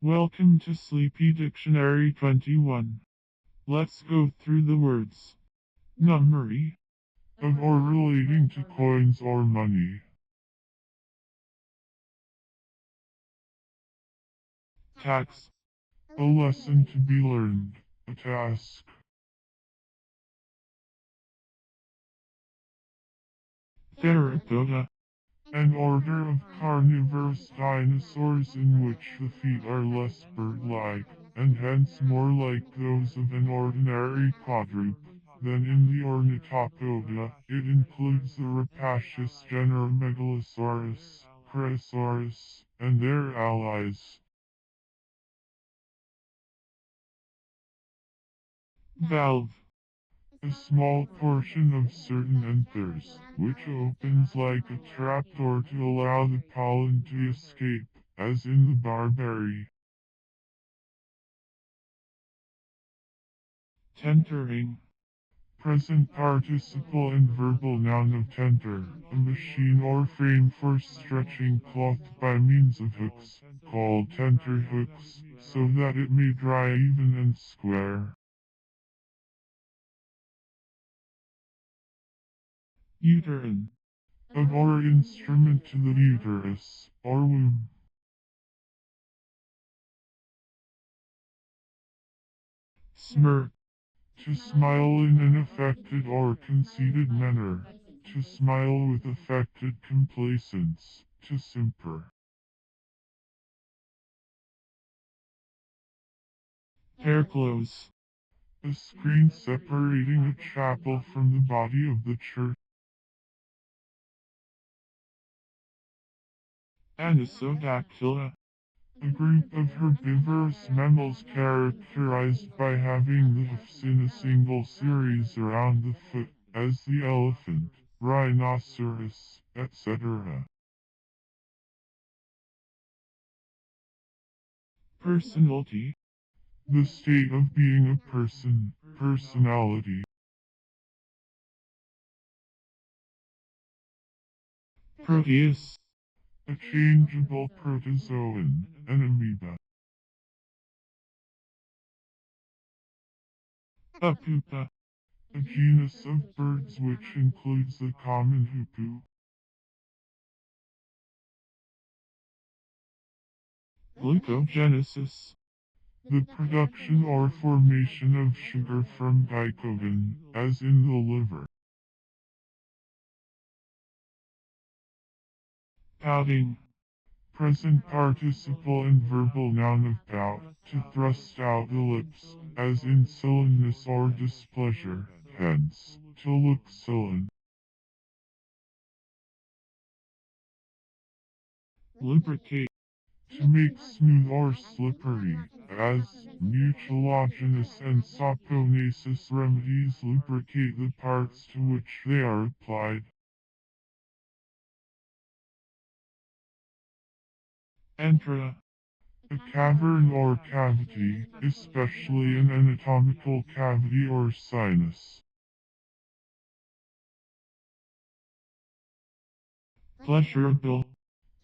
Welcome to Sleepy Dictionary 21. Let's go through the words. Nummary. Of or relating to coins or money. Tax. A lesson to be learned. A task. Theropoda. An order of carnivorous dinosaurs in which the feet are less bird-like, and hence more like those of an ordinary quadruped, than in the Ornithopoda. It includes the rapacious genera Megalosaurus, Creosaurus, and their allies. Valve. A small portion of certain anthers, which opens like a trapdoor to allow the pollen to escape, as in the barberry. Tentering. Present participle and verbal noun of tenter, a machine or frame for stretching cloth by means of hooks, called tenter hooks, so that it may dry even and square. Uterine. An or instrument to the uterus, or womb. Smerk. To smile in an affected or conceited manner. To smile with affected complaisance. To simper. Paraclose. A screen separating a chapel from the body of the church. Anisodactyla. A group of herbivorous mammals characterized by having the hoofs in a single series around the foot, as the elephant, rhinoceros, etc. Personality. The state of being a person, personality. Proteus. A changeable protozoan, an amoeba. A pupa. A genus of birds which includes the common hoopoe. Glucogenesis. The production or formation of sugar from glycogen, as in the liver. Pouting. Present participle and verbal noun of pout, to thrust out the lips, as in sullenness or displeasure, hence, to look sullen. Lubricate. To make smooth or slippery, as mucilaginous and saponaceous remedies lubricate the parts to which they are applied. Entra. A cavern or cavity, especially an anatomical cavity or sinus. Pleasurable.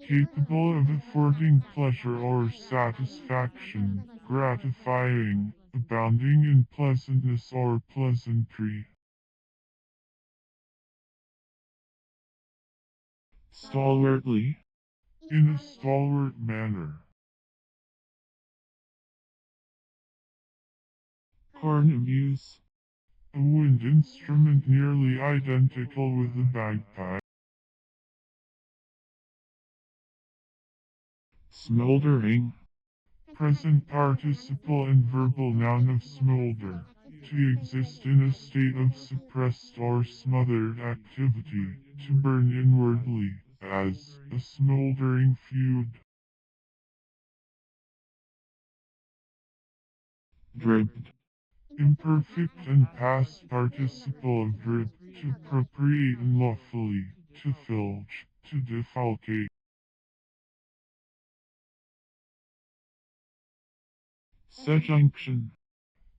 Capable of affording pleasure or satisfaction, gratifying, abounding in pleasantness or pleasantry. Stalwartly. In a stalwart manner. Cornemuse. A wind instrument nearly identical with the bagpipe. Smoldering. Present participle and verbal noun of smolder. To exist in a state of suppressed or smothered activity. To burn inwardly, as a smoldering feud. Dripped. Imperfect and past participle of drip, to procreate unlawfully, to filch, to defalcate. Sejunction.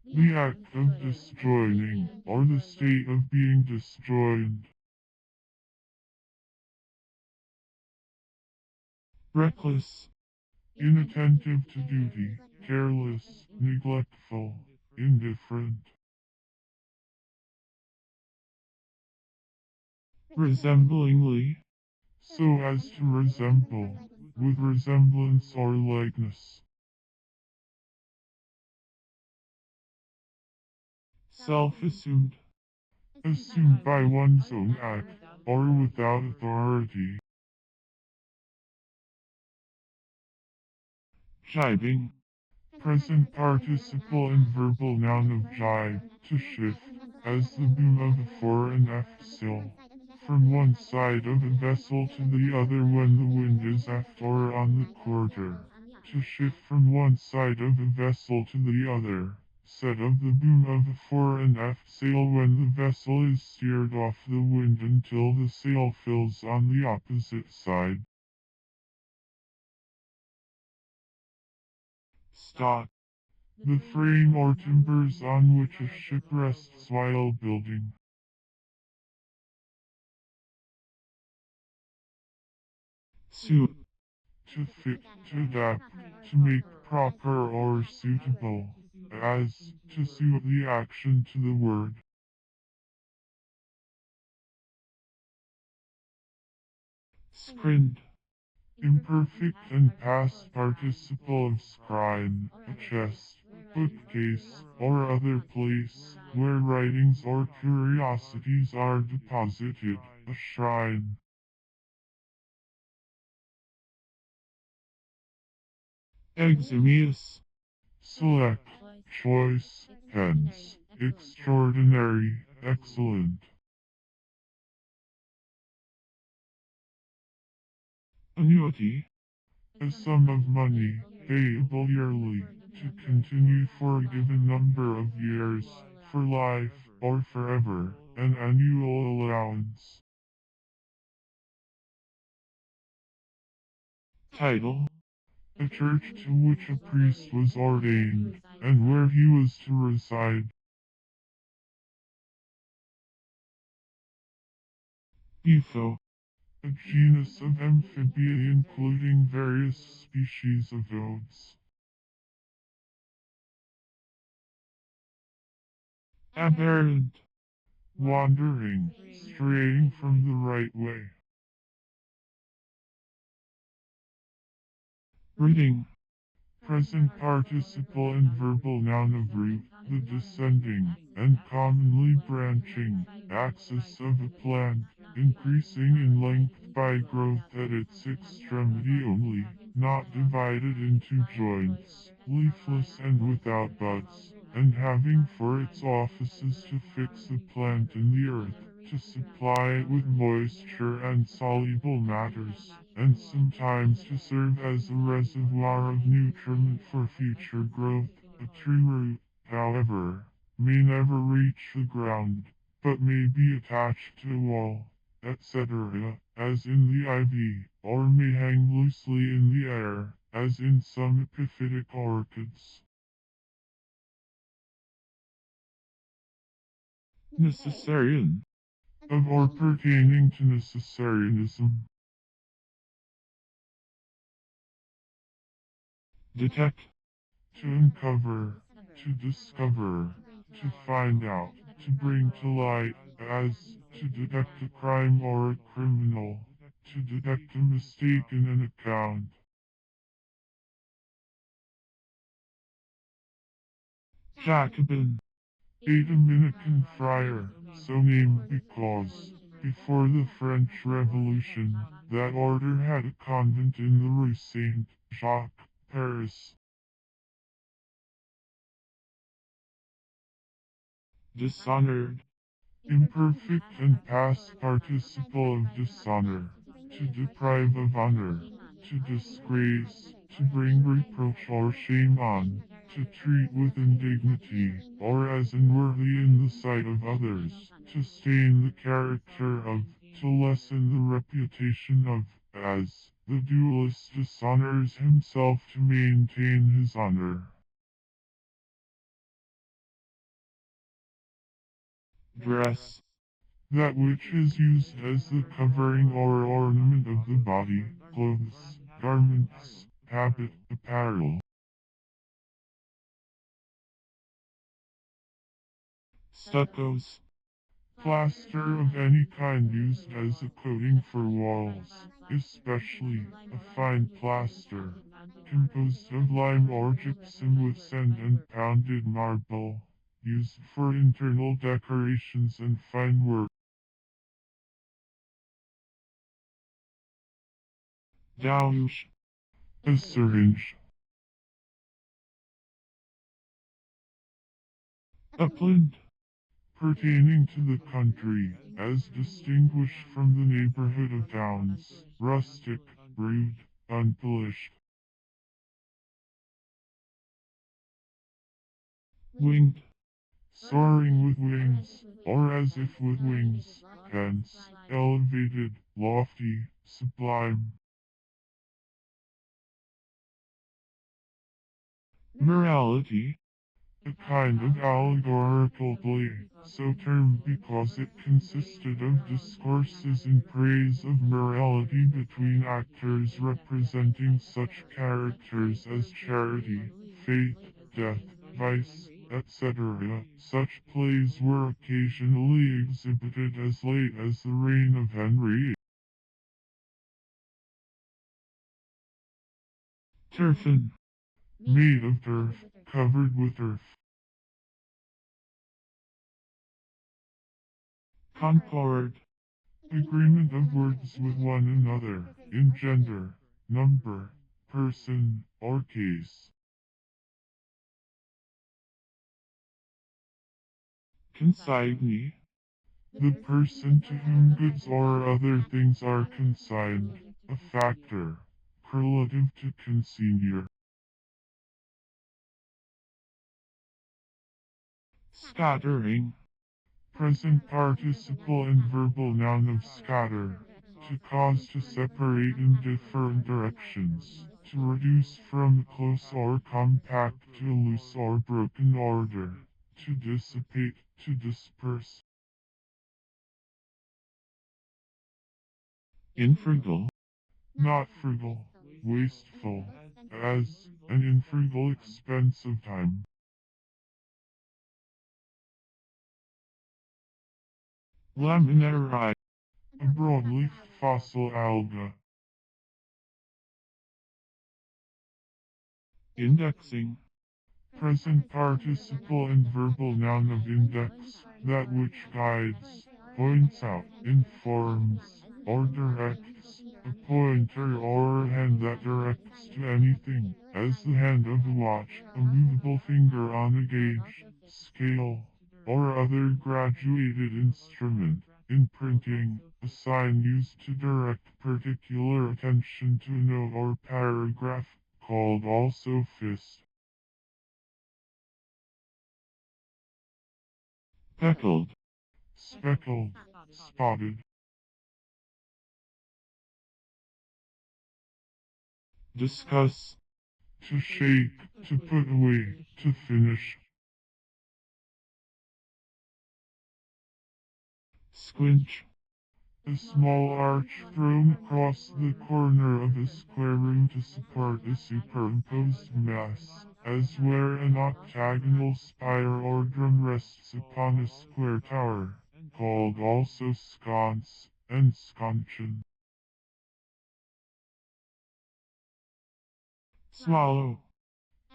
The act of disjoining, or the state of being disjoined. Reckless. inattentive to duty, careless, neglectful, indifferent. Resemblingly. So as to resemble, with resemblance or likeness. Self-assumed. Assumed by one's own act, or without authority. Jibing. Present participle and verbal noun of jibe, to shift, as the boom of a fore and aft sail, from one side of a vessel to the other when the wind is aft or on the quarter. To shift from one side of a vessel to the other. Said of the boom of a fore and aft sail when the vessel is steered off the wind until the sail fills on the opposite side. Stock. The frame or timbers on which a ship rests while building. Suit. To fit, to adapt, to make proper or suitable, as, to suit the action to the word. Sprint. Imperfect and past participle of scribe, a chest, bookcase, or other place, where writings or curiosities are deposited, a shrine. Eximius. Select, choice, hence, extraordinary, excellent. Annuity. A sum of money, payable yearly, to continue for a given number of years, for life, or forever, an annual allowance. Title. A church to which a priest was ordained, and where he was to reside. Bufo. A genus of amphibia including various species of toads. Aberrant. Wandering, straying from the right way. Rooting. Present participle and verbal noun of root, the descending, and commonly branching, axis of a plant, increasing in length by growth at its extremity only, not divided into joints, leafless and without buds, and having for its offices to fix the plant in the earth, to supply it with moisture and soluble matters, and sometimes to serve as a reservoir of nutriment for future growth. A tree root, however, may never reach the ground, but may be attached to a wall, etc., as in the ivy, or may hang loosely in the air, as in some epiphytic orchids. Necessarian. Of or pertaining to necessarianism. Detect. To uncover, to discover, to find out, to bring to light, as, to detect a crime or a criminal, to detect a mistake in an account. Jacobin. A Dominican friar, so named because, before the French Revolution, that order had a convent in the Rue Saint Jacques, Paris. Dishonored. Imperfect and past participle of dishonor. To deprive of honor. To disgrace. To bring reproach or shame on. To treat with indignity, or as unworthy in the sight of others. To stain the character of. To lessen the reputation of. As. The duelist dishonors himself to maintain his honor. Dress. That which is used as the covering or ornament of the body, clothes, garments, habit, apparel. Stuccos. Plaster of any kind used as a coating for walls, especially a fine plaster, composed of lime or gypsum with sand and pounded marble, used for internal decorations and fine work. Douche. A syringe. Upland. Pertaining to the country, as distinguished from the neighborhood of towns, rustic, rude, unpolished. Winged. Soaring with wings, or as if with wings, hence, elevated, lofty, sublime. Morality. A kind of allegorical play, so termed because it consisted of discourses in praise of morality between actors representing such characters as charity, faith, death, vice, etc. Such plays were occasionally exhibited as late as the reign of Henry VIII. Turfin. Made of turf, covered with earth. Concord. Agreement of words with one another, in gender, number, person, or case. Consignee. The person to whom goods or other things are consigned, a factor, correlative to consignor. Scattering. Present participle and verbal noun of scatter, to cause to separate in different directions, to reduce from close or compact to loose or broken order, to dissipate, to disperse. Infrugal. Not frugal, wasteful, as an infrugal expense of time. Laminari. A broadleaf fossil alga. Indexing. Present participle and verbal noun of index, that which guides, points out, informs, or directs, a pointer or a hand that directs to anything, as the hand of a watch, a movable finger on a gauge, scale, or other graduated instrument. In printing, a sign used to direct particular attention to a note or paragraph, called also fist. Speckled. Speckled, spotted, Discuss. to shake, to put away, to finish. Squinch. A small arch thrown across the corner of a square room to support a superimposed mass, as where an octagonal spire or drum rests upon a square tower, called also sconce and scontion. Swallow.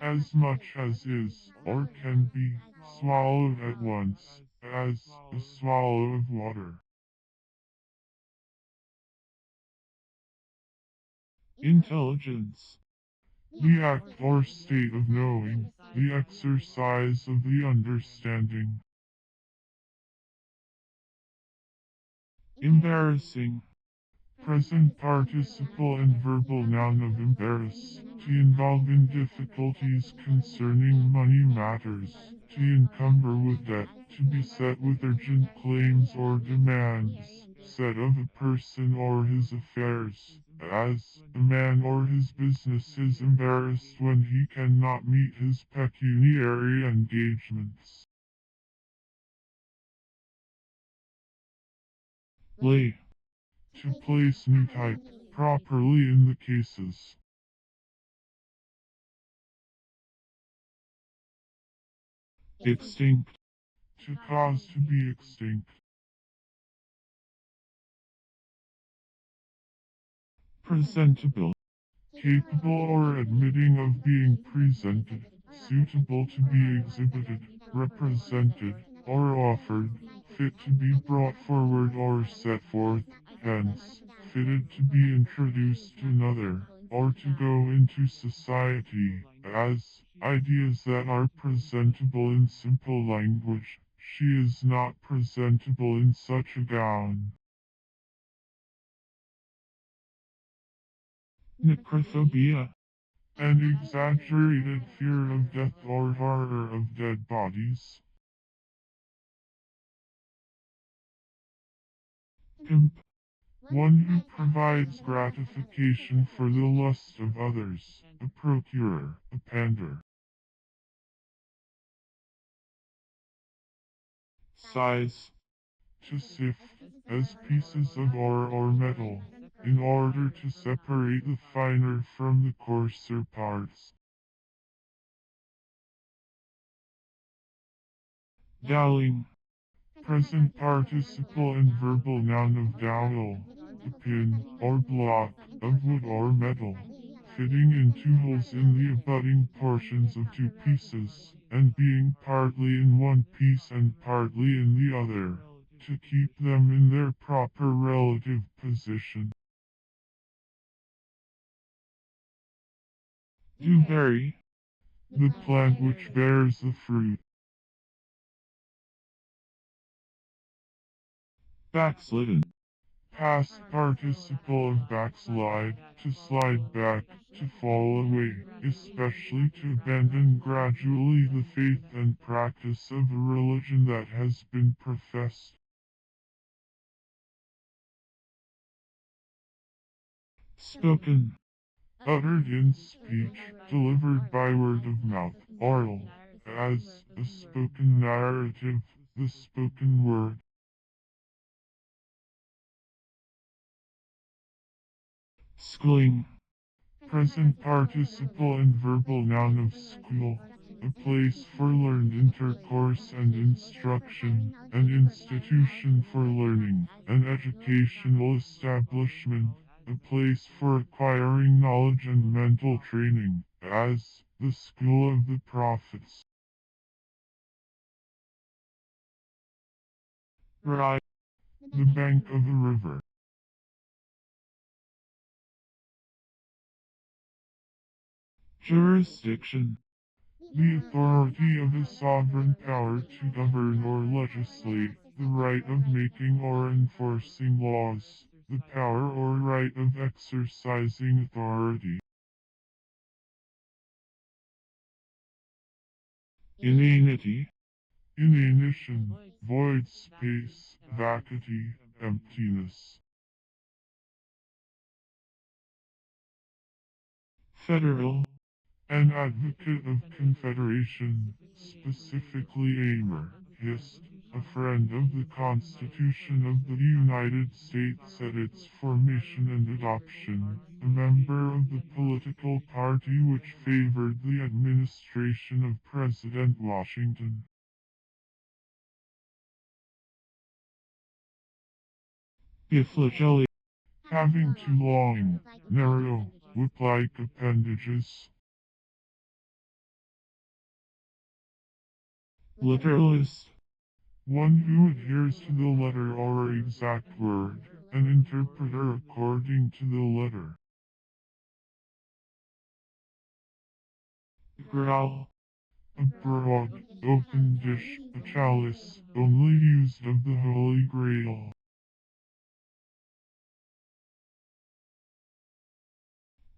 As much as is, or can be, swallowed at once, as a swallow of water. Intelligence. The act or state of knowing, the exercise of the understanding. Embarrassing. Present participle and verbal noun of embarrass, to involve in difficulties concerning money matters, to encumber with debt, to beset with urgent claims or demands, said of a person or his affairs, as a man or his business is embarrassed when he cannot meet his pecuniary engagements. Lay. To place new type properly in the cases. extinct, To cause to be extinct. presentable, Capable or admitting of being presented, suitable to be exhibited, represented, or offered, fit to be brought forward or set forth, hence, fitted to be introduced to another, or to go into society, as, ideas that are presentable in simple language. She is not presentable in such a gown. necrophobia, An exaggerated fear of death or horror of dead bodies. pimp, One who provides gratification for the lust of others. A procurer, a pander. size, To sift, as pieces of ore or metal, in order to separate the finer from the coarser parts. dowling, Present participle and verbal noun of dowel, a pin, or block, of wood or metal, fitting in two holes in the abutting portions of two pieces, and being partly in one piece and partly in the other, to keep them in their proper relative position. dewberry, The plant which bears the fruit. backslidden, Past participle of backslide, to slide back, to fall away, especially to abandon gradually the faith and practice of a religion that has been professed. spoken, Uttered in speech, delivered by word of mouth, oral, as a spoken narrative, the spoken word. schooling, Present participle and verbal noun of school, a place for learned intercourse and instruction, an institution for learning, an educational establishment, a place for acquiring knowledge and mental training, as the school of the prophets. ride, The bank of a river. jurisdiction, The authority of a sovereign power to govern or legislate, the right of making or enforcing laws, the power or right of exercising authority. inanity, Inanition, void space, vacuity, emptiness. federal, An advocate of confederation, specifically Amer, hist, a friend of the Constitution of the United States at its formation and adoption, a member of the political party which favored the administration of President Washington. biflagelli, Having two long, narrow, whip-like appendages. literalist, One who adheres to the letter or exact word, an interpreter according to the letter. growl, A broad, open dish, a chalice, only used of the Holy Grail.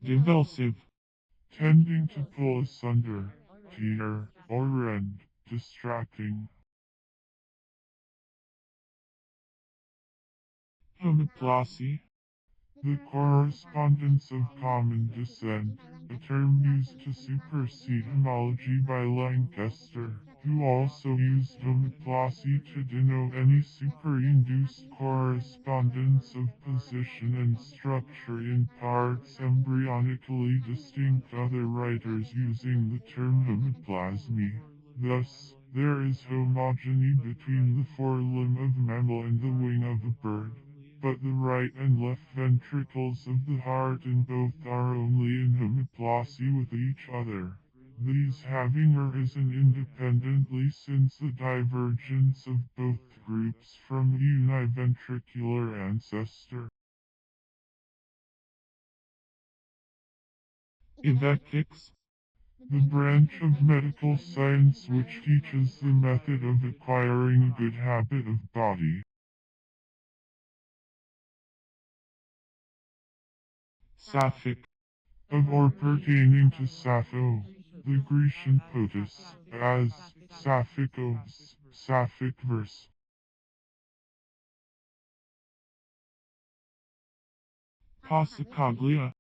divulsive, Tending to pull asunder, tear, or rend, distracting. homoplosy, The correspondence of common descent, a term used to supersede homology by Lancaster, who also used homoplosy to denote any superinduced correspondence of position and structure in parts embryonically distinct. Other writers using the term homoplasmy, Thus, there is homogeny between the forelimb of a mammal and the wing of a bird, but the right and left ventricles of the heart in both are only in homoplasy with each other. These having arisen independently since the divergence of both groups from a univentricular ancestor. Evectics. The branch of medical science which teaches the method of acquiring a good habit of body. Sapphic. Of or pertaining to Sappho, the Grecian poetess, as Sapphicos, Sapphic verse. Passacaglia.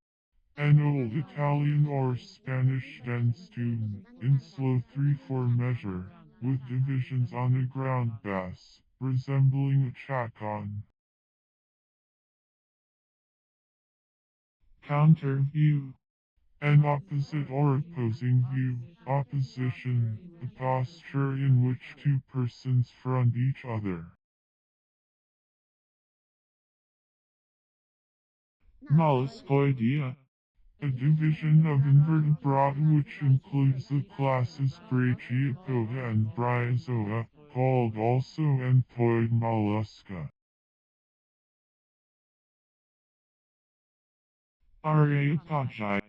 An old Italian or Spanish dance tune, in slow 3/4 measure, with divisions on a ground bass, resembling a chaconne. Counter view. An opposite or opposing view, opposition, the posture in which two persons front each other. Molluscoidea. A division of invertebrata which includes the classes Brachiopoda and Bryozoa, called also anthoid mollusca. Areopagi.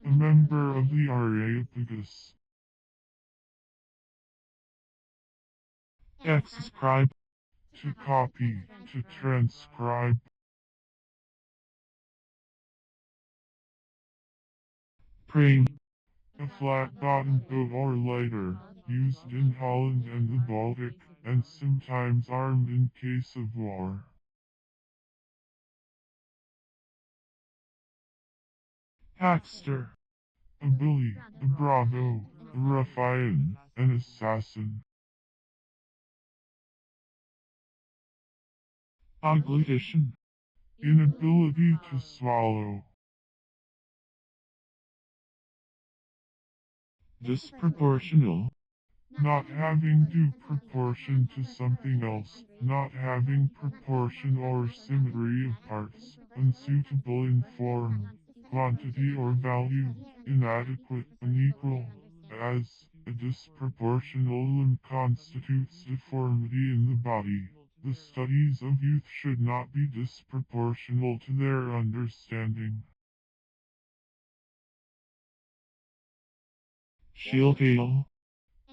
A member of the Areopagus. Exscribe. To copy, to transcribe. Prime. A flat-bottomed boat or lighter, used in Holland and the Baltic, and sometimes armed in case of war. Hackster. A bully, a bravo, a ruffian, an assassin. Agglutition. Inability to swallow. Disproportional. Not having due proportion to something else, not having proportion or symmetry of parts, unsuitable in form, quantity or value, inadequate, unequal, as a disproportional limb constitutes deformity in the body. The studies of youth should not be disproportional to their understanding. Shieldtail.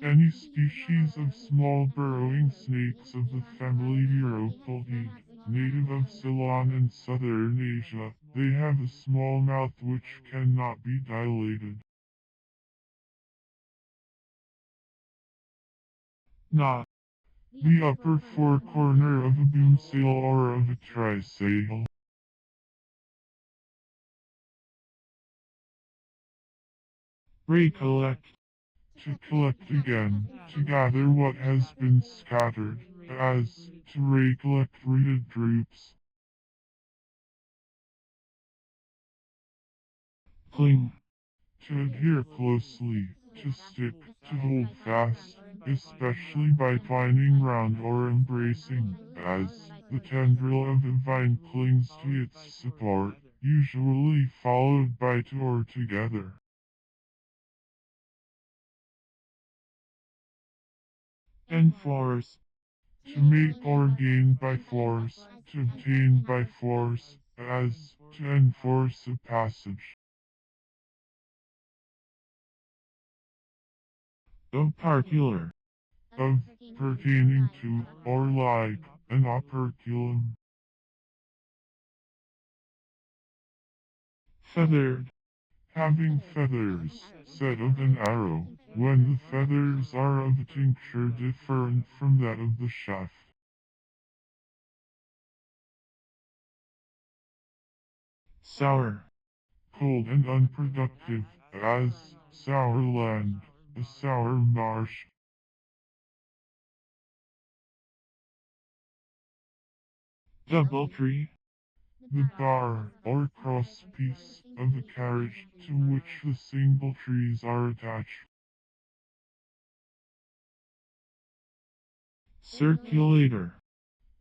Any species of small burrowing snakes of the family Theropoda, native of Ceylon and southern Asia, they have a small mouth which cannot be dilated. Knot. The upper forecorner of a boomsail or of a trysail. Recollect. To collect again, to gather what has been scattered, as to recollect rooted droops. Cling. To adhere closely, to stick, to hold fast, especially by twining round or embracing, as the tendril of a vine clings to its support, usually followed by two or together. Enforce. To make or gain by force, to obtain by force, as to enforce a passage. Opercular. Of, pertaining to, or like, an operculum. Feathered. Having feathers, said of an arrow, when the feathers are of a tincture different from that of the shaft. Sour. Cold and unproductive, as sour land, a sour marsh. Doubletree. The bar, or crosspiece, of a carriage to which the single trees are attached. Circulator.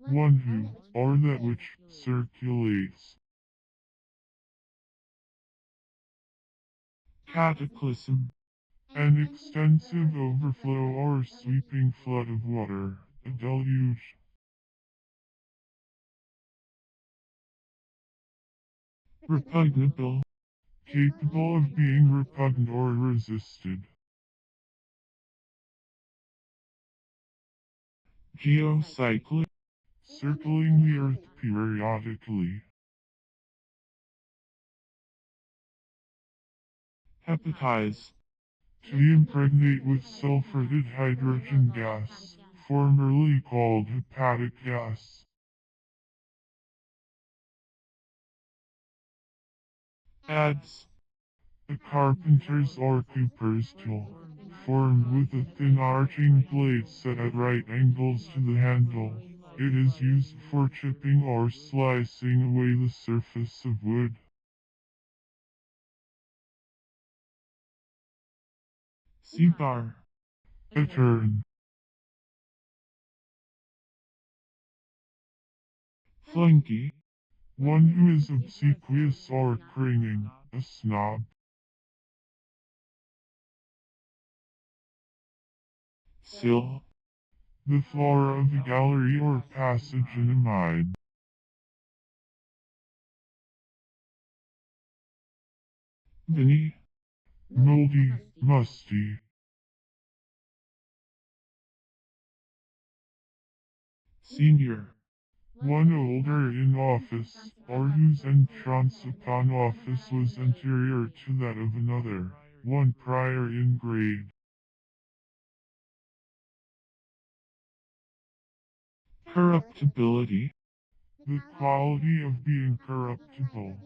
one who, or that which, circulates. Cataclysm. An extensive overflow or sweeping flood of water, a deluge. Repugnable. Capable of being repugnant or resisted. Geocyclic. Circling the earth periodically. Hepatize. To impregnate with sulfated hydrogen gas, formerly called hepatic gas. Adze. A carpenter's or cooper's tool, formed with a thin arching blade set at right angles to the handle. It is used for chipping or slicing away the surface of wood. Simper. A turn. Flunky. One who is obsequious or cringing, a snob. Sill. The floor of a gallery or passage in a mine. Vinny. Moldy, musty. Senior. One older in office, or whose entrance upon office was anterior to that of another, one prior in grade. Corruptibility. The quality of being corruptible.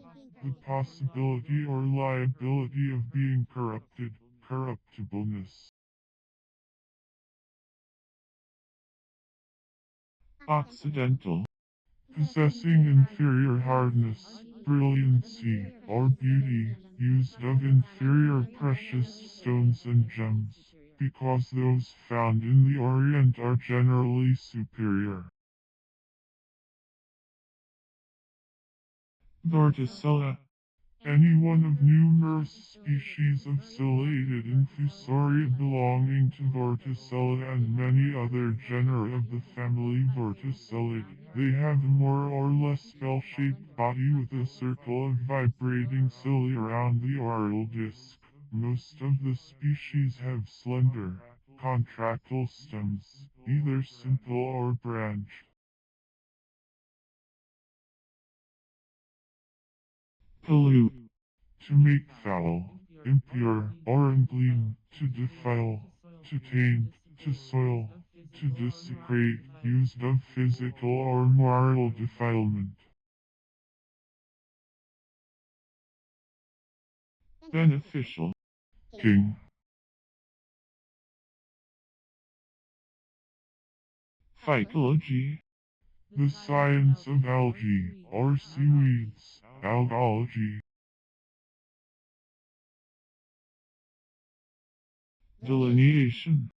The possibility or liability of being corrupted, corruptibleness. Occidental. Possessing inferior hardness, brilliancy, or beauty, used of inferior precious stones and gems, because those found in the Orient are generally superior. Vorticella. Any one of numerous species of ciliated infusoria belonging to Vorticella and many other genera of the family Vorticellidae. They have a more or less bell-shaped body with a circle of vibrating cilia around the oral disc. Most of the species have slender, contractile stems, either simple or branched. Pollute. To make foul, impure, or unclean, to defile, to taint, to soil, to desecrate, used of physical or moral defilement. Beneficial. King. Phycology. The science of algae, or seaweeds, algology. Delineation.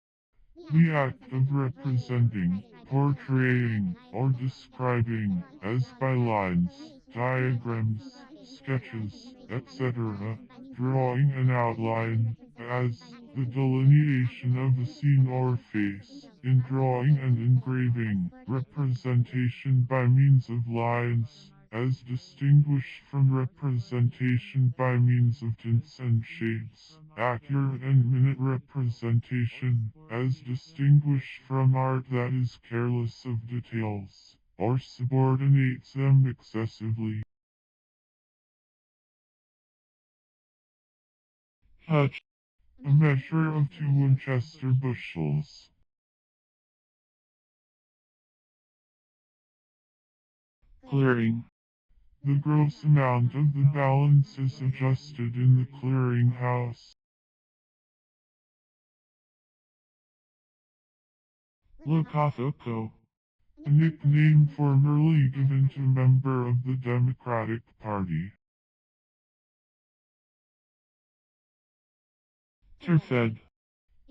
The act of representing, portraying, or describing, as by lines, diagrams, sketches, etc., drawing an outline, as the delineation of a scene or face, in drawing and engraving, representation by means of lines, as distinguished from representation by means of tints and shades, accurate and minute representation, as distinguished from art that is careless of details, or subordinates them excessively. Hutch. A measure of 2 Winchester bushels. Clearing. The gross amount of the balance is adjusted in the clearing house. Locothoco. A nickname formerly given to a member of the Democratic Party. Terfed.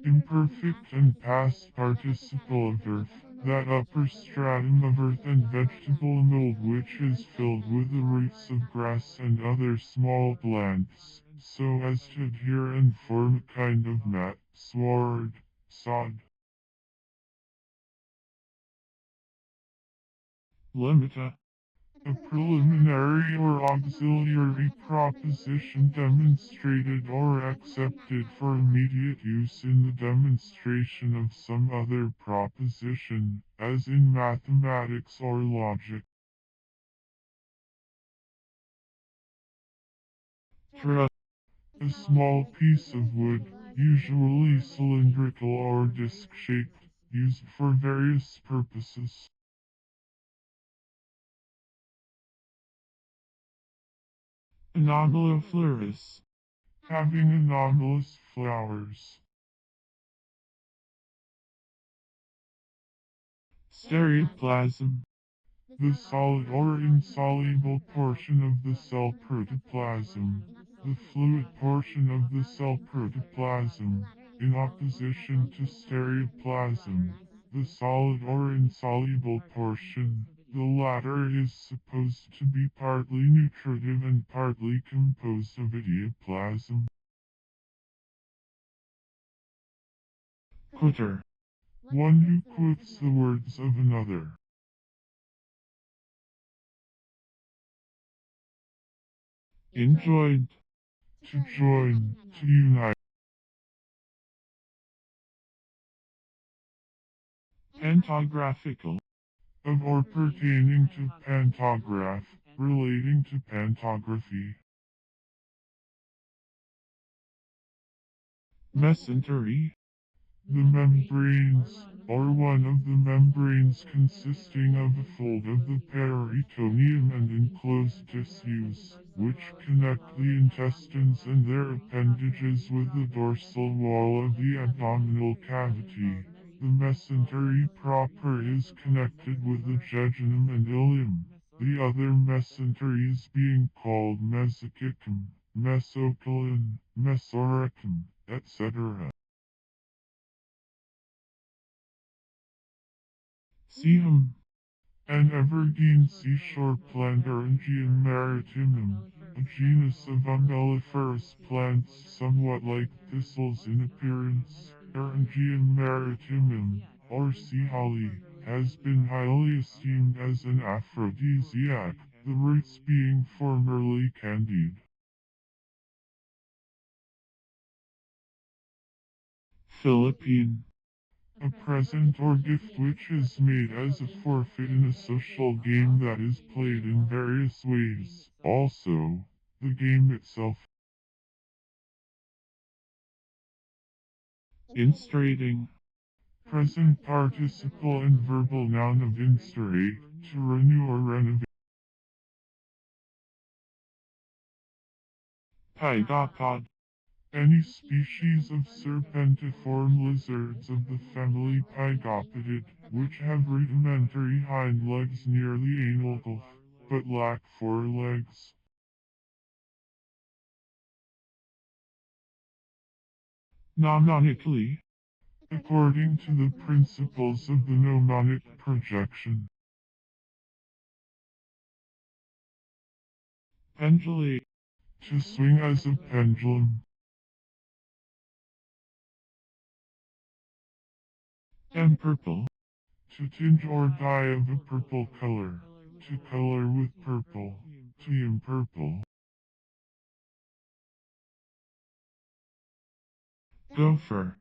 Imperfect and past participle of verb, that upper stratum of earth and vegetable mold which is filled with the roots of grass and other small plants, so as to adhere and form a kind of mat, sward, sod. Limita. A preliminary or auxiliary proposition demonstrated or accepted for immediate use in the demonstration of some other proposition, as in mathematics or logic. Tra. A small piece of wood, usually cylindrical or disc-shaped, used for various purposes. Megalosaurus. Having anomalous flowers. Stereoplasm. The solid or insoluble portion of the cell protoplasm. The fluid portion of the cell protoplasm, in opposition to stereoplasm. The solid or insoluble portion. The latter is supposed to be partly nutritive and partly composed of idioplasm. Quitter. One who quotes the words of another. Enjoyed. To join, to unite. Pantographical. Of or pertaining to pantograph, relating to pantography. Mesentery. The membranes, or one of the membranes consisting of a fold of the peritoneum and enclosed tissues, which connect the intestines and their appendages with the dorsal wall of the abdominal cavity. The mesentery proper is connected with the jejunum and ileum, the other mesenteries being called mesocycum, mesocolon, mesorectum, etc. Cehum. An evergreen seashore plant Orangeum maritimum, a genus of umbelliferous plants somewhat like thistles in appearance. Orangeum maritimum, or sea holly, has been highly esteemed as an aphrodisiac, the roots being formerly candied. Philippine. A present or gift which is made as a forfeit in a social game that is played in various ways. Also, the game itself. Instating. Present participle and verbal noun of instirate, to renew or renovate. Pygopod. Any species of serpentiform lizards of the family Pygopodid, which have rudimentary hind legs near the anal gulf, but lack forelegs. Mnemonically. According to the principles of the mnemonic projection. Pendulate. To swing as a pendulum. Empurple. To tinge or dye of a purple color. To color with purple. To empurple. Gopher.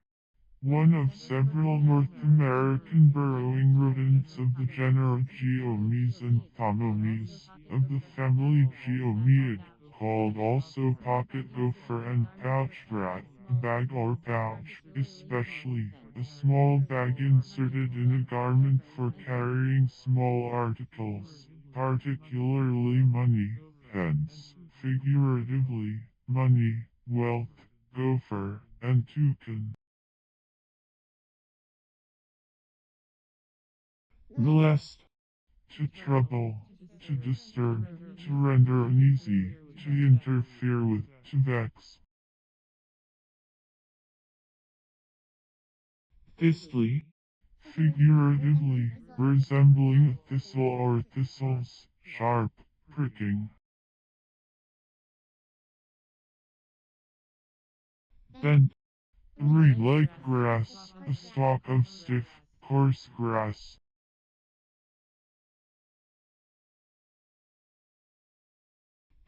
One of several North American burrowing rodents of the genera Geomes and Thomomes, of the family Geomeid, called also pocket gopher and pouched rat, a bag or pouch, especially, a small bag inserted in a garment for carrying small articles, particularly money, hence, figuratively, money, wealth, gopher, and toucan. Molest. To trouble, to disturb, to render uneasy, to interfere with, to vex. Thistly. figuratively, resembling a thistle or thistles, sharp, pricking. Bent. Reed-like grass, a stalk of stiff, coarse grass.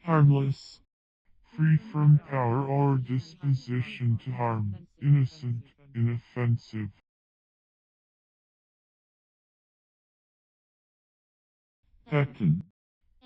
Harmless. Free from power or disposition to harm, innocent, inoffensive. Pecten.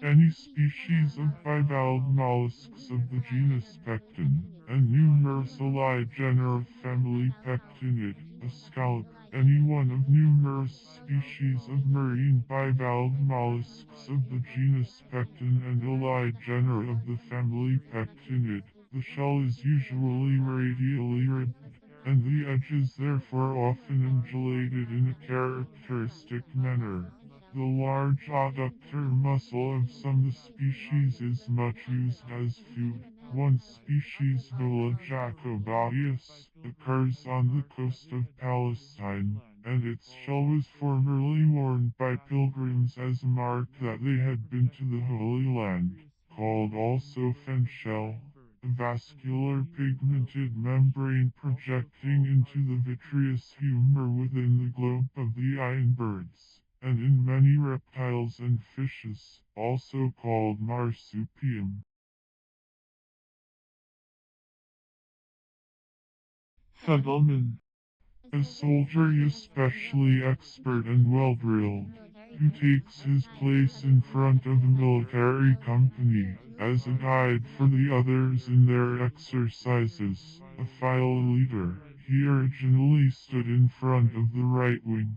Any species of bivalve mollusks of the genus Pecten, and numerous allied genera family Pectinid, a scallop, any one of numerous species of marine bivalve mollusks of the genus Pecten and allied genera of the family Pectinid. The shell is usually radially ribbed, and the edges therefore often undulated in a characteristic manner. The large adductor muscle of some species is much used as food. One species, Vola jacobaeus, occurs on the coast of Palestine, and its shell was formerly worn by pilgrims as a mark that they had been to the Holy Land, called also fen shell. A vascular pigmented membrane projecting into the vitreous humor within the globe of the eye in birds, and in many reptiles and fishes, also called marsupium. Fugleman. A soldier especially expert and well-drilled, who takes his place in front of a military company, as a guide for the others in their exercises, a file leader. He originally stood in front of the right wing.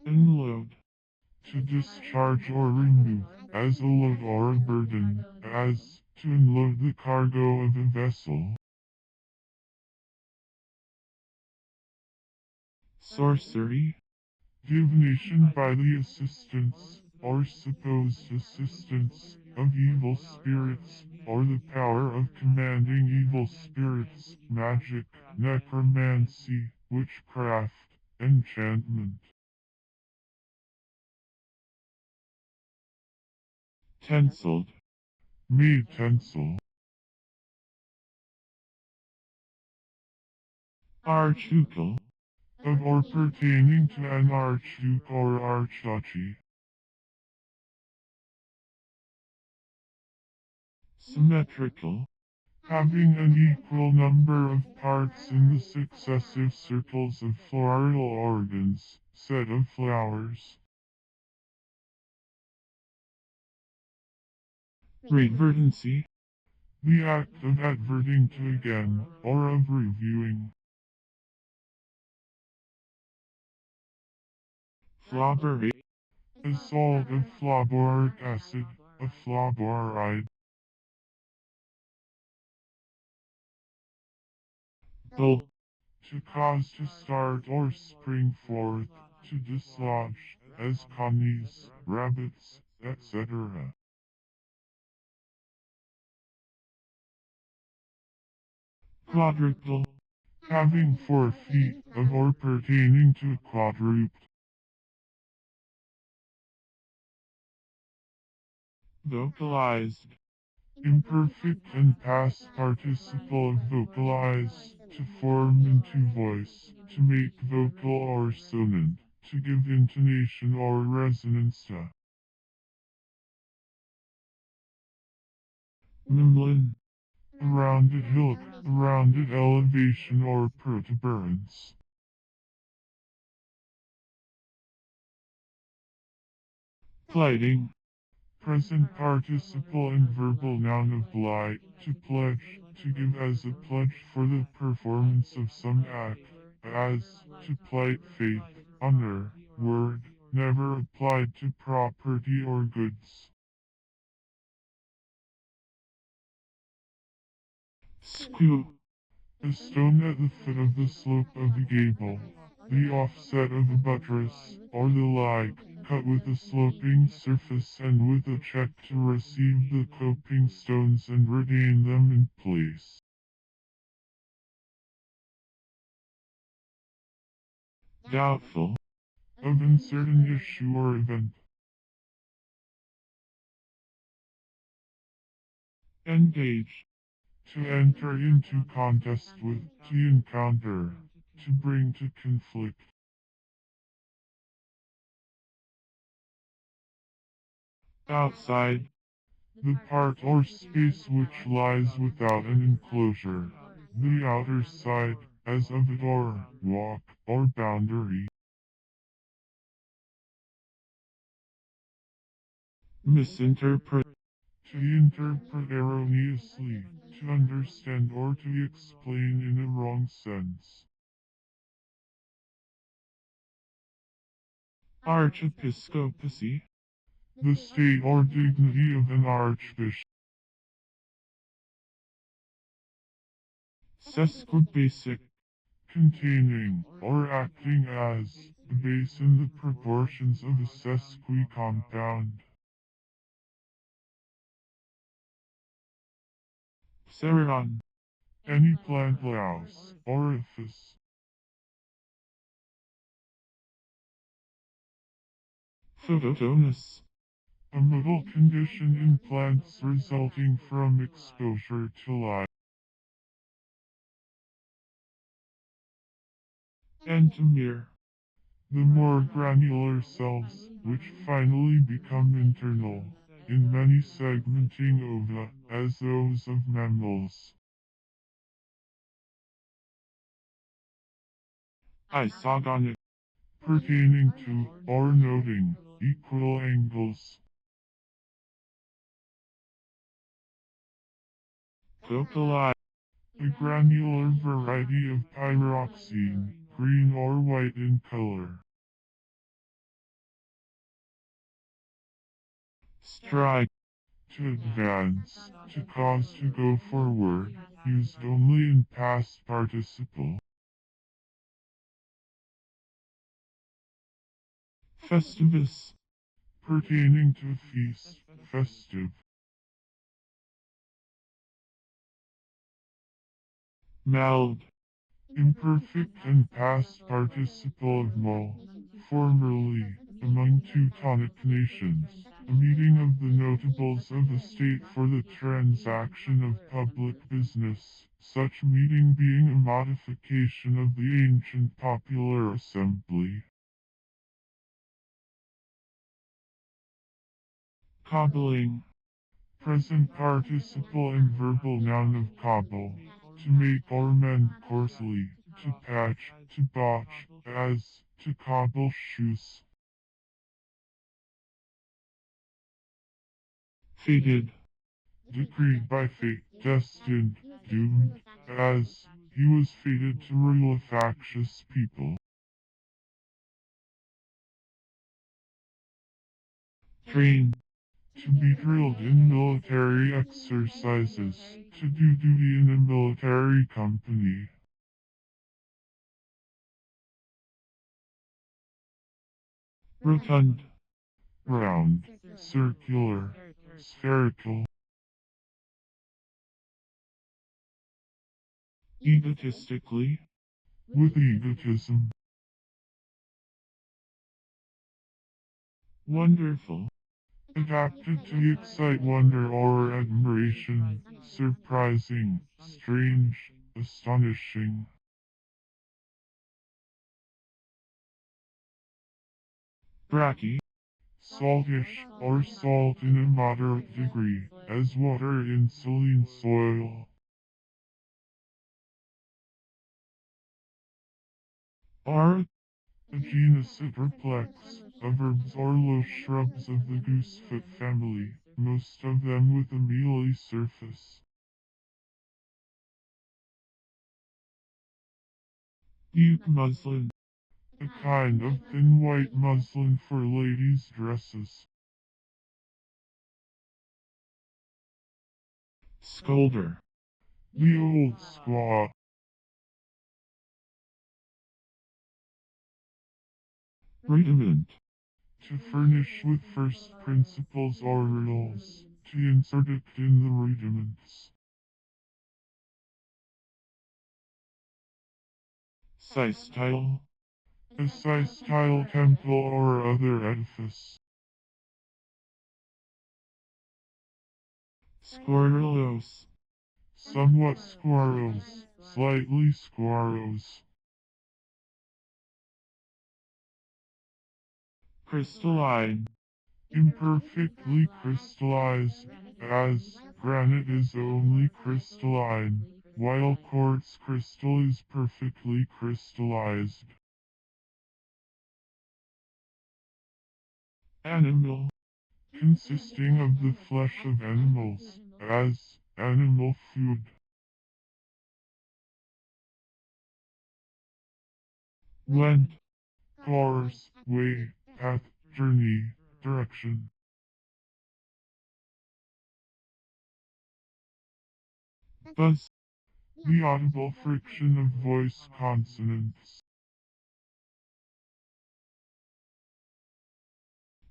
Unload. To discharge or remove, as a load or a burden, as to unload the cargo of a vessel. Sorcery. Divination by the assistance, or supposed assistance, of evil spirits, or the power of commanding evil spirits, magic, necromancy, witchcraft, enchantment. Tenseled. Made tensile. Archucle. Of or pertaining to an archduke or archduchy. Symmetrical. Having an equal number of parts in the successive circles of floral organs, set of flowers. Revertency. The act of adverting to again, or of reviewing. Flobbery. A salt of phlorboric acid, a phloboride. Bull. To cause to start or spring forth, to dislodge, as connies, rabbits, etc. Quadruple. Having 4 feet, of or pertaining to a quadruped. Vocalized. Imperfect and past participle of vocalize, to form into voice, to make vocal or sonant, to give intonation or resonance to. Mimlin. A rounded hillock, a rounded elevation or protuberance. Plighting. Present participle and verbal noun of blight, to pledge, to give as a pledge for the performance of some act, as, to plight faith, honor, word, never applied to property or goods. Skew. A stone at the foot of the slope of a gable, the offset of a buttress, or the like, cut with a sloping surface and with a check to receive the coping stones and retain them in place. Doubtful. of uncertain issue or event. Engage. To enter into contest with, to encounter, to bring to conflict. Outside. The part or space which lies without an enclosure. The outer side, as of a door, walk, or boundary. Misinterpret. To interpret erroneously, to understand or to explain in a wrong sense. Archiepiscopacy. The state or dignity of an archbishop. Sesquibasic. Containing, or acting as, the base in the proportions of a sesquicompound. Cereon. Any plant louse, orifice. Phototonus. A middle condition in plants resulting from exposure to light. Entomere. The more granular cells, which finally become internal, in many segmenting ova, as those of mammals. Isogonic. Pertaining to, or noting, equal angles. Cocali. A granular variety of pyroxene, green or white in color. Strike. To advance, to cause to go forward, used only in past participle. Festivus. Pertaining to feast, festive. Meld. Imperfect and past participle of mul. Formerly, among Teutonic nations, a meeting of the notables of a state for the transaction of public business, such meeting being a modification of the ancient popular assembly. Cobbling. Present participle and verbal noun of cobble. To make or mend coarsely, to patch, to botch, as, to cobble shoes. Fated. Decreed by fate, destined, doomed, as, he was fated to rule a factious people. Train. To be drilled in military exercises, to do duty in a military company. Rotund. Round, circular, spherical. Egotistically. With egotism. Wonderful. Adapted to excite wonder or admiration, surprising, strange, astonishing. Brachy. Saltish, or salt in a moderate degree, as water in saline soil. Ar. A genus Cypriplex, of herbs or low shrubs of the goosefoot family, most of them with a mealy surface. Butte muslin. A kind of thin white muslin for ladies' dresses. Scolder. The old squaw. Rudiment. To furnish with first principles or rules, to insert it in the rudiments. Systyle. A systile temple or other edifice. Squirrelos. Somewhat squirrels, slightly squirrels. Crystalline. Imperfectly crystallized, as granite is only crystalline, while quartz crystal is perfectly crystallized. Animal. Consisting of the flesh of animals, as animal food. Went. Course, way, path, journey, direction. Buzz. The audible friction of voice consonants.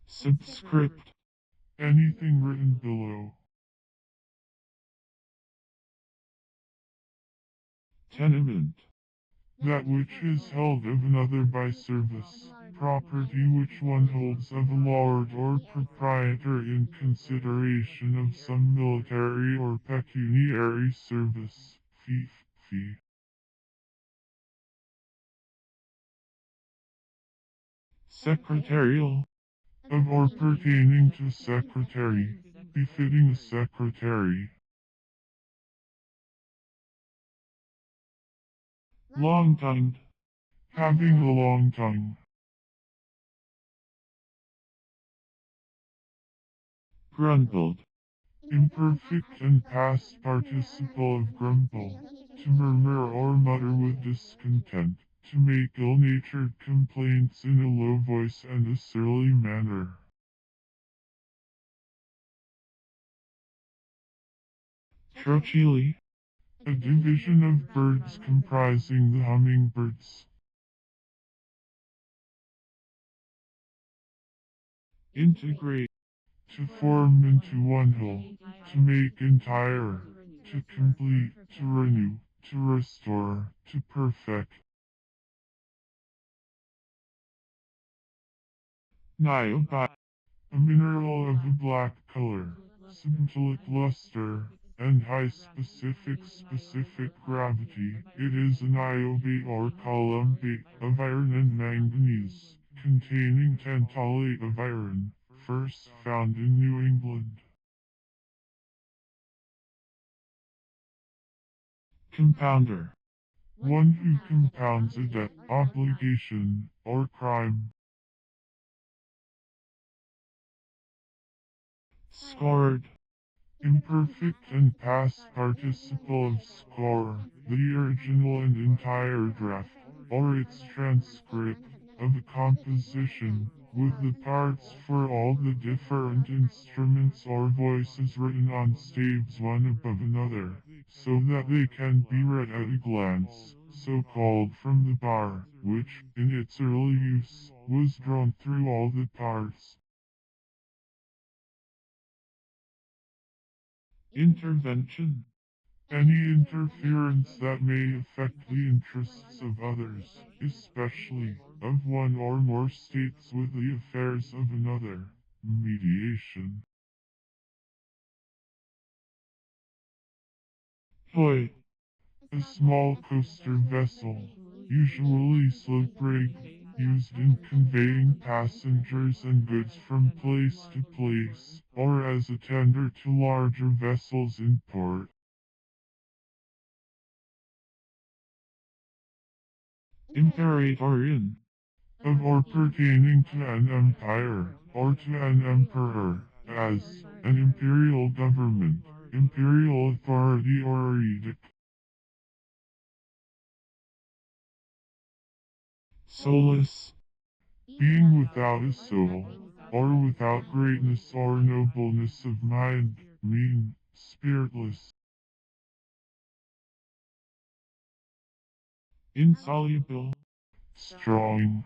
Subscript. Anything written below. Tenement. That which is held of another by service, property which one holds of a lord or proprietor in consideration of some military or pecuniary service, fief, fee. Secretarial. Of or pertaining to secretary, befitting a secretary. Long-tongued. Having a long tongue. Grumbled. Imperfect and past participle of grumble. To murmur or mutter with discontent. To make ill-natured complaints in a low voice and a surly manner. Trochili. A division of birds comprising the hummingbirds. Integrate. To form into one whole. To make entire. To complete. To renew. To restore. To perfect. Niobi. A mineral of a black color, metallic luster, and high specific gravity. It is an iobate or columbate of iron and manganese, containing tantalate of iron, first found in New England. Compounder. One who compounds a debt, obligation, or crime. Scored. Imperfect and past participle of score, the original and entire draft, or its transcript, of a composition, with the parts for all the different instruments or voices written on staves one above another, so that they can be read at a glance, so called from the bar, which, in its early use, was drawn through all the parts. Intervention. Any interference that may affect the interests of others, especially of one or more states with the affairs of another. Mediation. Hoy. A small coaster vessel, usually slope-rigged, used in conveying passengers and goods from place to place, or as a tender to larger vessels in port. Imperatorian. Of or pertaining to an empire, or to an emperor, as an imperial government, imperial authority or edict. Soulless. Being without a soul, or without greatness or nobleness of mind, mean, spiritless. Insoluble. Strong.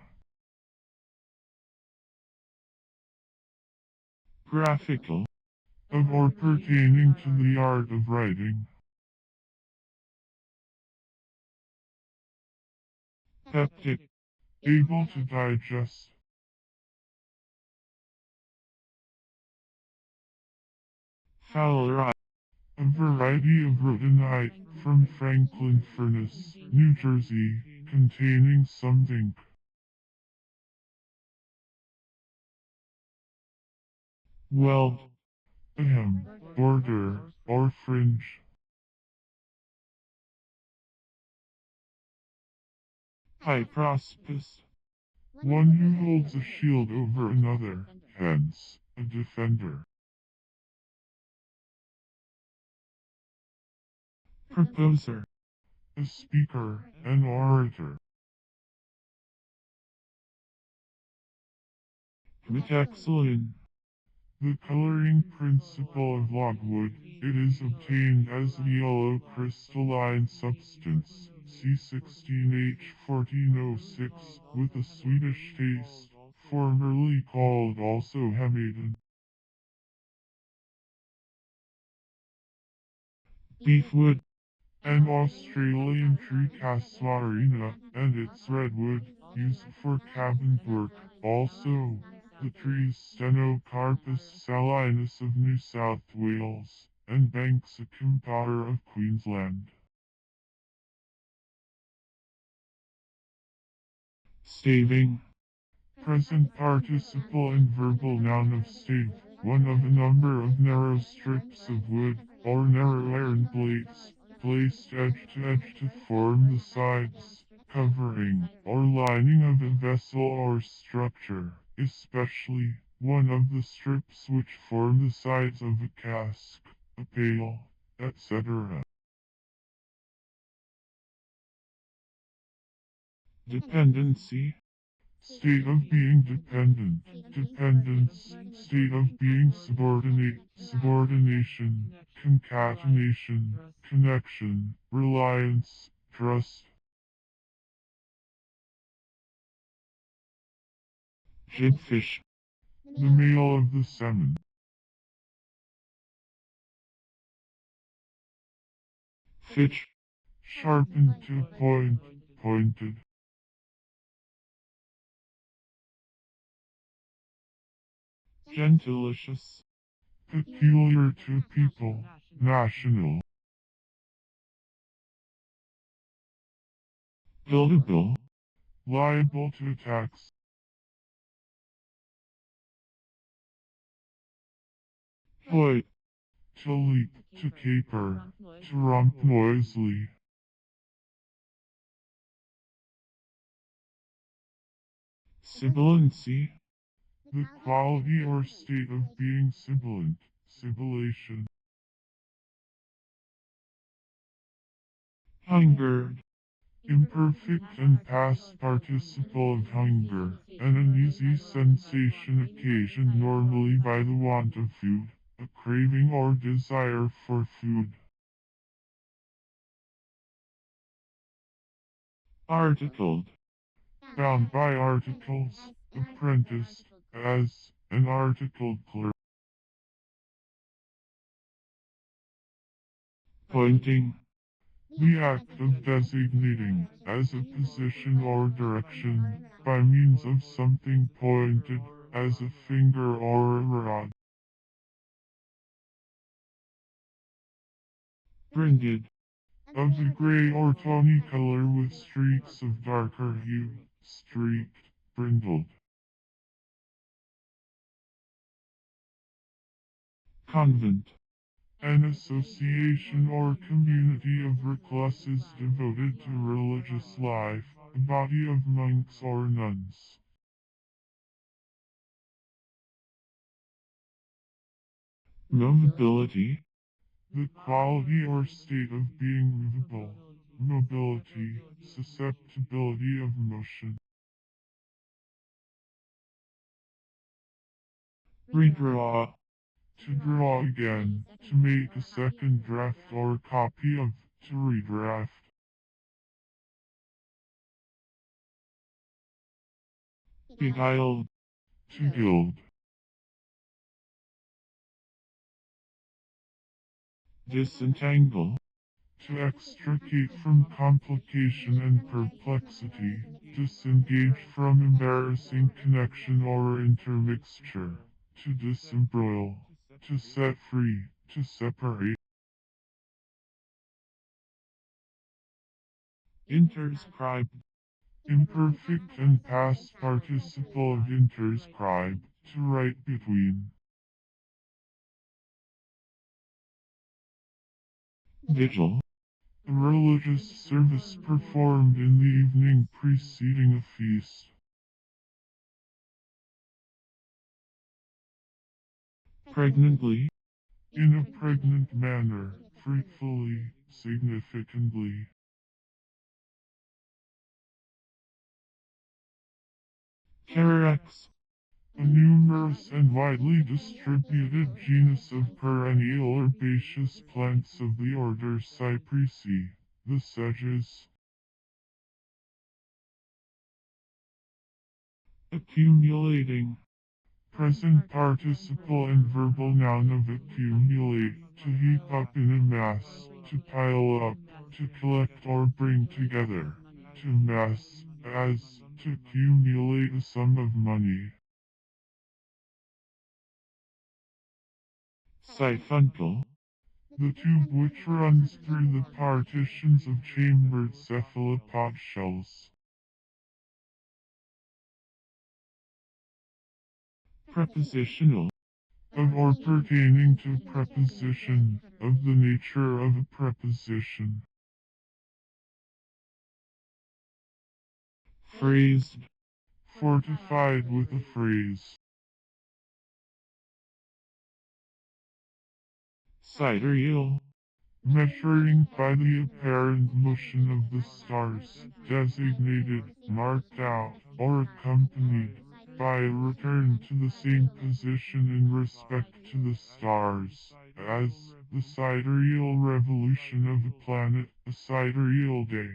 Graphical. Of or pertaining to the art of writing. Peptic. able to digest. Fowler. A variety of rhodonite from Franklin Furnace, New Jersey, containing some zinc. Weld. Ahem, border, or fringe. Hyprospis. One who holds a shield over another, hence, a defender. Proposer. A speaker, an orator. Metaxylin. The coloring principle of logwood, it is obtained as a yellow crystalline substance, C16H1406, with a sweetish taste, formerly called also hematin. Beefwood. An Australian tree casuarina, and its redwood, used for cabin work. Also, the trees Stenocarpus salinus of New South Wales, and Banks acumpara of Queensland. Staving. Present participle and verbal noun of stave, one of a number of narrow strips of wood, or narrow iron plates, placed edge to form the sides, covering, or lining of a vessel or structure, especially one of the strips which form the sides of a cask, a pail, etc. Dependency. State of being dependent, dependence, state of being subordinate, subordination, concatenation, connection, reliance, trust. Jibfish. The male of the salmon. Fitch. Sharpened to point, pointed. Gentilicious. Peculiar to people, national. Buildable. Liable to attacks. Hoyt. To leap, to caper, to romp noisily. Sibilancy. The quality or state of being sibilant, sibilation. Hungered. Imperfect and past participle of hunger, an uneasy sensation occasioned normally by the want of food, a craving or desire for food. Articled. Bound by articles, apprenticed, as, an articled clerk. Pointing. The act of designating, as a position or direction, by means of something pointed, as a finger or a rod. Brinded. Of a gray or tawny color with streaks of darker hue, streaked, brindled. Convent. An association or community of recluses devoted to religious life, a body of monks or nuns. Movability. The quality or state of being movable, mobility, susceptibility of motion. Redraw. To draw again, to make a second draft or copy of, to redraft. Beguiled. To gild. Disentangle. To extricate from complication and perplexity, disengage from embarrassing connection or intermixture. To disembroil. To set free. To separate. interscribe, Imperfect and past participle of interscribe. To write between. vigil, A religious service performed in the evening preceding a feast. pregnantly, In a pregnant manner, fruitfully, significantly. carex, A numerous and widely distributed genus of perennial herbaceous plants of the order Cypressae, the sedges. accumulating, Present participle and verbal noun of accumulate, to heap up in a mass, to pile up, to collect or bring together, to mass, as, to accumulate a sum of money. siphuncle, The tube which runs through the partitions of chambered cephalopod shells. prepositional, Of or pertaining to preposition, of the nature of a preposition. phrased, Fortified with a phrase. sidereal, Measuring by the apparent motion of the stars, designated, marked out, or accompanied by a return to the same position in respect to the stars, as the sidereal revolution of a planet, a sidereal day.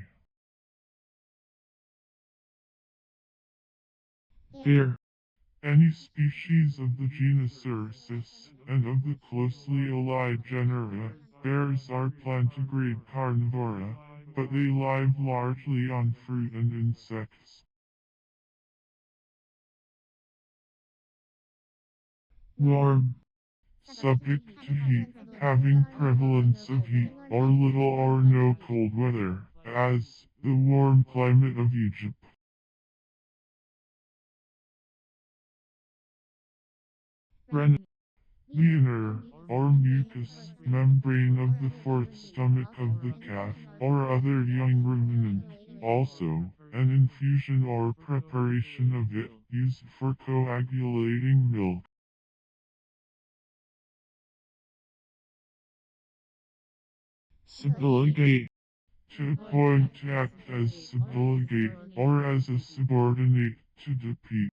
bear, Any species of the genus Ursus, and of the closely allied genera, bears are plantigrade carnivora, but they live largely on fruit and insects. warm, Subject to heat, having prevalence of heat, or little or no cold weather, as the warm climate of Egypt. ren, The inner, or mucous, membrane of the fourth stomach of the calf, or other young ruminant, also, an infusion or preparation of it, used for coagulating milk. subligate, To appoint to act as subdelegate, or as a subordinate, to defeat.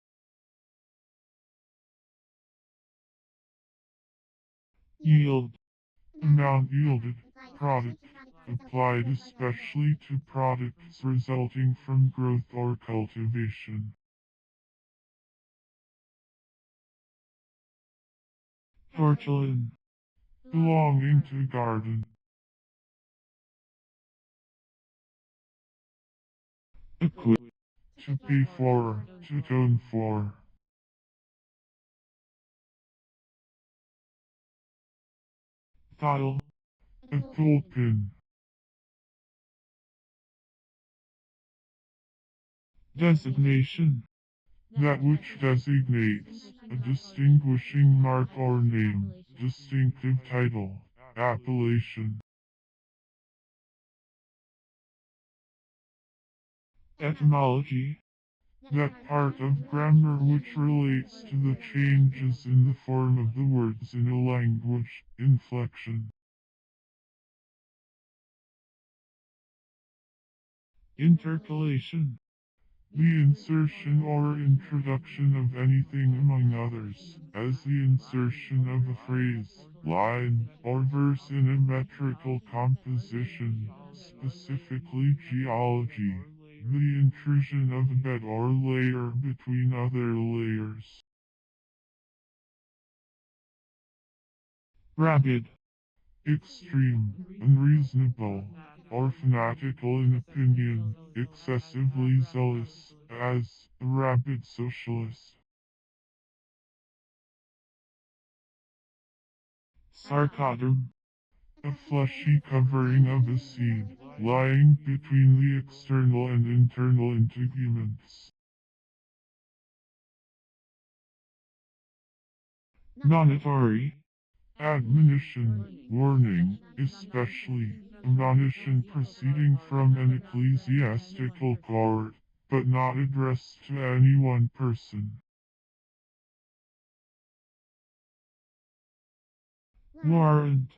yield, Amount yielded, product, applied especially to products resulting from growth or cultivation. tortillon, Belonging to garden. acquit, To pay for, to atone for. tile, A tool pin. designation, That which designates, a distinguishing mark or name, distinctive title, appellation. etymology, That part of grammar which relates to the changes in the form of the words in a language, inflection. intercalation, The insertion or introduction of anything among others, as the insertion of a phrase, line, or verse in a metrical composition, specifically geology. The intrusion of a bed or layer between other layers. ragged, extreme, unreasonable, or fanatical in opinion, excessively zealous, as a rabid socialist. Sarcodome. A fleshy covering of a seed, lying between the external and internal integuments. Monitory. Admonition, warning, especially, admonition proceeding from an ecclesiastical court, but not addressed to any one person. Warrant.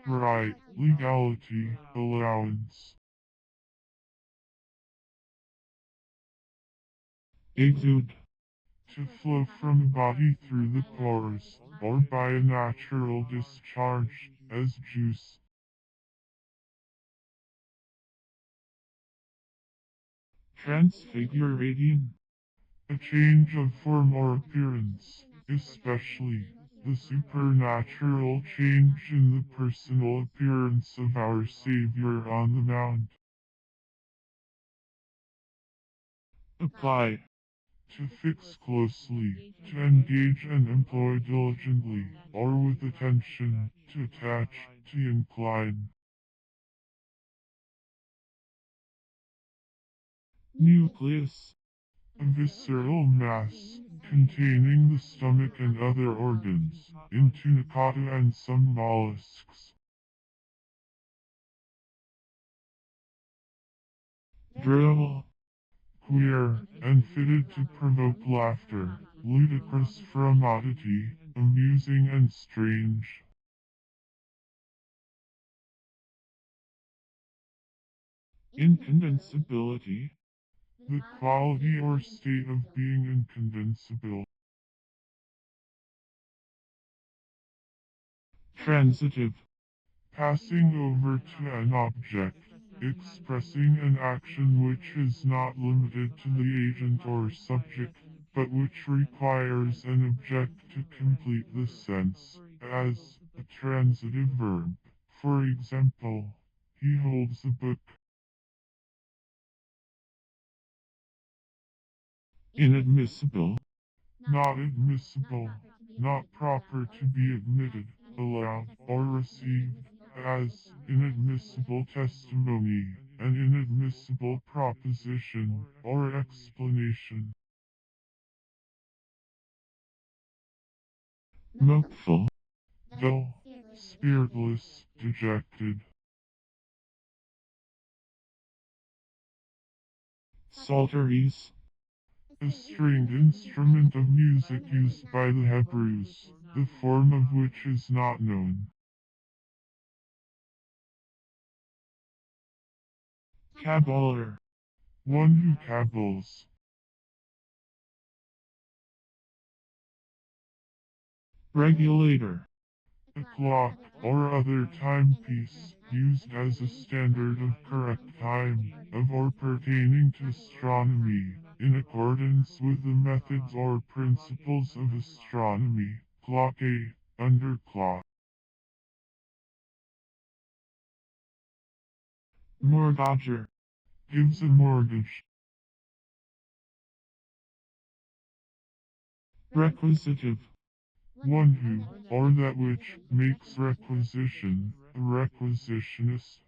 Right, legality, allowance. Exude. To flow from a body through the pores, or by a natural discharge, as juice. Transfiguration. A change of form or appearance, especially the supernatural change in the personal appearance of our Savior on the Mount. Apply. To fix closely, to engage and employ diligently, or with attention, to attach, to incline. Nucleus. A visceral mass, containing the stomach and other organs, in tunicata and some mollusks. Drill. Queer, and fitted to provoke laughter, ludicrous from oddity, amusing and strange. Incondensability. The quality or state of being incondensable. Transitive. Passing over to an object, expressing an action which is not limited to the agent or subject, but which requires an object to complete the sense, as a transitive verb. For example, he holds a book. Inadmissible. Not admissible, not proper to be admitted, allowed, or received, as inadmissible testimony, an inadmissible proposition, or explanation. Mopeful. Dull, spiritless, dejected. Psalteries. A stringed instrument of music used by the Hebrews, the form of which is not known. Caballer. One who cabals. Regulator. A clock or other timepiece used as a standard of correct time, of or pertaining to astronomy, in accordance with the methods or principles of astronomy. Clock A, underclock. Mortgager. Gives a mortgage. Requisitive. One who, or that which, makes requisition, a requisitionist.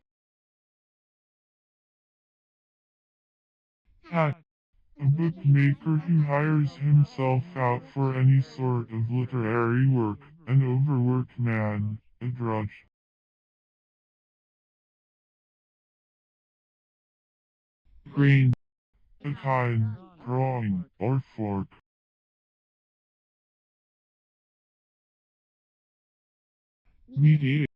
Hack. A bookmaker who hires himself out for any sort of literary work, an overworked man, a drudge. Grain. A tine, drawing, or fork. Mediate.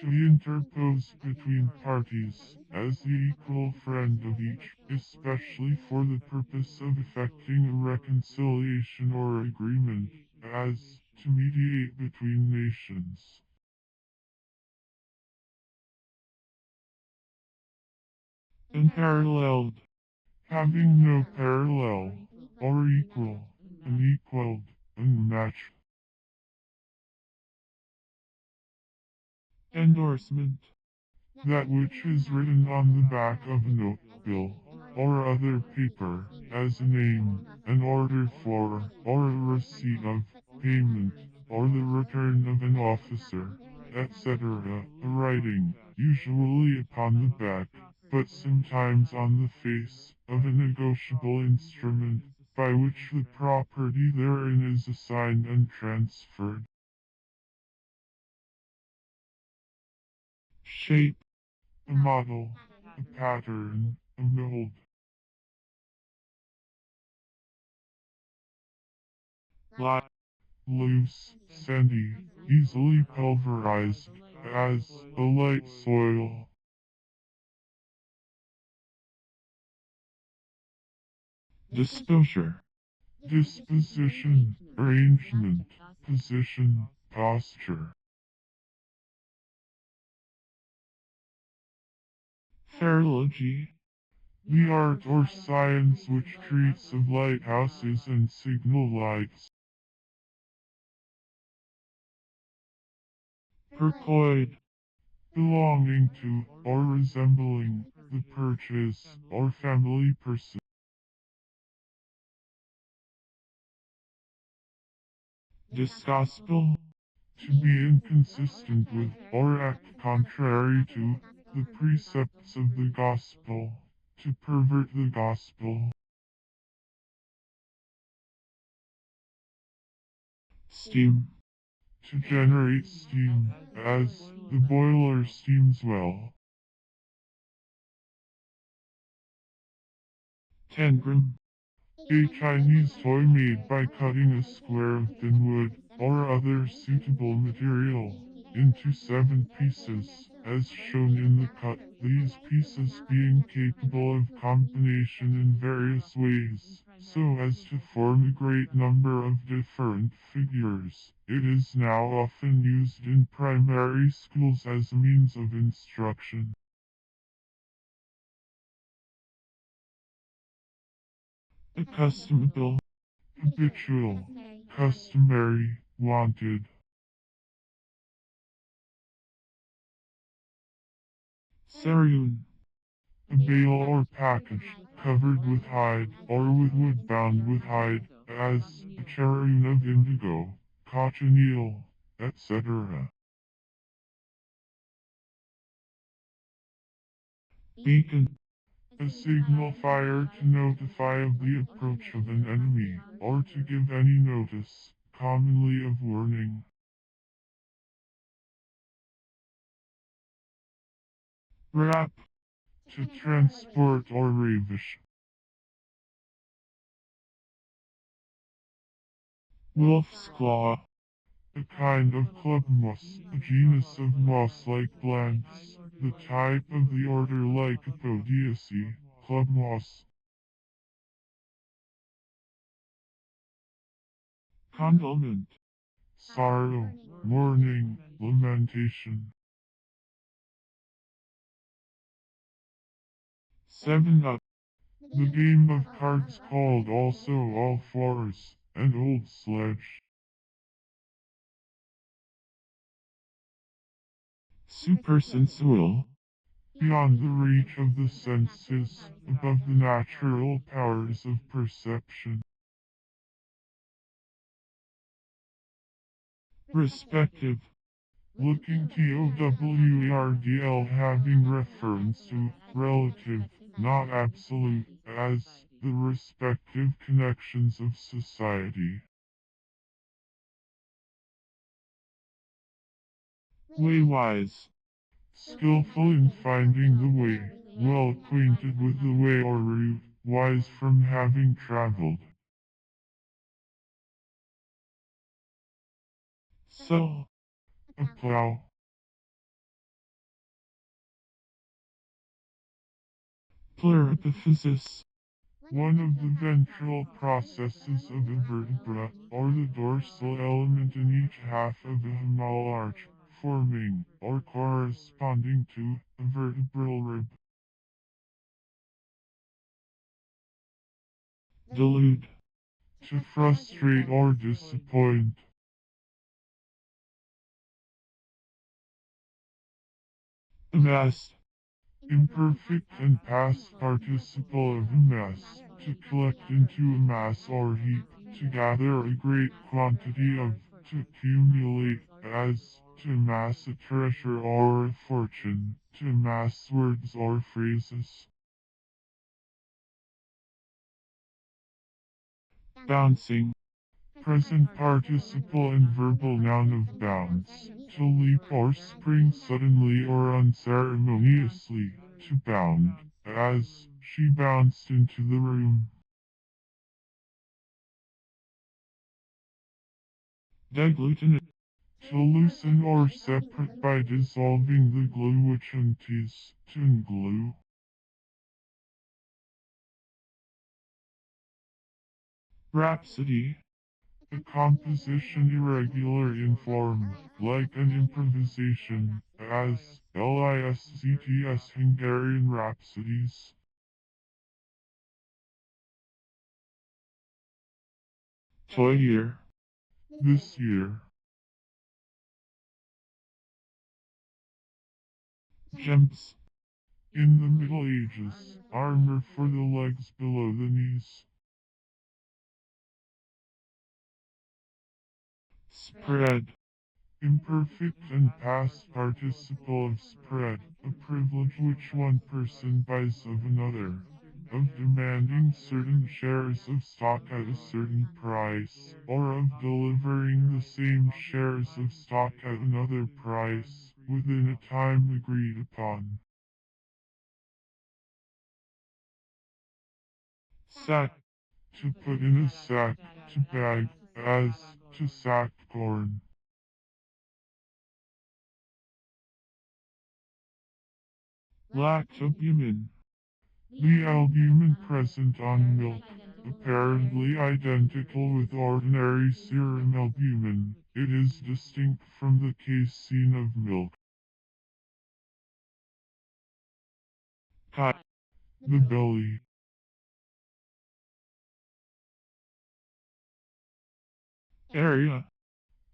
To interpose between parties, as the equal friend of each, especially for the purpose of effecting a reconciliation or agreement, as to mediate between nations. Unparalleled. Having no parallel, or equal, unequaled, unmatched. Endorsement. That which is written on the back of a note bill or other paper as a name, an order for, or a receipt of, payment, or the return of an officer, etc. A writing, usually upon the back, but sometimes on the face, of a negotiable instrument, by which the property therein is assigned and transferred. Shape. A model, a pattern, a mold. Lie. Loose, sandy, easily pulverized, as a light soil. Disposure. Disposition, arrangement, position, posture. Therology. The art or science which treats of lighthouses and signal lights. Percoid. Belonging to, or resembling, the purchase, or family person. Disgospel. To be inconsistent with, or act contrary to, the precepts of the gospel. To pervert the gospel. Steam. To generate steam, as the boiler steams well. Tangram. A Chinese toy made by cutting a square of thin wood, or other suitable material, into 7 pieces, as shown in the cut, these pieces being capable of combination in various ways, so as to form a great number of different figures. It is now often used in primary schools as a means of instruction. Accustomable. Habitual, customary, wanted. Cereun. A bale or package, covered with hide, or with wood bound with hide, as a charoon of indigo, cochineal, etc. Beacon. A signal fire to notify of the approach of an enemy, or to give any notice, commonly of warning. Rap. To transport or ravish. Wolf's claw. A kind of club moss, a genus of moss-like plants, the type of the order Lycopodiaceae, club moss. Condolement. Sorrow, mourning, lamentation. 7-Up. The game of cards called also all fours, and old sledge. Supersensual. Beyond the reach of the senses, above the natural powers of perception. Respective. Looking TOWERDL having reference to relative, not absolute, as the respective connections of society. Waywise. Skillful in finding the way, well acquainted with the way or route, wise from having traveled. So. A plow. Pluripiphysis. One of the ventral processes of a vertebra, or the dorsal element in each half of a humeral arch, forming, or corresponding to, a vertebral rib. Delude. To frustrate or disappoint. amass, Imperfect and past participle of amass, to collect into a mass or heap, to gather a great quantity of, to accumulate, as, to amass a treasure or a fortune, to amass words or phrases. bouncing, Present participle and verbal noun of bounce, to leap or spring suddenly or unceremoniously, to bound, as, she bounced into the room. deglutinate, To loosen or separate by dissolving the glue which unties, to unglue. rhapsody, A composition irregular in form, like an improvisation, as Liszt Hungarian Rhapsodies. toy year, This year, gems, in the Middle Ages, armor for the legs below the knees. spread, Imperfect and past participle of spread, a privilege which one person buys of another, of demanding certain shares of stock at a certain price, or of delivering the same shares of stock at another price, within a time agreed upon. sack, To put in a sack, to bag, as, to sack corn. lactobumin, The albumin present on milk, apparently identical with ordinary serum albumin, it is distinct from the casein of milk. chi, The belly, area,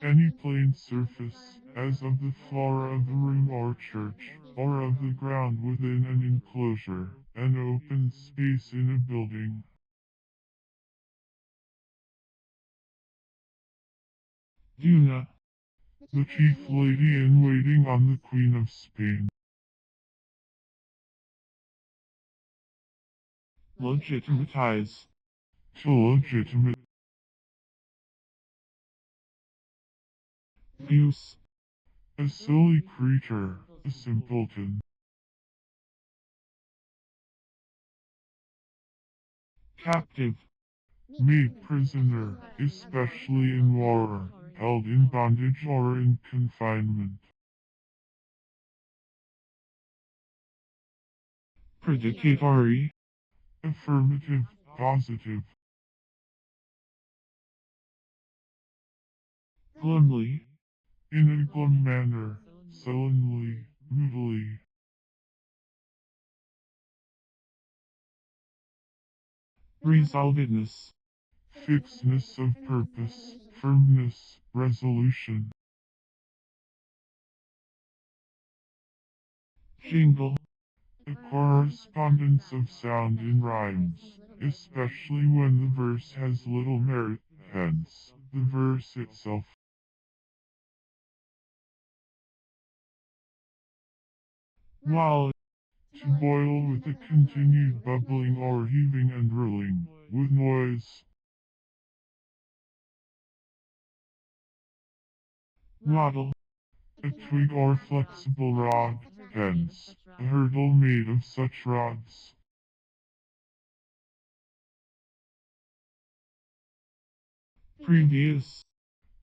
any plain surface, as of the floor of a room or church, or of the ground within an enclosure, an open space in a building. duna, The chief lady in waiting on the Queen of Spain. legitimatize, To legitimate. use, A silly creature, a simpleton. captive, Made prisoner, especially in war, held in bondage or in confinement. predicatory, Affirmative, positive. glumly, In a glum manner, sullenly, moodily. resolvedness, Fixedness of purpose, firmness, resolution. jingle, A correspondence of sound in rhymes, especially when the verse has little merit, hence, the verse itself. wall, To boil with a continued bubbling or heaving and rolling, with noise. waddle, A twig or flexible rod, hence, a hurdle made of such rods. previous,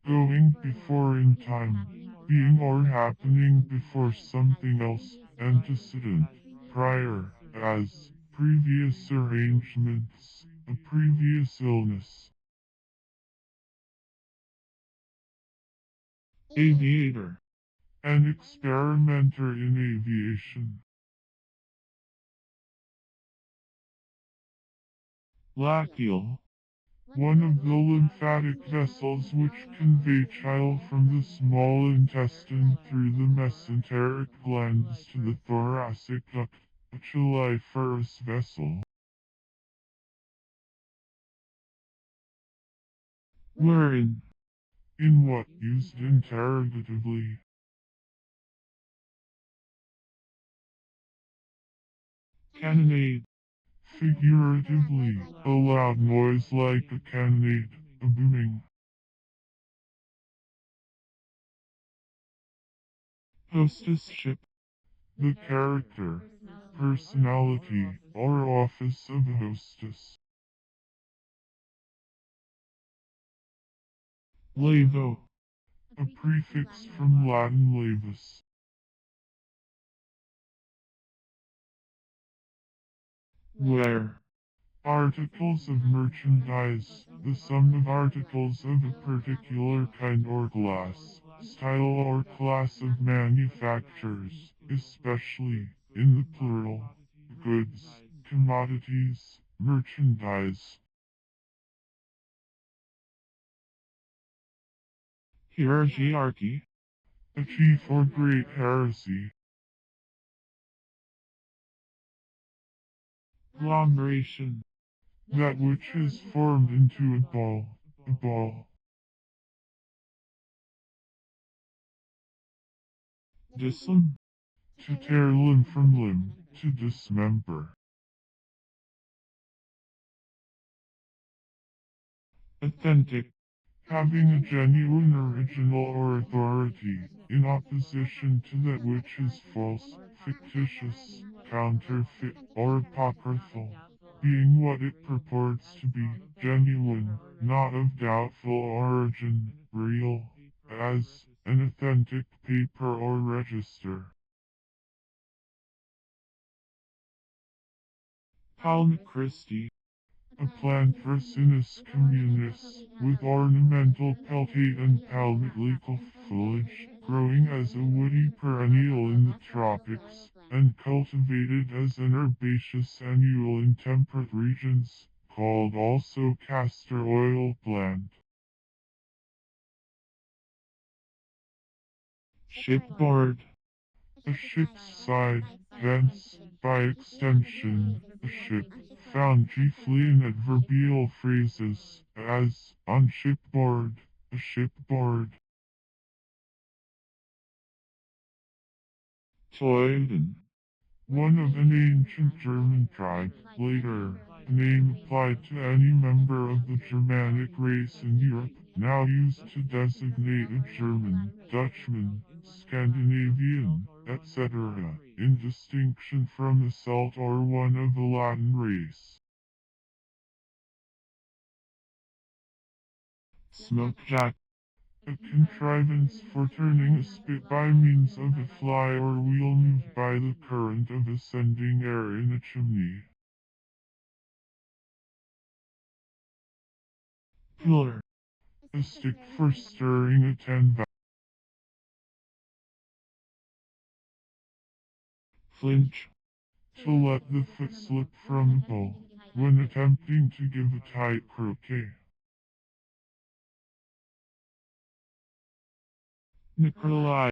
Going before in time, being or happening before something else, antecedent, prior, as, previous arrangements, a previous illness. aviator, An experimenter in aviation. lacteal, one of the lymphatic vessels which convey chyle from the small intestine through the mesenteric glands to the thoracic duct, a chyliferous vessel. Wherein. In what used interrogatively. Cannonade. Figuratively, a loud noise like a cannonade, a booming. Hostessship. The character, personality, or office of a hostess. Lavo. A prefix from Latin lavus. Where. Articles of merchandise, the sum of articles of a particular kind or class, style or class of manufactures, especially, in the plural, goods, commodities, merchandise. Hierarchy. A chief or great heresy. Agglomeration. That which is formed into a ball, a ball. Dislim. To tear limb from limb, to dismember. Authentic. Having a genuine original or authority, in opposition to that which is false, fictitious, counterfeit, or apocryphal, being what it purports to be, genuine, not of doubtful origin, real, as an authentic paper or register. Palm Christi. A plant Ricinus communis, with ornamental peltate and palmate-leaf foliage, growing as a woody perennial in the tropics, and cultivated as an herbaceous annual in temperate regions, called also castor oil plant. Shipboard. A ship's side, hence, by extension, a ship, found chiefly in adverbial phrases, as, on shipboard, a shipboard. Teuden. One of an ancient German tribe, later, a name applied to any member of the Germanic race in Europe, now used to designate a German, Dutchman, Scandinavian, etc., in distinction from a Celt or one of a Latin race. Smokejack. A contrivance for turning a spit by means of a fly or wheel moved by the current of ascending air in a chimney. Pillar. A stick for stirring a tin vat. Flinch. To let the foot slip from a ball when attempting to give a tight croquet. Necroli.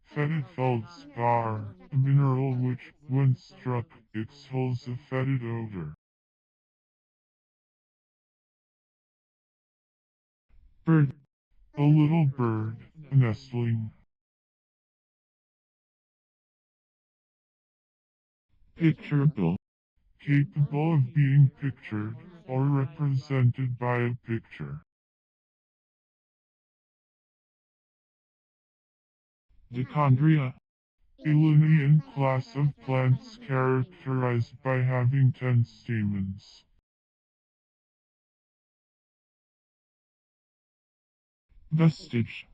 Fetid feldspar, a mineral which, when struck, exhales a fetid odor. Bird. A little bird, a nestling. Picturable. Capable of being pictured, or represented by a picture. Dichondria. A Linnaean class of plants characterized by having 10 stamens. Vestige.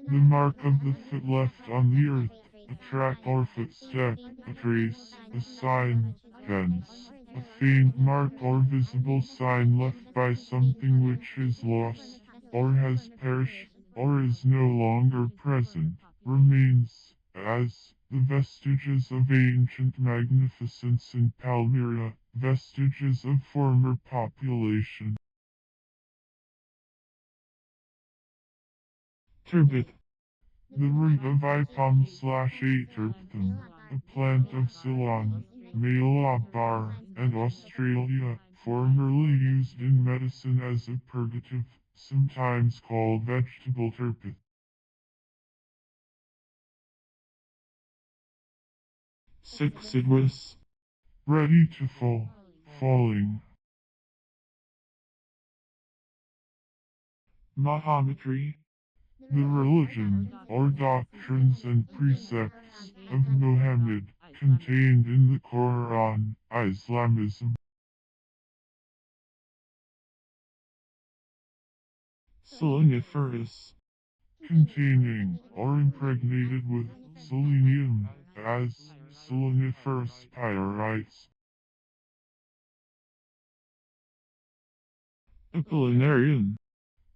The mark of the foot left on the earth, a track or footstep, a trace, a sign, hence, a faint mark or visible sign left by something which is lost, or has perished, or is no longer present, remains, as, the vestiges of ancient magnificence in Palmyra, vestiges of former population. turbid, The root of Ipom/Aterptum, a plant of Ceylon, Malabar, and Australia, formerly used in medicine as a purgative, sometimes called vegetable turpid. succiduous, Ready to fall, falling. mahometry, The religion, or doctrines and precepts, of Mohammed, contained in the Quran, Islamism. seleniferous, Containing, or impregnated with, selenium, as, seleniferous pyrites. apollinarian,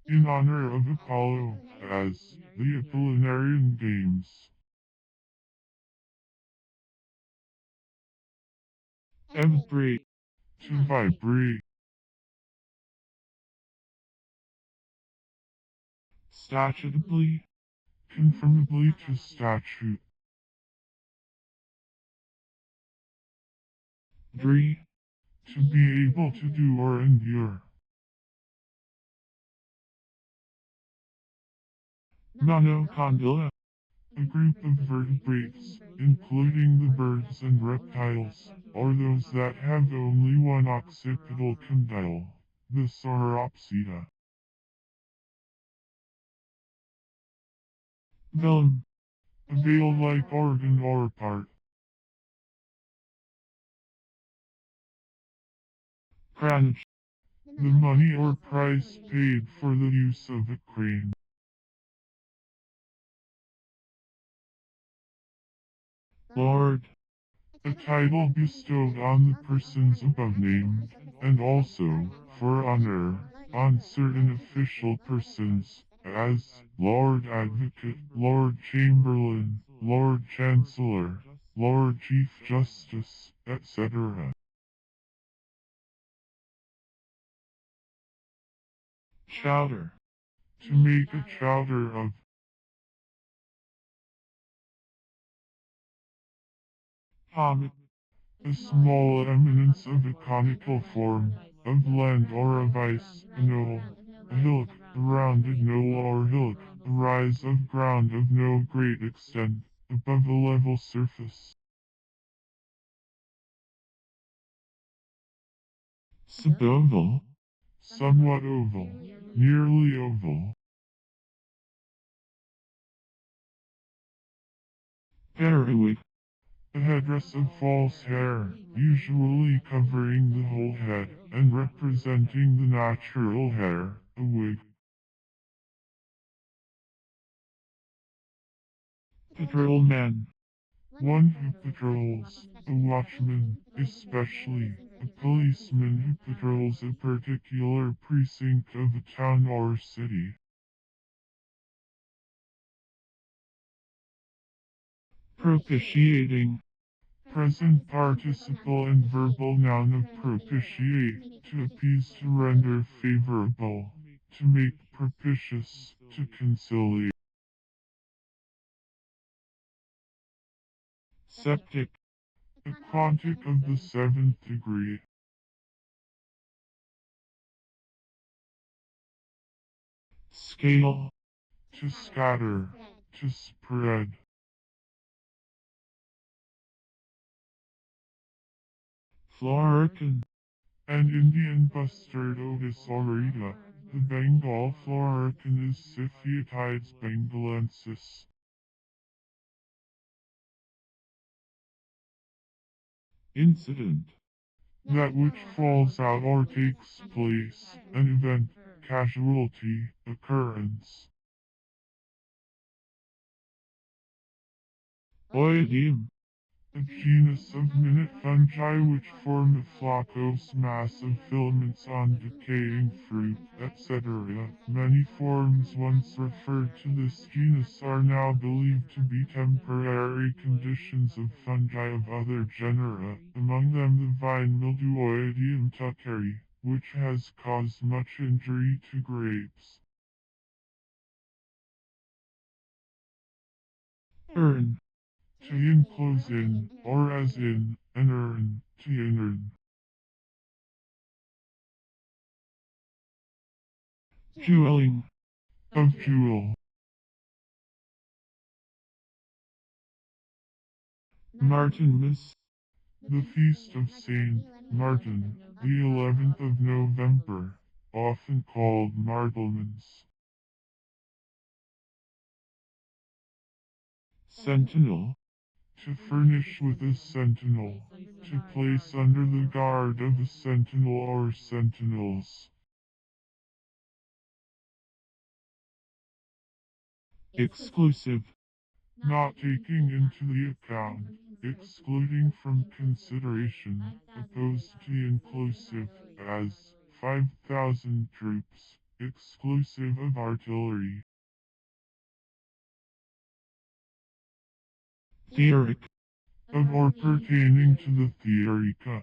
In honor of Apollo, as, the Apollinarian Games. vibrate, To vibrate. statutably, Conformably to statute. dree, To be able to do or endure. monocondyle, A group of vertebrates, including the birds and reptiles, or those that have only one occipital condyle, the Sauropsida. velum, A veil-like organ or part. cranage, The money or price paid for the use of a crane. lord, A title bestowed on the persons above named, and also, for honor, on certain official persons, as Lord Advocate, Lord Chamberlain, Lord Chancellor, Lord Chief Justice, etc. chowder, To make a chowder of. comet, A small eminence of a conical form, of land or of ice, a knoll, a hillock, a rounded knoll or hillock, a rise of ground of no great extent, above a level surface. suboval, Somewhat oval, nearly oval. periwig, A headdress of false hair, usually covering the whole head, and representing the natural hair, a wig. patrolman, One who patrols, a watchman, especially, a policeman who patrols a particular precinct of a town or city. propitiating, Present participle and verbal noun of propitiate, to appease, to render favorable, to make propitious, to conciliate. septic, A quantic of the seventh degree. scale, To scatter, to spread. florican, An Indian bustard Otis aurita. The Bengal florican is Siphiatides bengalensis. incident, That which falls out or takes place, an event, casualty, occurrence. oidium, A genus of minute fungi which form a flockose mass of filaments on decaying fruit, etc. Many forms once referred to this genus are now believed to be temporary conditions of fungi of other genera, among them the vine mildew Oidium tuckeri, which has caused much injury to grapes. urn, to enclose in, or as in, an urn, to inern. jeweling, Of jewel. Martinmas, The feast of Saint Martin, the 11th of November, often called Martelmans. sentinel, To furnish with a sentinel, to place under the guard of a sentinel or sentinels. exclusive, Not taking into the account, excluding from consideration, opposed to the inclusive, as 5,000 troops, exclusive of artillery. theoric, Of or pertaining to the theorica.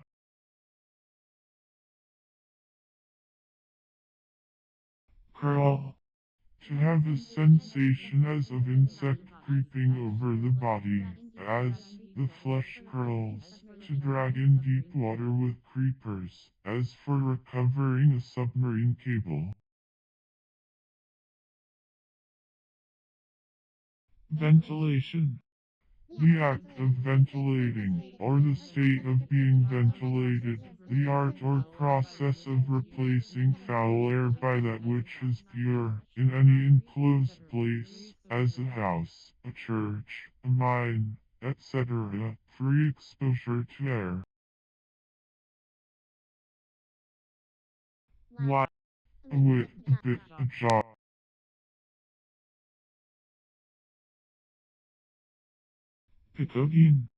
crawl, To have a sensation as of insect creeping over the body, as the flesh curls, to drag in deep water with creepers, as for recovering a submarine cable. ventilation, The act of ventilating, or the state of being ventilated, the art or process of replacing foul air by that which is pure, in any enclosed place, as a house, a church, a mine, etc., free exposure to air. wide, A wit, a bit, a jot. picodine,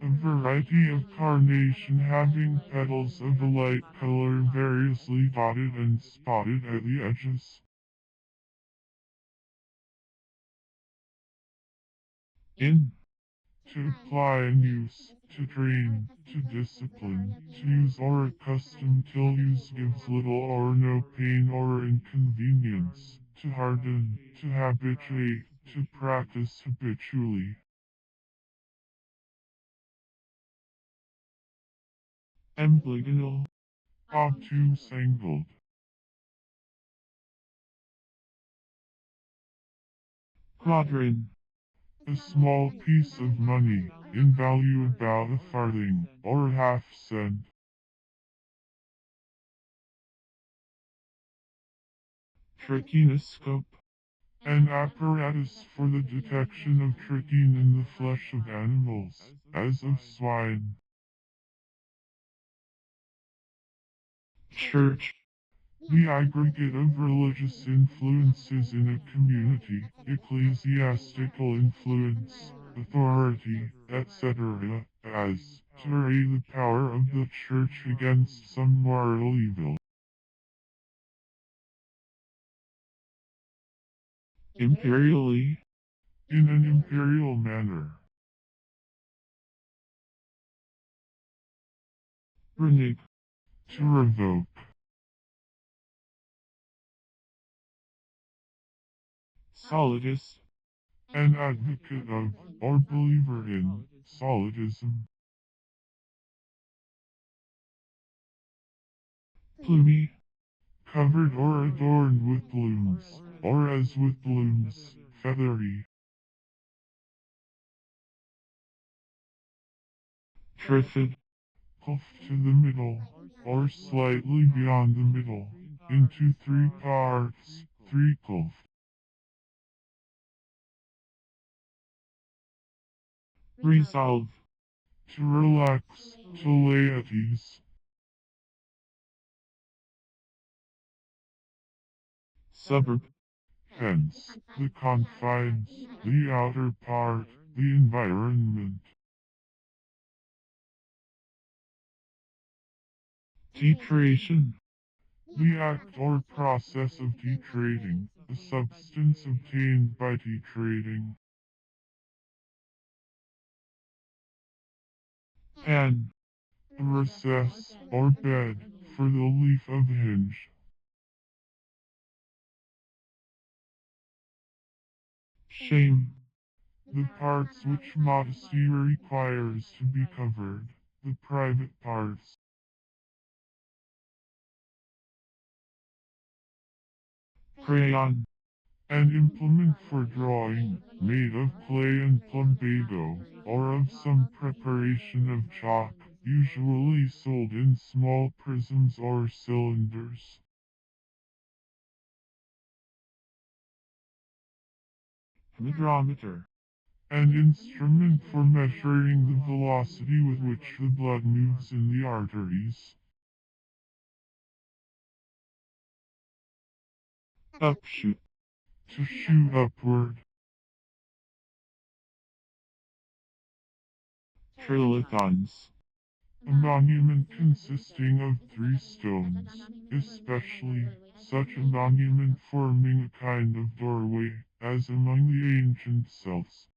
A variety of carnation having petals of a light color variously dotted and spotted at the edges. in, To apply and use, to train, to discipline, to use or accustom till use gives little or no pain or inconvenience, to harden, to habituate, to practice habitually. emblygonal, Obtuse angled. quadrant, A small piece of money, in value about a farthing, or a half cent. trichinoscope, An apparatus for the detection of trichine in the flesh of animals, as of swine. church, The aggregate of religious influences in a community, ecclesiastical influence, authority, etc., as to array the power of the church against some moral evil. imperially, In an imperial manner. renege, To revoke. solidus, An advocate of, or believer in, solidism. plumy, Covered or adorned with blooms, or as with blooms, feathery. triffid, Puffed to the middle, or slightly beyond the middle, into three parts, three cuffed. resolve, To relax, to lay at ease. suburb, Hence, the confines, the outer part, the environment. titration, The act or process of titrating, a substance obtained by titrating. pan, A recess, or bed, for the leaf of hinge. shame, The parts which modesty requires to be covered. The private parts. Crayon. An implement for drawing, made of clay and plumbago, or of some preparation of chalk, usually sold in small prisms or cylinders. Hydrometer. An instrument for measuring the velocity with which the blood moves in the arteries. Upshoot. To shoot upward. Trilithons. A monument consisting of 3 stones, especially such a monument forming a kind of doorway, as among the ancient Celts.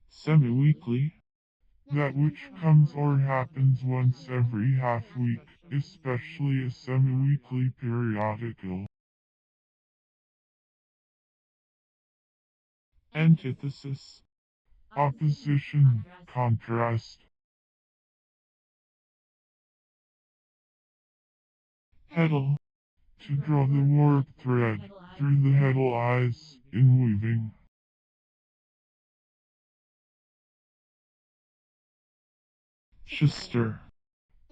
Semi-weekly. That which comes or happens once every half-week, especially a semi-weekly periodical. Antithesis. Opposition, contrast. Heddle. To draw the warp thread through the heddle eyes in weaving. Schuster.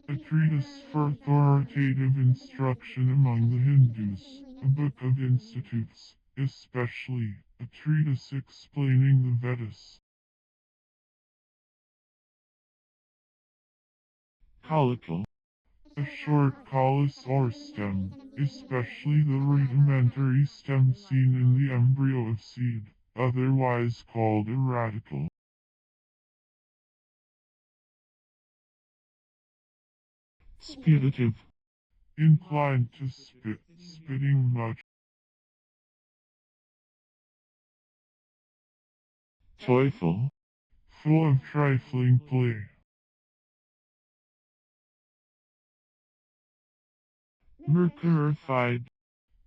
A treatise for authoritative instruction among the Hindus, a book of institutes, especially a treatise explaining the Vedas. Caulicle. A short callus or stem, especially the rudimentary stem seen in the embryo of seed, otherwise called a radicle. Spitative. Inclined to spit, spitting much. Toyful. Full of trifling play. Mercurified.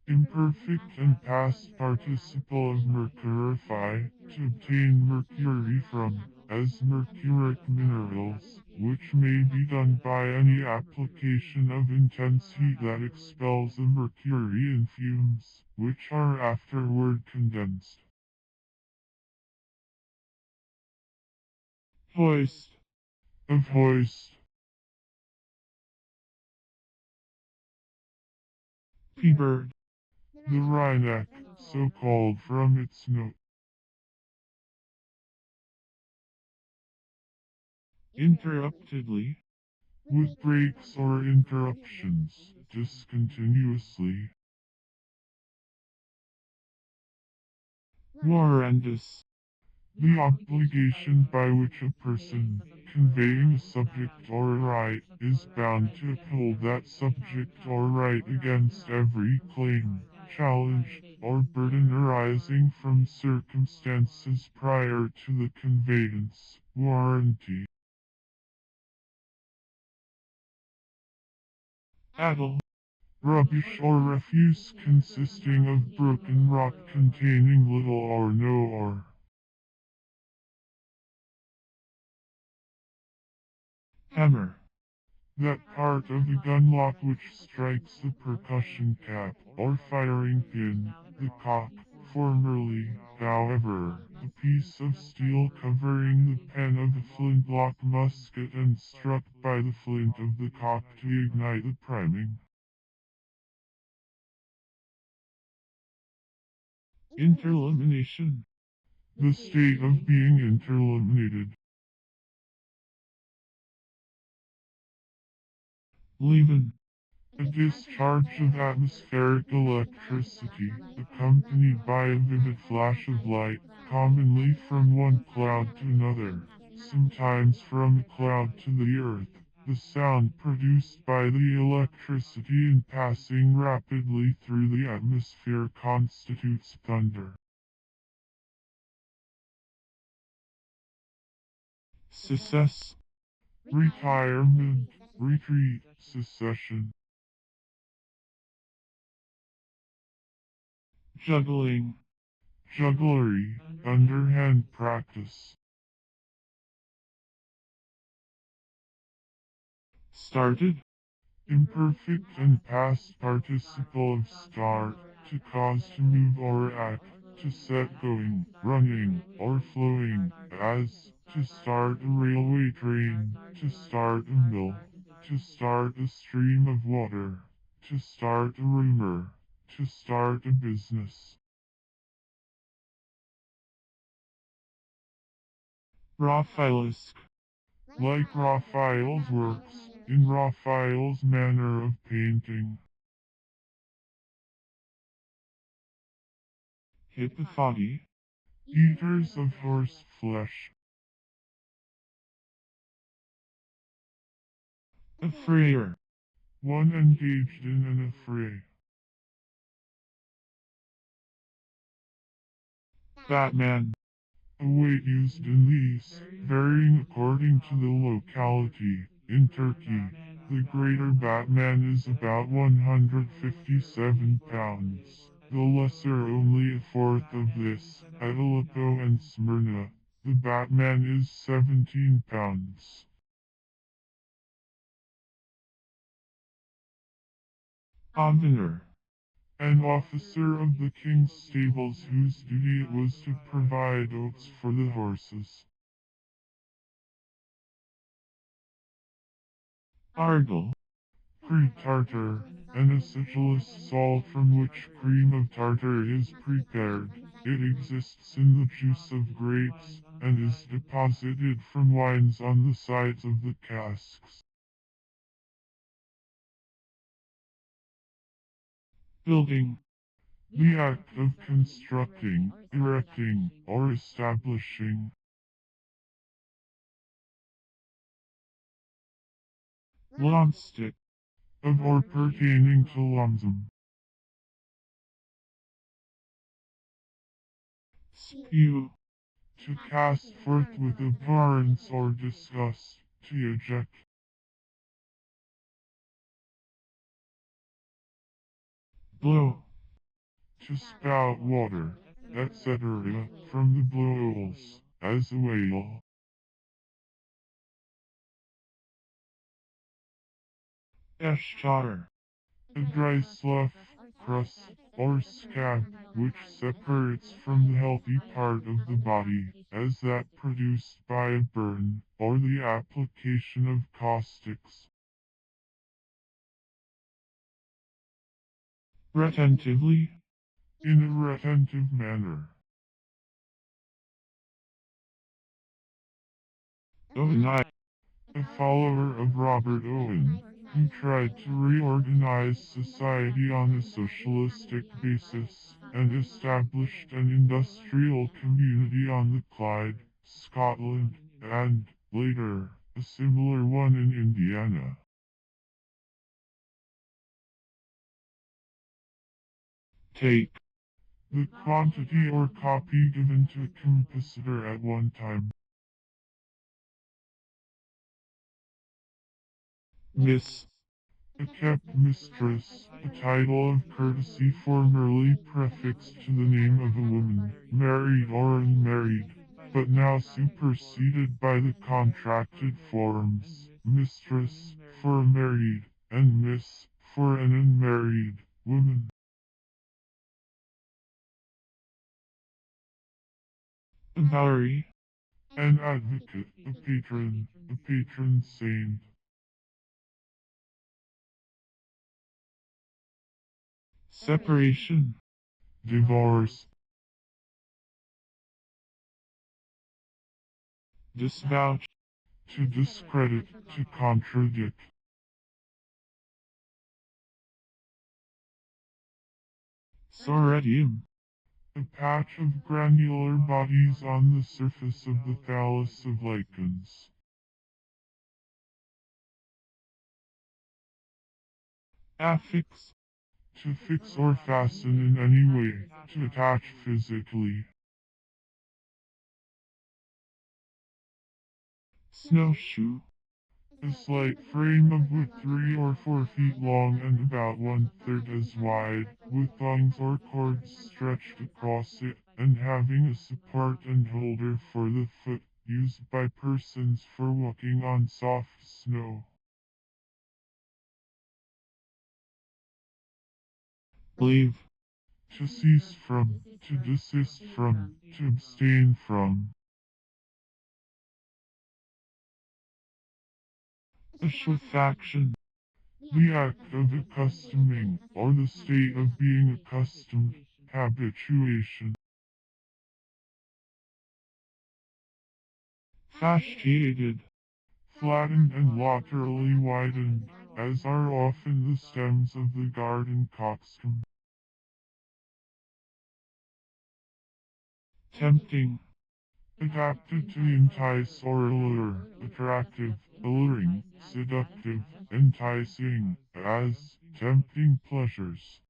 Imperfect and past participle of mercurify, to obtain mercury from, as mercuric minerals, which may be done by any application of intense heat that expels the mercury in fumes, which are afterward condensed. Hoist. Of hoist. P-bird. The wryneck, so called from its note. Interruptedly. With breaks or interruptions, discontinuously. Warrandus. The obligation by which a person, conveying a subject or a right, is bound to uphold that subject or right against every claim, challenge, or burden arising from circumstances prior to the conveyance, warranty. Addle. Rubbish or refuse consisting of broken rock containing little or no ore. Hammer. That part of the gun lock which strikes the percussion cap, or firing pin, the cock, formerly, however, a piece of steel covering the pen of a flintlock musket and struck by the flint of the cock to ignite the priming. Interlamination. The state of being interlaminated. Leaven. A discharge of atmospheric electricity, accompanied by a vivid flash of light, commonly from one cloud to another, sometimes from a cloud to the earth. The sound produced by the electricity in passing rapidly through the atmosphere constitutes thunder. Success. Retirement, retreat, secession. Juggling. Jugglery, underhand practice. Started. Imperfect and past participle of start, to cause to move or act, to set going, running, or flowing, as, to start a railway train, to start a mill, to start a stream of water, to start a rumor, to start a business. Raphaelesque. Like Raphael's works, in Raphael's manner of painting. Hippophagy. Eaters of horse flesh. Affrayer. One engaged in an affray. Batman. A weight used in these, varying according to the locality. In Turkey, the greater Batman is about 157 pounds. The lesser only a fourth of this. At Aleppo and Smyrna, the Batman is 17 pounds. Convener. An officer of the king's stables whose duty it was to provide oats for the horses. Argle. Pre-tartar, an acidulous salt from which cream of tartar is prepared. It exists in the juice of grapes, and is deposited from wines on the sides of the casks. Building. The act of constructing, erecting, or establishing. Longstick. Of or pertaining to lumsum. Spew. To cast forth with abhorrence or disgust, to eject. Blow. To spout water, etc., from the blowholes, as a whale. Eschar. A dry slough, crust, or scab, which separates from the healthy part of the body, as that produced by a burn, or the application of caustics. Retentively. In a retentive manner. Owenite. A follower of Robert Owen, who tried to reorganize society on a socialistic basis, and established an industrial community on the Clyde, Scotland, and, later, a similar one in Indiana. Take. The quantity or copy given to a compositor at one time. Miss. A kept mistress, a title of courtesy formerly prefixed to the name of a woman, married or unmarried, but now superseded by the contracted forms, mistress, for a married, and miss, for an unmarried, woman. A Valerie. An advocate, a patron saint. Separation. Divorce. Disvouch. To discredit, to contradict. Soretium. A patch of granular bodies on the surface of the thallus of lichens. Affix. To fix or fasten in any way, to attach physically. Snowshoe. A slight frame of wood 3 or 4 feet long and about 1/3 as wide, with thongs or cords stretched across it, and having a support and holder for the foot, used by persons for walking on soft snow. leave, To cease from, to desist from, to abstain from. assuefaction, The act of accustoming, or the state of being accustomed, habituation. fasciated, Flattened and laterally widened, as are often the stems of the garden coxcomb. tempting, Adapted to entice or allure, attractive, alluring, seductive, enticing, as tempting pleasures.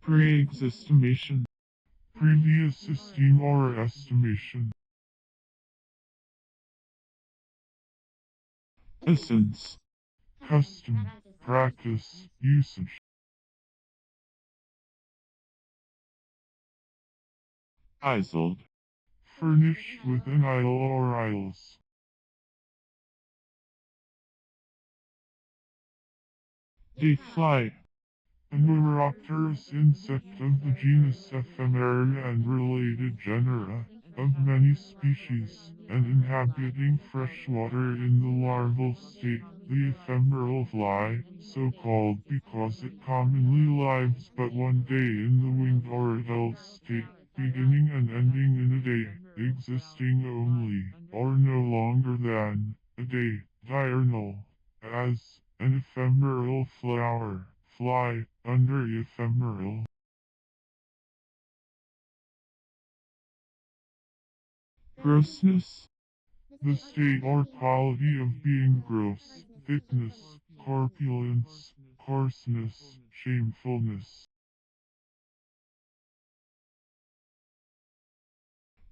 pre-existimation, Previous esteem or estimation. essence, Custom, practice, usage. isoled, Furnished with an isle or isles. day fly, A neuropterous insect of the genus Ephemeria and related genera, of many species, and inhabiting freshwater in the larval state, the ephemeral fly, so called because it commonly lives but one day in the winged or adult state, beginning and ending in a day, existing only, or no longer than, a day, diurnal, as, an ephemeral flower. Fly, under ephemeral. grossness, The state or quality of being gross, thickness, corpulence, coarseness, shamefulness.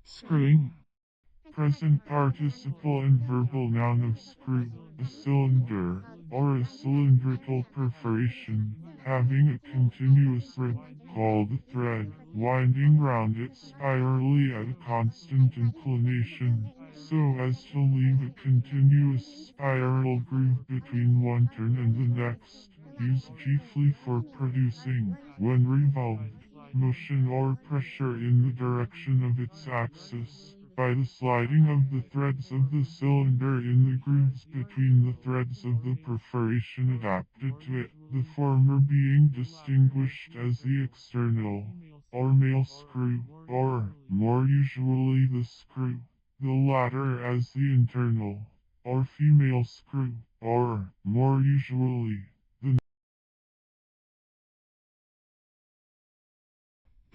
screwing, Present participle and verbal noun of screw, a cylinder, or a cylindrical perforation, having a continuous rib, called a thread, winding round it spirally at a constant inclination, so as to leave a continuous spiral groove between one turn and the next, used chiefly for producing, when revolved, motion or pressure in the direction of its axis, by the sliding of the threads of the cylinder in the grooves between the threads of the perforation adapted to it, the former being distinguished as the external, or male screw, or, more usually the screw, the latter as the internal, or female screw, or, more usually, the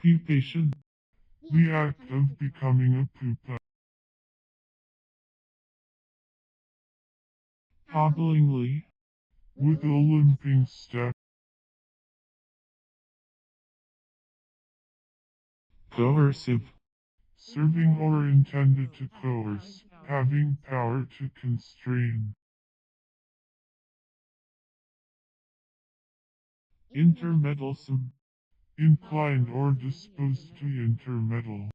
pupation, act of becoming a pupa. hobblingly, With a limping step, coercive, serving or intended to coerce, having power to constrain. intermeddlesome, Inclined or disposed to intermeddle.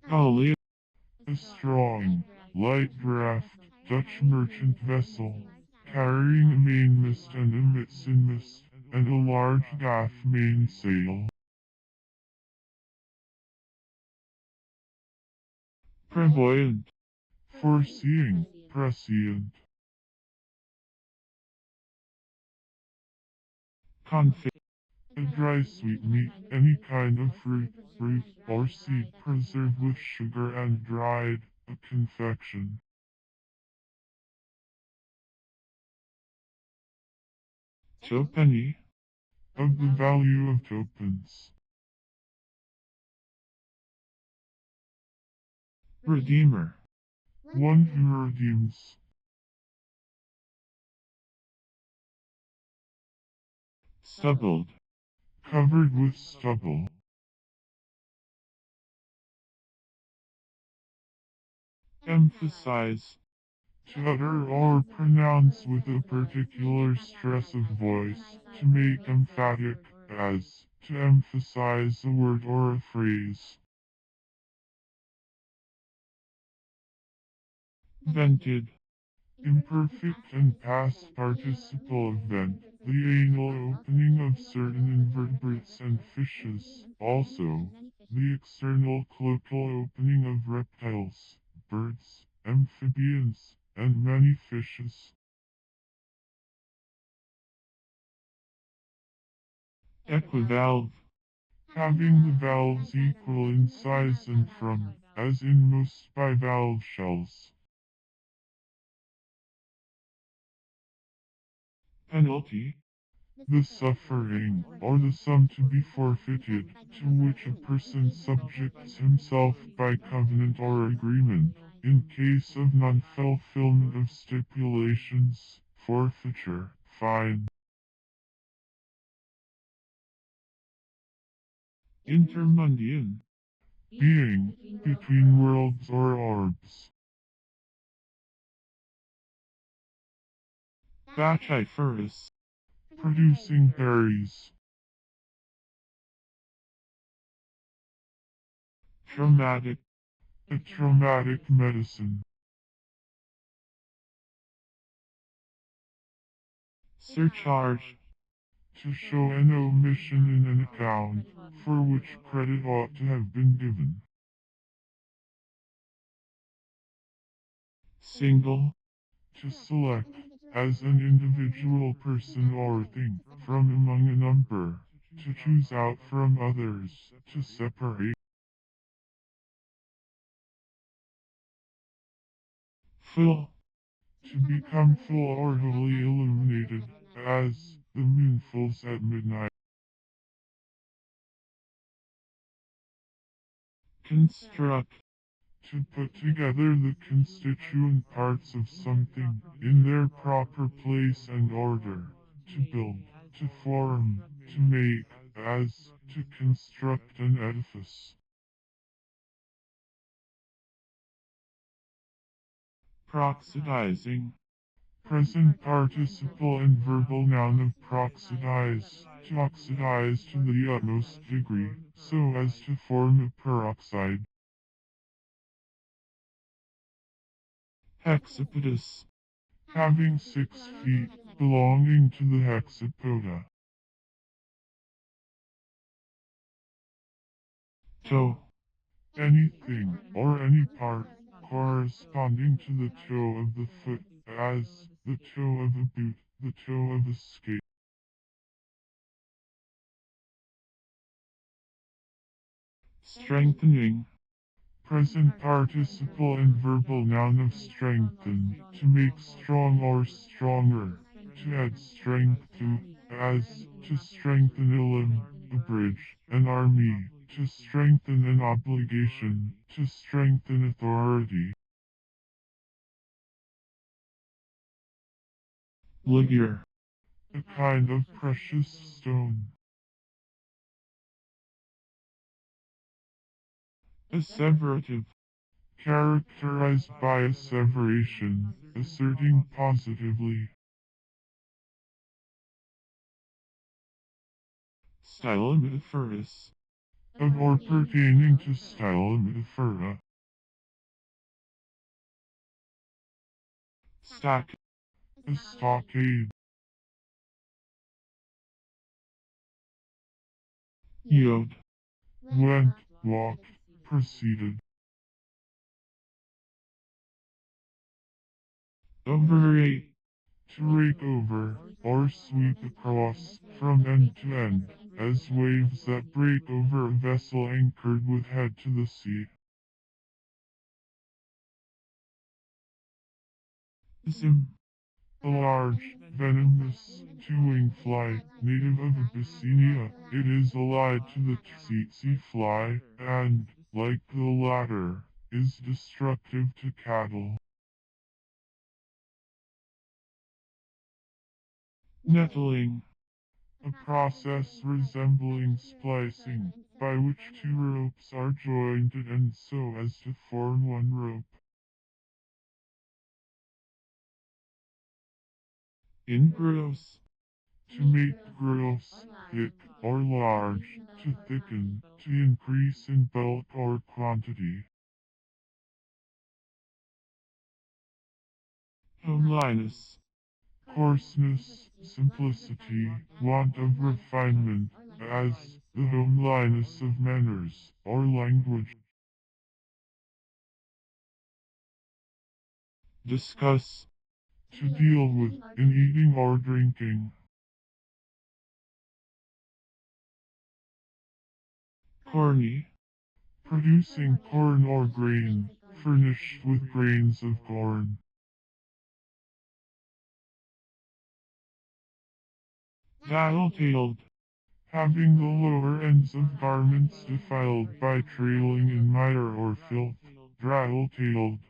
gaulia, A strong, light draft, Dutch merchant vessel, carrying a mainmast and a mizzenmast, and a large gaff mainsail. prevoyant, Foreseeing, prescient. confit, A dry sweetmeat, any kind of fruit, or seed preserved with sugar and dried, a confection. twopenny, Of the value of twopence. redeemer, One who redeems. stubbled, Covered with stubble. emphasize, To utter or pronounce with a particular stress of voice, to make emphatic, as, to emphasize a word or a phrase. vented, Imperfect and past participle of vent, the anal opening of certain invertebrates and fishes, also, the external cloacal opening of reptiles, birds, amphibians, and many fishes. equivalve, Having the valves equal in size and from, as in most bivalve shells. penalty, The suffering, or the sum to be forfeited, to which a person subjects himself by covenant or agreement, in case of non-fulfillment of stipulations, forfeiture, fine. intermundian, Being, between worlds or orbs. bachiferous, Producing berries. traumatic, A traumatic medicine. surcharge, To show an omission in an account, for which credit ought to have been given. single, To select, as an individual person or thing, from among a number. To choose out from others. To separate. full, To become full or wholly illuminated, as the moon fills at midnight. construct, To put together the constituent parts of something, in their proper place and order. To build, to form, to make, as, to construct an edifice. proxidizing, Present participle and verbal noun of proxidize, to oxidize to the utmost degree, so as to form a peroxide. hexapodous, Having 6 feet, belonging to the hexapoda. toe, Anything, or any part, corresponding to the toe of the foot, as the toe of a boot, the toe of a skate. strengthening, Present participle and verbal noun of strengthen, to make strong or stronger, to add strength to, as, to strengthen a limb, a bridge, an army, to strengthen an obligation, to strengthen authority. ligure, A kind of precious stone. asseverative, Characterized by asseveration, asserting positively. stylometiferous, Of or pertaining to Stylometifera. stack, A stockade. yod, Went, walked, proceeded. overrate, To rake over, or sweep across, from end to end, as waves that break over a vessel anchored with head to the sea. zim, A large, venomous, two-winged fly, native of Abyssinia, it is allied to the tsetse fly, and, like the latter, is destructive to cattle. nettling, A process resembling splicing, by which two ropes are joined and so as to form one rope. Ingross. To make gross, thick, or large, to thicken, to increase in bulk or quantity. Homeliness. Coarseness, simplicity, want of refinement, as the homeliness of manners, or language. Discuss. To deal with, in eating or drinking. Corny. Producing corn or grain, furnished with grains of corn. Dial-tailed. Having the lower ends of garments defiled by trailing in mire or filth, draggle-tailed.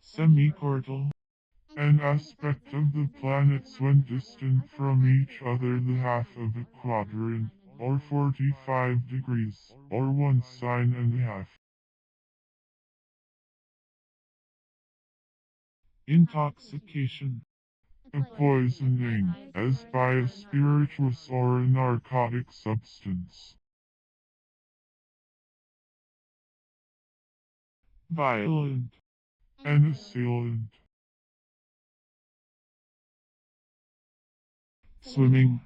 Semichordal. An aspect of the planets when distant from each other the half of a quadrant, or 45 degrees, or 1 sign and a half. Intoxication. A poisoning, as by a spirituous or a narcotic substance. Violent. An assailant. Swimming.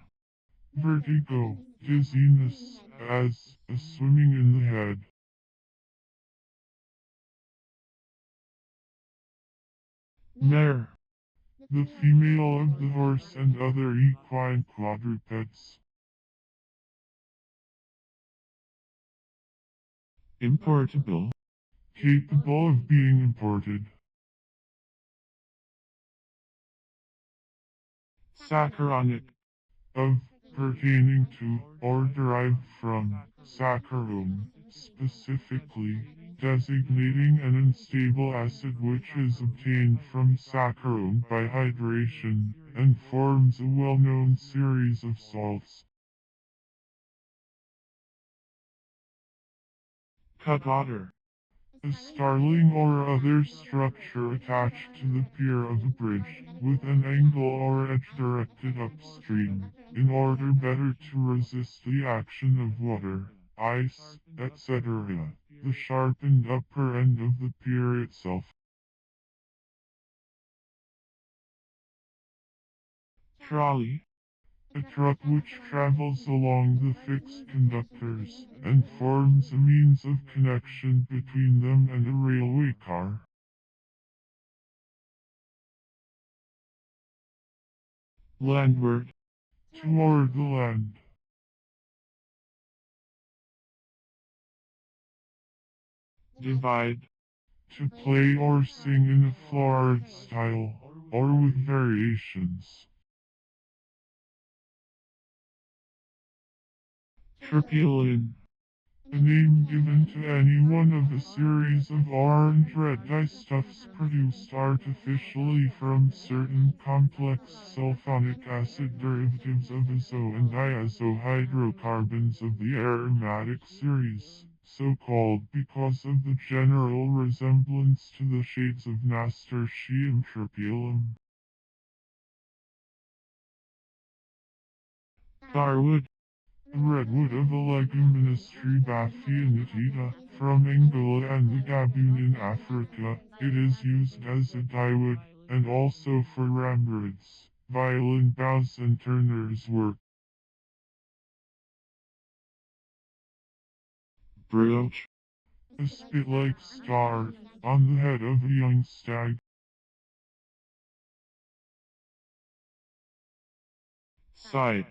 Vertigo, dizziness, as a swimming in the head. Mare. The female of the horse and other equine quadrupeds. Importable. Capable of being imported. Saccharonic. Of, pertaining to, or derived from, saccharum, specifically, designating an unstable acid which is obtained from saccharum by hydration, and forms a well-known series of salts. Cutotter. A starling or other structure attached to the pier of a bridge, with an angle or edge directed upstream, in order better to resist the action of water, ice, etc. The sharpened upper end of the pier itself. Trolley. A truck which travels along the fixed conductors, and forms a means of connection between them and a railway car. Landward. Toward the land. Divide. To play or sing in a florid style, or with variations. Tropulin. A name given to any one of a series of orange-red dyestuffs produced artificially from certain complex sulfonic acid derivatives of azo and diazo hydrocarbons of the aromatic series, so called because of the general resemblance to the shades of nasturtium tropulum. Darwood. The redwood of the leguminous tree Baphianetida, from Angola and the Gabon in Africa, it is used as a dyewood, and also for ramrods, violin bows and turner's work. Brooch. A spit-like star, on the head of a young stag. Sigh.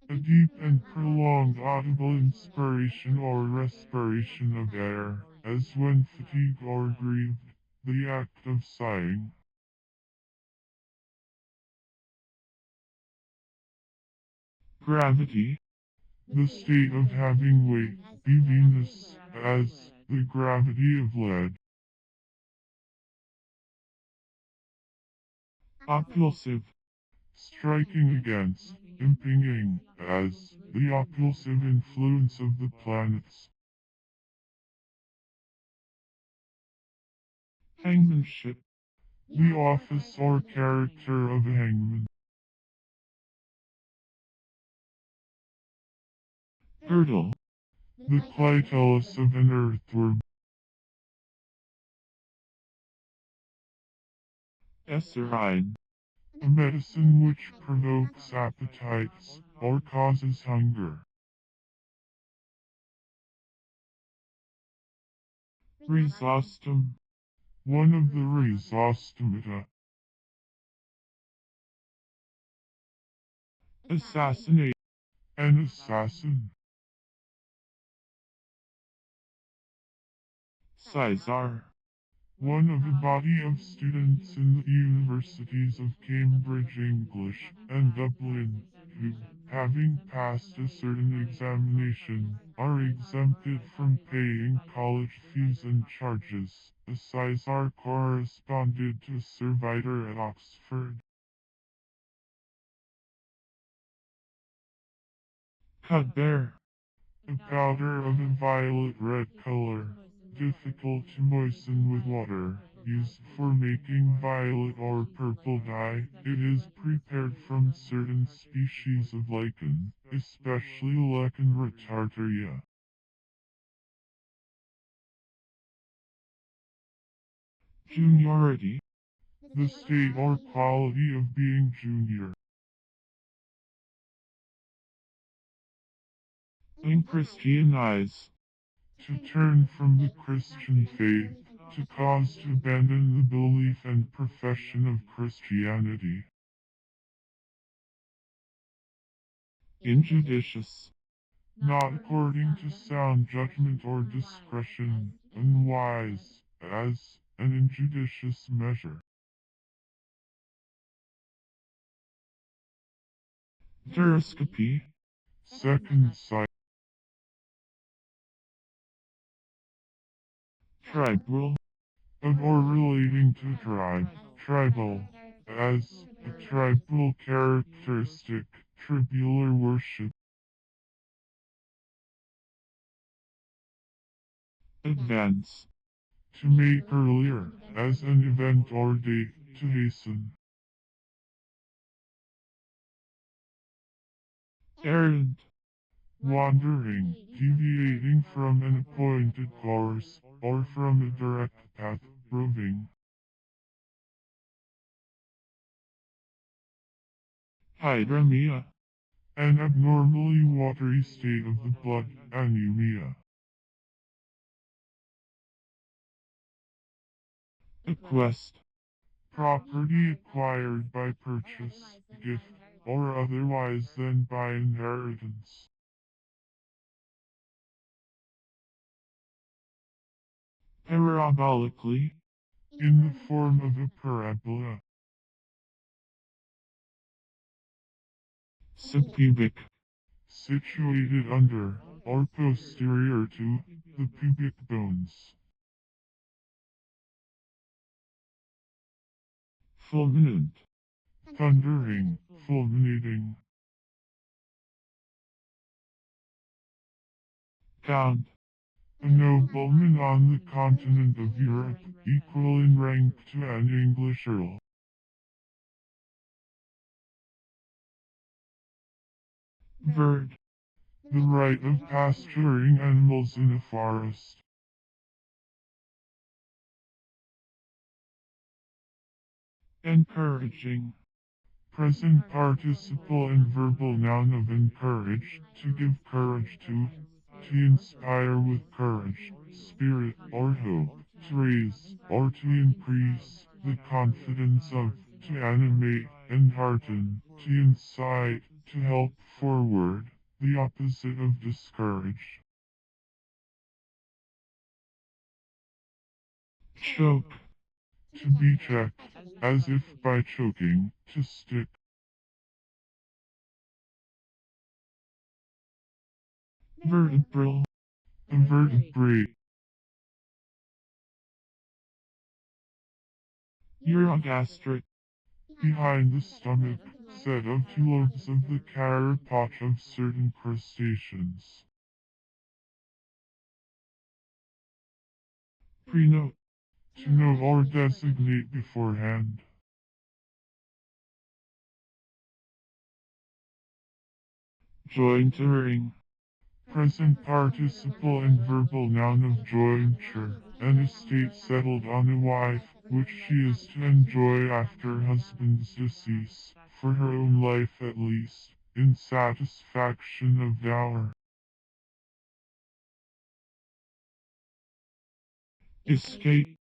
A deep and prolonged audible inspiration or respiration of air, as when fatigued or grieved, the act of sighing. Gravity. The state of having weight, Venus, as the gravity of lead. Oppulsive. Striking against, impinging, as the oppulsive influence of the planets. Hangmanship. The office or character of a hangman. Girdle. The clitoris of an earthworm. Uterine. A medicine which provokes appetites or causes hunger. Rhizostom. One of the rhizostomata. Assassinate. An assassin. Caesar. One of a body of students in the universities of Cambridge, English, and Dublin, who, having passed a certain examination, are exempted from paying college fees and charges. A Caesar corresponded to a servitor at Oxford. Cudbear. A powder of a violet red color, difficult to moisten with water, used for making violet or purple dye. It is prepared from certain species of lichen, especially Lichen retardaria. Juniority. The state or quality of being junior. Unchristianize. To turn from the Christian faith, to cause to abandon the belief and profession of Christianity. Injudicious. Not according to sound judgment or discretion, unwise, as an injudicious measure. Pteroscopy. Second sight. Tribal. Of or relating to tribe, tribal, as a tribal characteristic, tribular worship. Advance. To make earlier, as an event or date, to hasten. Errant. Wandering, deviating from an appointed course, or from a direct path, roving. Hydramia. An abnormally watery state of the blood, anemia. Equest. Property acquired by purchase, gift, or otherwise than by inheritance. Parabolically. In the form of a parabola. Subpubic. Situated under, or posterior to, the pubic bones. Fulminant. Thundering, fulminating. Count. A nobleman on the continent of Europe, equal in rank to an English earl. Verd. The right of pasturing animals in a forest. Encouraging. Present participle and verbal noun of encourage, to give courage to inspire with courage, spirit, or hope, to raise, or to increase, the confidence of, to animate, and hearten, to incite, to help forward, the opposite of discourage. Choke. To be checked, as if by choking, to stick. Vertebral. A vertebrate. Urogastric. Behind the stomach, set of two lobes of the carapace of certain crustaceans. Prenote. To know or designate beforehand. Jointering. Present participle and verbal noun of jointure. An estate settled on a wife, which she is to enjoy after husband's decease, for her own life at least, in satisfaction of dower. Escape.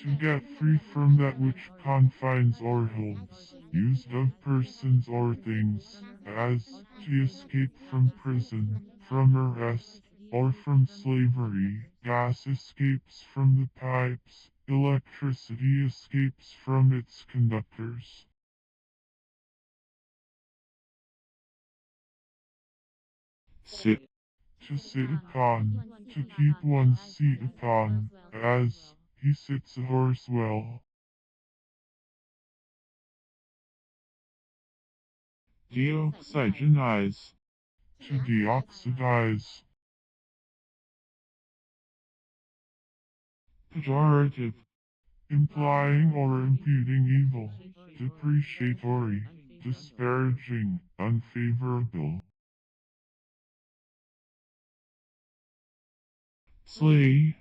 To get free from that which confines or holds, used of persons or things, as to escape from prison, from arrest, or from slavery. Gas escapes from the pipes, electricity escapes from its conductors. Sit. To sit upon, to keep one's seat upon, as he sits a horse well. Deoxygenize. To deoxidize. Pejorative. Implying or imputing evil, depreciatory, disparaging, unfavorable. Slay.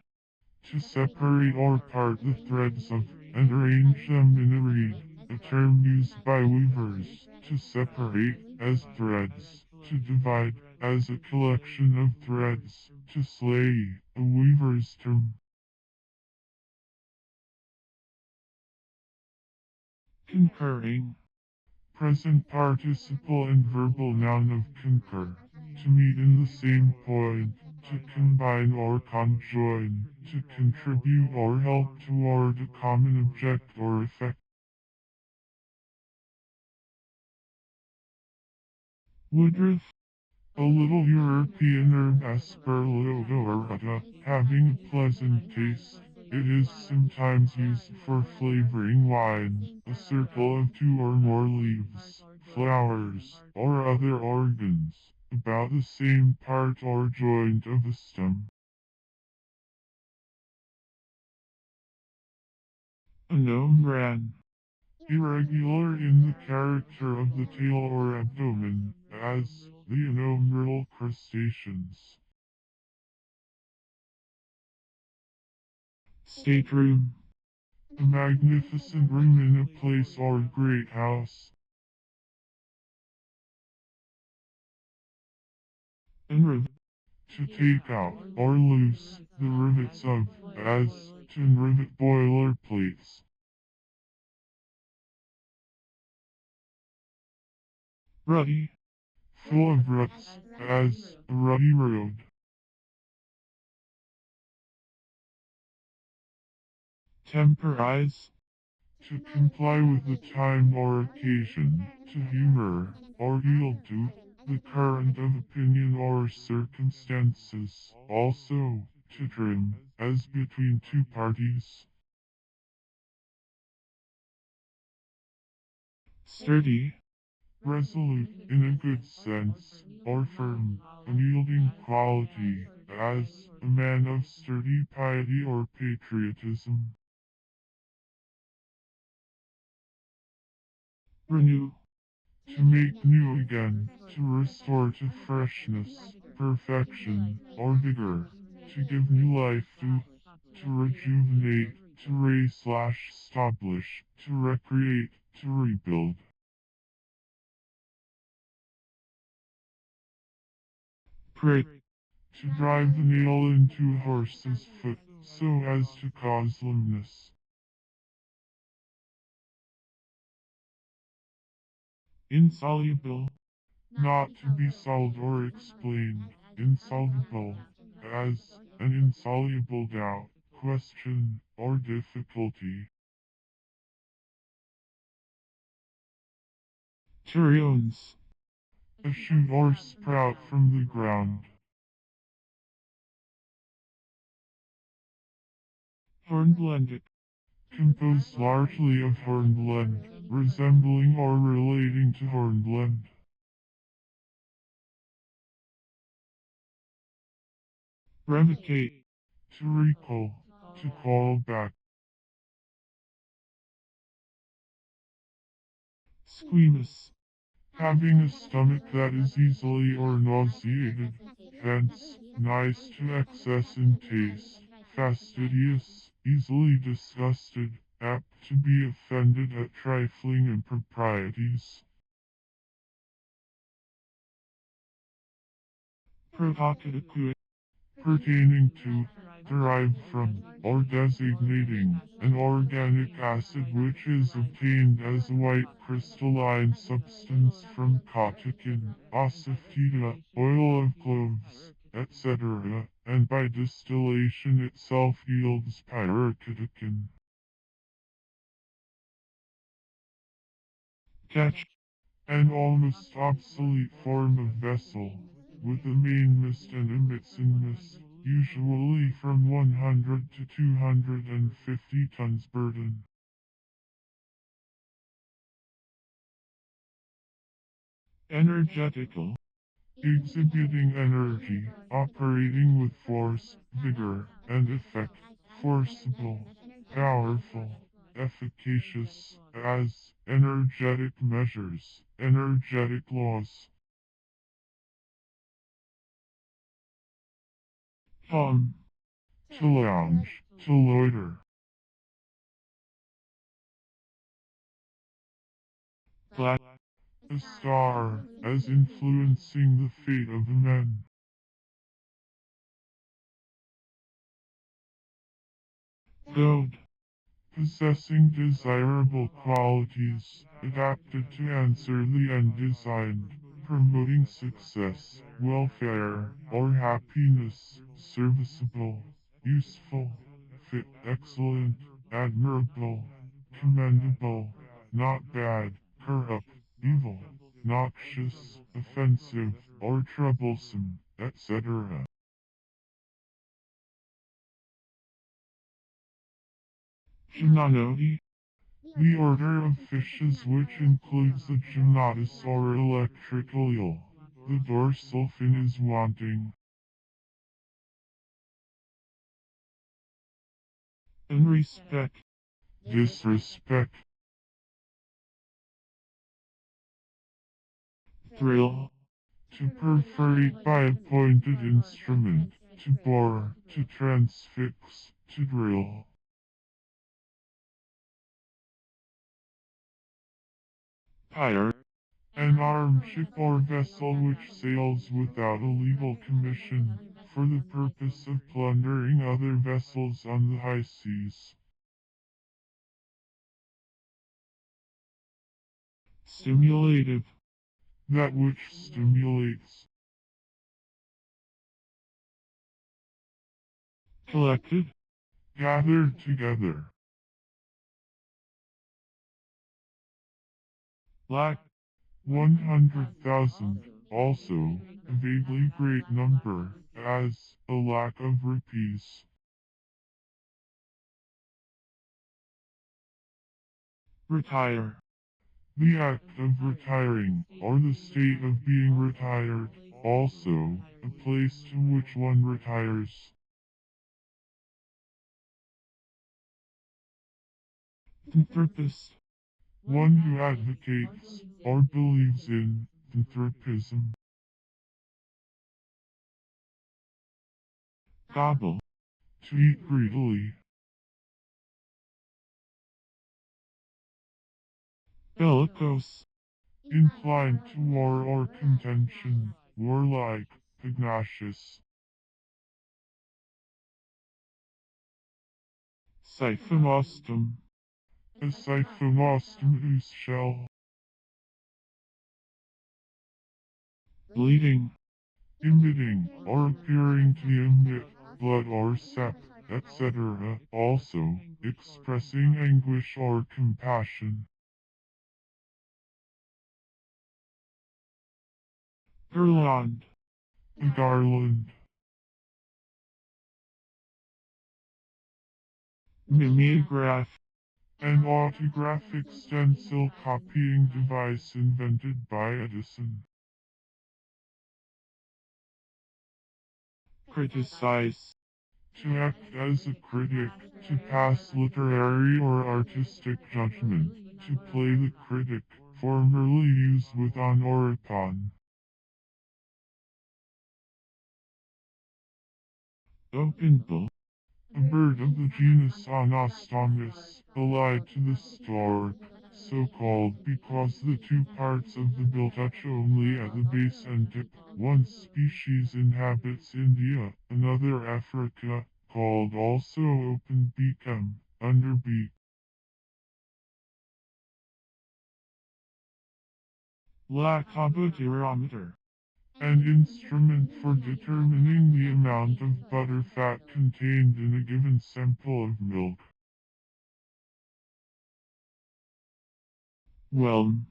To separate or part the threads of, and arrange them in a reed, a term used by weavers, to separate, as threads, to divide, as a collection of threads, to slay, a weaver's term. Concurring. Present participle and verbal noun of concur. To meet in the same point, to combine or conjoin, to contribute or help toward a common object or effect. Woodruff. A little European herb Aspergillata, having a pleasant taste. It is sometimes used for flavoring wine, a circle of two or more leaves, flowers, or other organs, about the same part or joint of a stem. Anomran. Irregular in the character of the tail or abdomen, as the anomeral crustaceans. Stateroom. A magnificent room in a place or great house. Enriv. To take out or loose the rivets of, as to enrivet boiler plates. Ruddy. Full of ruts, as a ruddy road. Temporize. To comply with the time or occasion, to humor, or yield to, the current of opinion or circumstances. Also, to trim, as between two parties. Sturdy. Resolute, in a good sense, or firm, unyielding quality, as a man of sturdy piety or patriotism. Renew. To make new again, to restore to freshness, perfection, or vigor, to give new life to rejuvenate, to re/establish, to recreate, to rebuild. Prick. To drive the nail into a horse's foot, so as to cause lameness. Insoluble. Not to be solved or explained, insoluble, as an insoluble doubt, question, or difficulty. Turiones. A shoot or sprout from the ground. Hornblende. Composed largely of hornblende, resembling or relating to hornblende. Revocate. To recall, to call back. Squamous. Having a stomach that is easily or nauseated, hence, nice to excess in taste, fastidious, easily disgusted, apt to be offended at trifling improprieties. Provocative. Pertaining to, derived from, or designating, an organic acid which is obtained as a white crystalline substance from catechin, asafoetida, oil of cloves, etc., and by distillation itself yields pyrrhocatechin. Catch. An almost obsolete form of vessel, with a main mast and emits in mist, usually from 100 to 250 tons burden. Energetical. Exhibiting energy, operating with force, vigor, and effect, forcible, powerful, efficacious, as, energetic measures, energetic laws. Hum. To lounge, to loiter. Black. A star, as influencing the fate of men. Goad. Possessing desirable qualities, adapted to answer the end designed, promoting success, welfare, or happiness, serviceable, useful, fit, excellent, admirable, commendable, not bad, corrupt, evil, noxious, offensive, or troublesome, etc. Gymnodonty. The order of fishes which includes the gymnotus or electrical eel. The dorsal fin is wanting. In respect. Disrespect. Thrill. To perforate by a pointed instrument. To bore. To transfix. To drill. Pyre. An armed ship or vessel which sails without a legal commission, for the purpose of plundering other vessels on the high seas. Stimulative. That which stimulates. Collected. Gathered together. Lack. 100,000, also, a vaguely great number, as, a lack of rupees. Retire. The act of retiring, or the state of being retired, also, a place to which one retires. Anthropist. One who advocates, or believes in, anthropism. Gobble. To eat greedily. Bellicose. Inclined to war or contention, warlike, pugnacious. Siphonostom. A siphonostom whose shell, Bleeding. emitting, or appearing to emit, blood or sap, etc., also, expressing anguish or compassion. Garland. A garland. Mimeograph. An autographic stencil copying device invented by Edison. Criticize. To act as a critic, to pass literary or artistic judgment, to play the critic, formerly used with an oricon. Open bill. A bird of the genus Anostomus, allied to the stork, so called because the two parts of the bill touch only at the base and tip. One species inhabits India, another Africa, called also open beak underbeak. Lactobarometer. An instrument for determining the amount of butterfat contained in a given sample of milk. Whelm.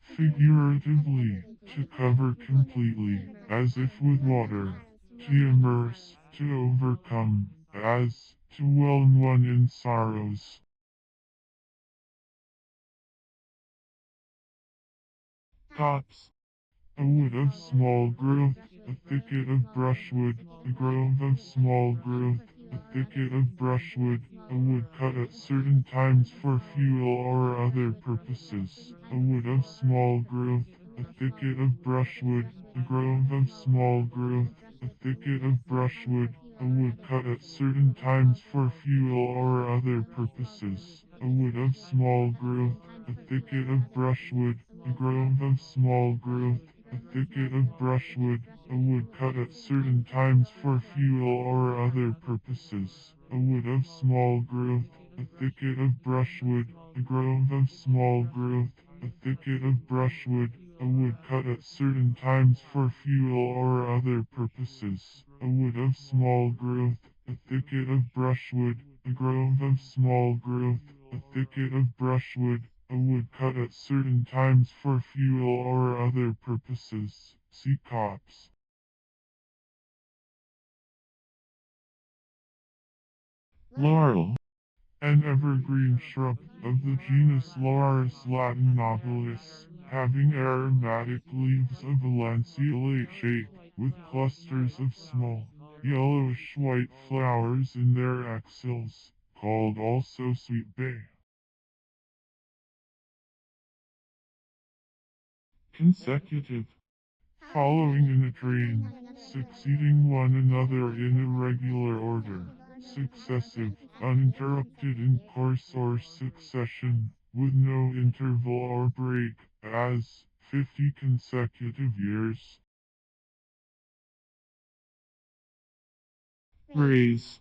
Figuratively, to cover completely, as if with water. To immerse, to overcome, as, to whelm one in sorrows. Copse. A wood of small growth, a thicket of brushwood, a grove of small growth, a thicket of brushwood, a wood cut at certain times for fuel or other purposes, a wood of small growth, a thicket of brushwood, a grove of small growth, a thicket of brushwood, a wood cut at certain times for fuel or other purposes, a wood of small growth, a thicket of brushwood, a grove of small growth, a thicket of brushwood, a wood cut at certain times for fuel or other purposes, a wood of small growth, a thicket of brushwood, a grove of small growth, a thicket of brushwood, a wood cut at certain times for fuel or other purposes, a wood of small growth, a thicket of brushwood, a grove of small growth, a thicket of brushwood, a wood cut at certain times for fuel or other purposes. See copse. Laurel. An evergreen shrub of the genus Laurus latinobilis, having aromatic leaves of a lanceolate shape, with clusters of small, yellowish-white flowers in their axils, called also sweet bay. Consecutive. Following in a train, succeeding one another in irregular order, successive, uninterrupted in course or succession, with no interval or break, as 50 consecutive years. Raise.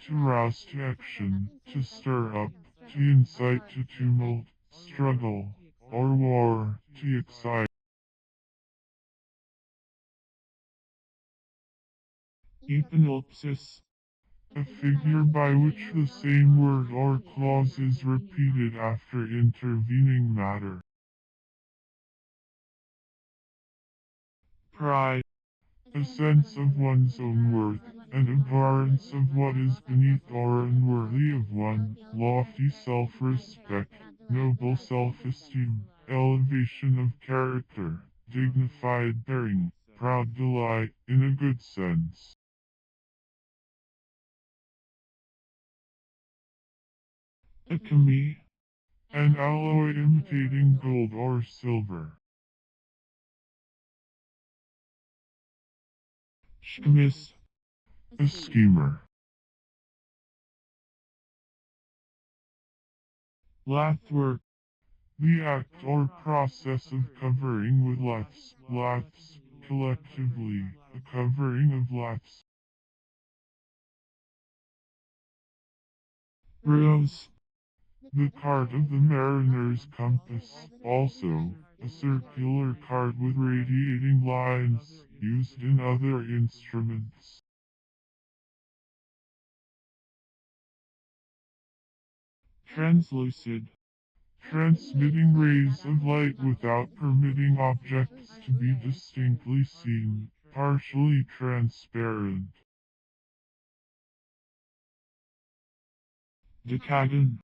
To rouse to action, to stir up, to incite to tumult, struggle, or war, to excite. Epenopsis. A figure by which the same word or clause is repeated after intervening matter. Pride. A sense of one's own worth, an abhorrence of what is beneath or unworthy of one, lofty self-respect, noble self-esteem, elevation of character, dignified bearing, proud delight, in a good sense. Acme. An alloy imitating gold or silver. Schmiss. A schemer. Lathwork. The act or process of covering with laths, collectively, a covering of laths. Rose. The card of the mariner's compass, also, a circular card with radiating lines, used in other instruments. Translucid. Transmitting rays of light without permitting objects to be distinctly seen, partially transparent. Decagon.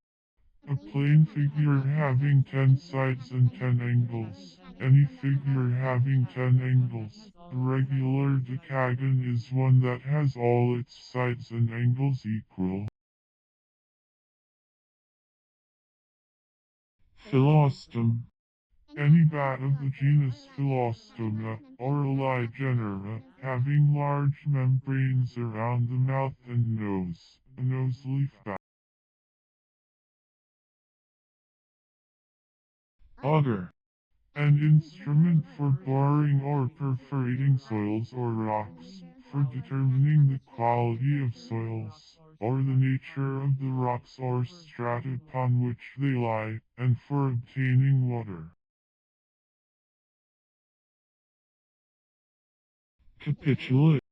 A plane figure having 10 sides and 10 angles. Any figure having 10 angles. A regular decagon is one that has all its sides and angles equal. Philostom. Any bat of the genus Philostoma or allied genera having large membranes around the mouth and nose, a nose-leaf bat. Auger. An instrument for boring or perforating soils or rocks, for determining the quality of soils, or the nature of the rocks or strata upon which they lie, and for obtaining water. Capitulate.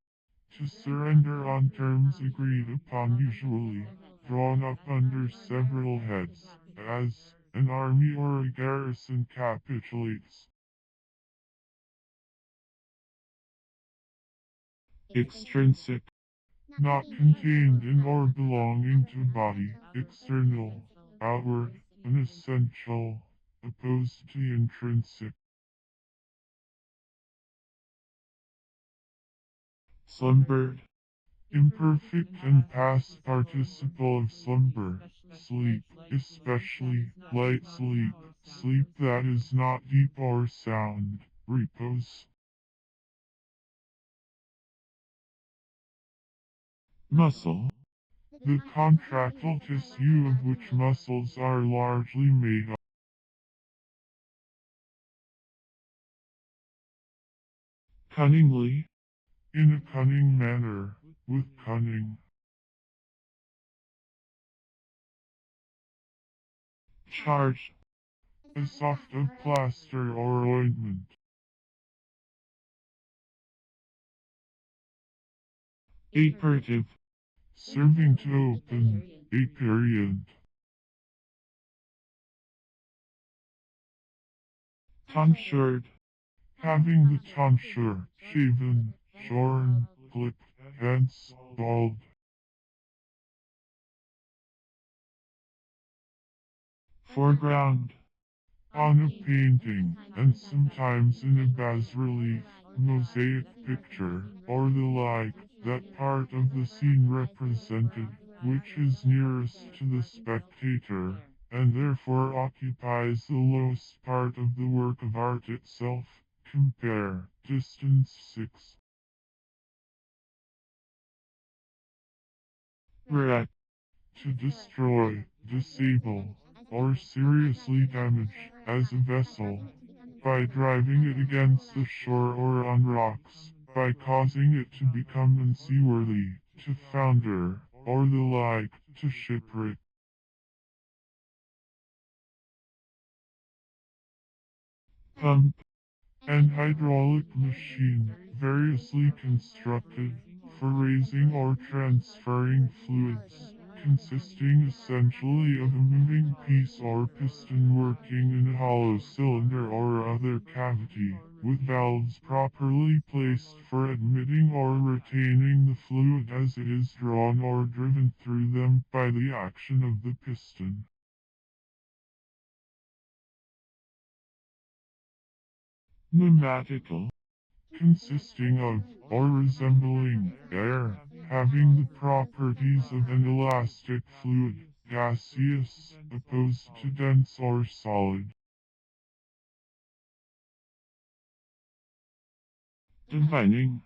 To surrender on terms agreed upon, usually drawn up under several heads, as an army or a garrison capitulates. Extrinsic. Not contained in or belonging to body, external, outward, unessential, opposed to the intrinsic. Slumbered. Imperfect and past participle of slumber, sleep, especially light sleep, sleep that is not deep or sound, repose. Muscle. The contractile tissue of which muscles are largely made up. Cunningly. In a cunning manner, with cunning. Charged. A soft of plaster or ointment. Aperitif. Serving to open, aperient. Tonsured. Having the tonsure, shaven, shorn, clipped, hence, bald. Foreground. On a painting, and sometimes in a bas-relief, mosaic picture, or the like, that part of the scene represented, which is nearest to the spectator, and therefore occupies the lowest part of the work of art itself. Compare, distance 6. Wreck. To destroy, disable, or seriously damage, as a vessel, by driving it against the shore or on rocks, by causing it to become unseaworthy, to founder, or the like, to shipwreck. Pump. An hydraulic machine, variously constructed, for raising or transferring fluids, consisting essentially of a moving piece or piston working in a hollow cylinder or other cavity, with valves properly placed for admitting or retaining the fluid as it is drawn or driven through them by the action of the piston. Pneumatical. Consisting of, or resembling, air, having the properties of an elastic fluid, gaseous, opposed to dense or solid. Divining.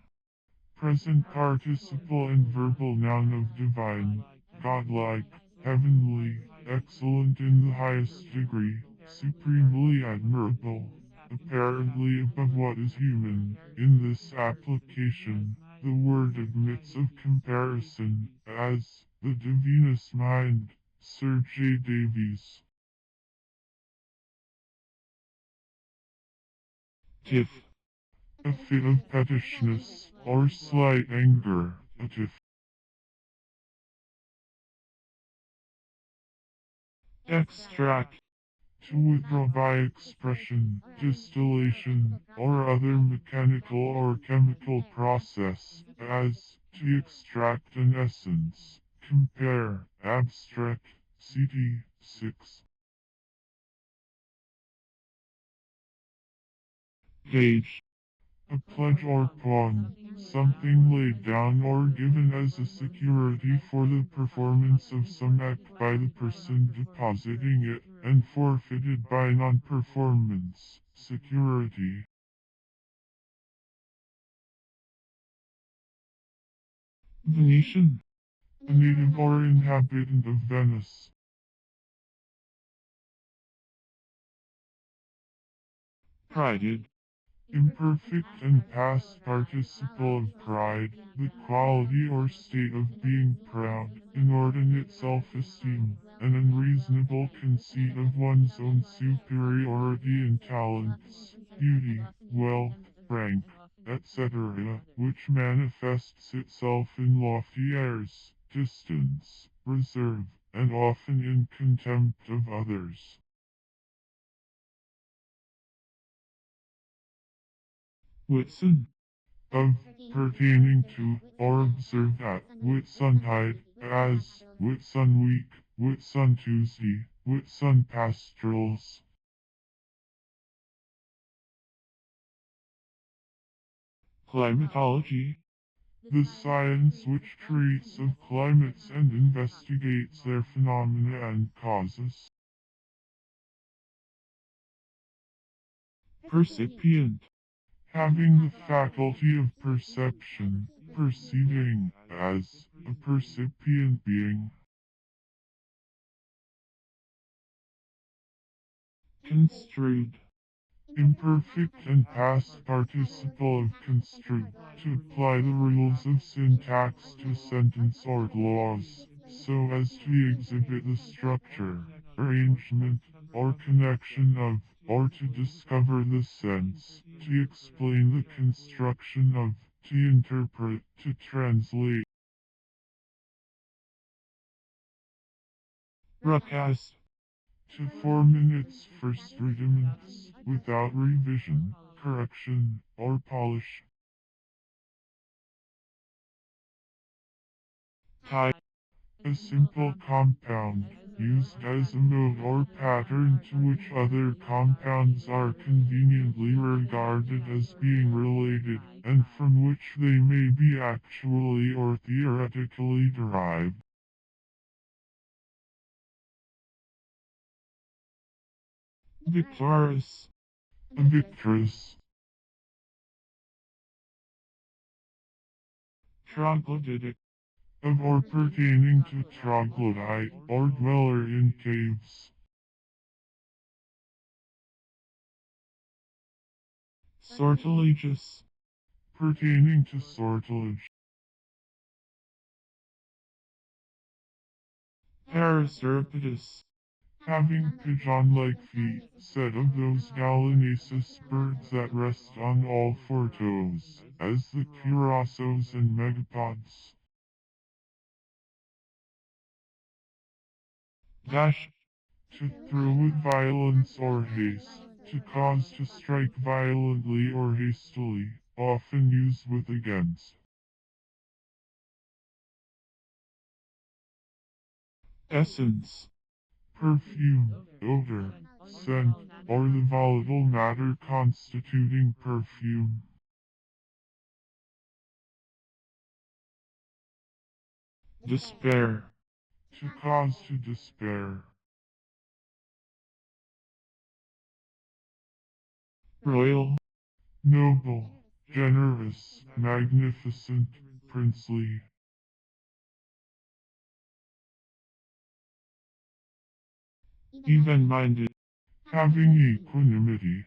Present participle and verbal noun of divine, godlike, heavenly, excellent in the highest degree, supremely admirable, apparently above what is human. In this application, the word admits of comparison, as the divinest mind, Sir J. Davies. Tiff. A fit of pettishness, or slight anger, a tiff. Extract. To withdraw by expression, distillation, or other mechanical or chemical process, as to extract an essence. Compare, abstract, ct. 6. Gauge. A pledge or pawn, something laid down or given as a security for the performance of some act by the person depositing it, and forfeited by non-performance, security. Venetian. A native or inhabitant of Venice. Prided. Imperfect and past participle of pride, the quality or state of being proud, inordinate self-esteem, an unreasonable conceit of one's own superiority in talents, beauty, wealth, rank, etc., which manifests itself in lofty airs, distance, reserve, and often in contempt of others. Whitsun. Of, pertaining to, or observed at, Whitsuntide, as, Whitsunweek, Whitsuntuesday, Whitsunpastorals. Climatology. The science which treats of climates and investigates their phenomena and causes. Percipient. Having the faculty of perception, perceiving, as, a percipient being. Construed. Imperfect and past participle of construed, to apply the rules of syntax to a sentence or clause, so as to exhibit the structure, arrangement, or connection of, or to discover the sense, to explain the construction of, to interpret, to translate. Rapacious. To form in its first rudiments, without revision, correction, or polish. Type. A simple compound, used as a mode or pattern to which other compounds are conveniently regarded as being related, and from which they may be actually or theoretically derived. Victorious. A victress. Troglodytic. Of or pertaining to troglodyte, or dweller in caves. Sortilegious. Pertaining to sortilege. Paraclose. Having pigeon-like feet, said of those gallinaceous birds that rest on all four toes, as the Creosaurus and Megapods. Dash. To throw with violence or haste, to cause to strike violently or hastily, often used with against. Essence. Perfume, odor, scent, or the volatile matter constituting perfume. Despair. To cause to despair. Royal. Noble, generous, magnificent, princely. Even-minded. Having equanimity.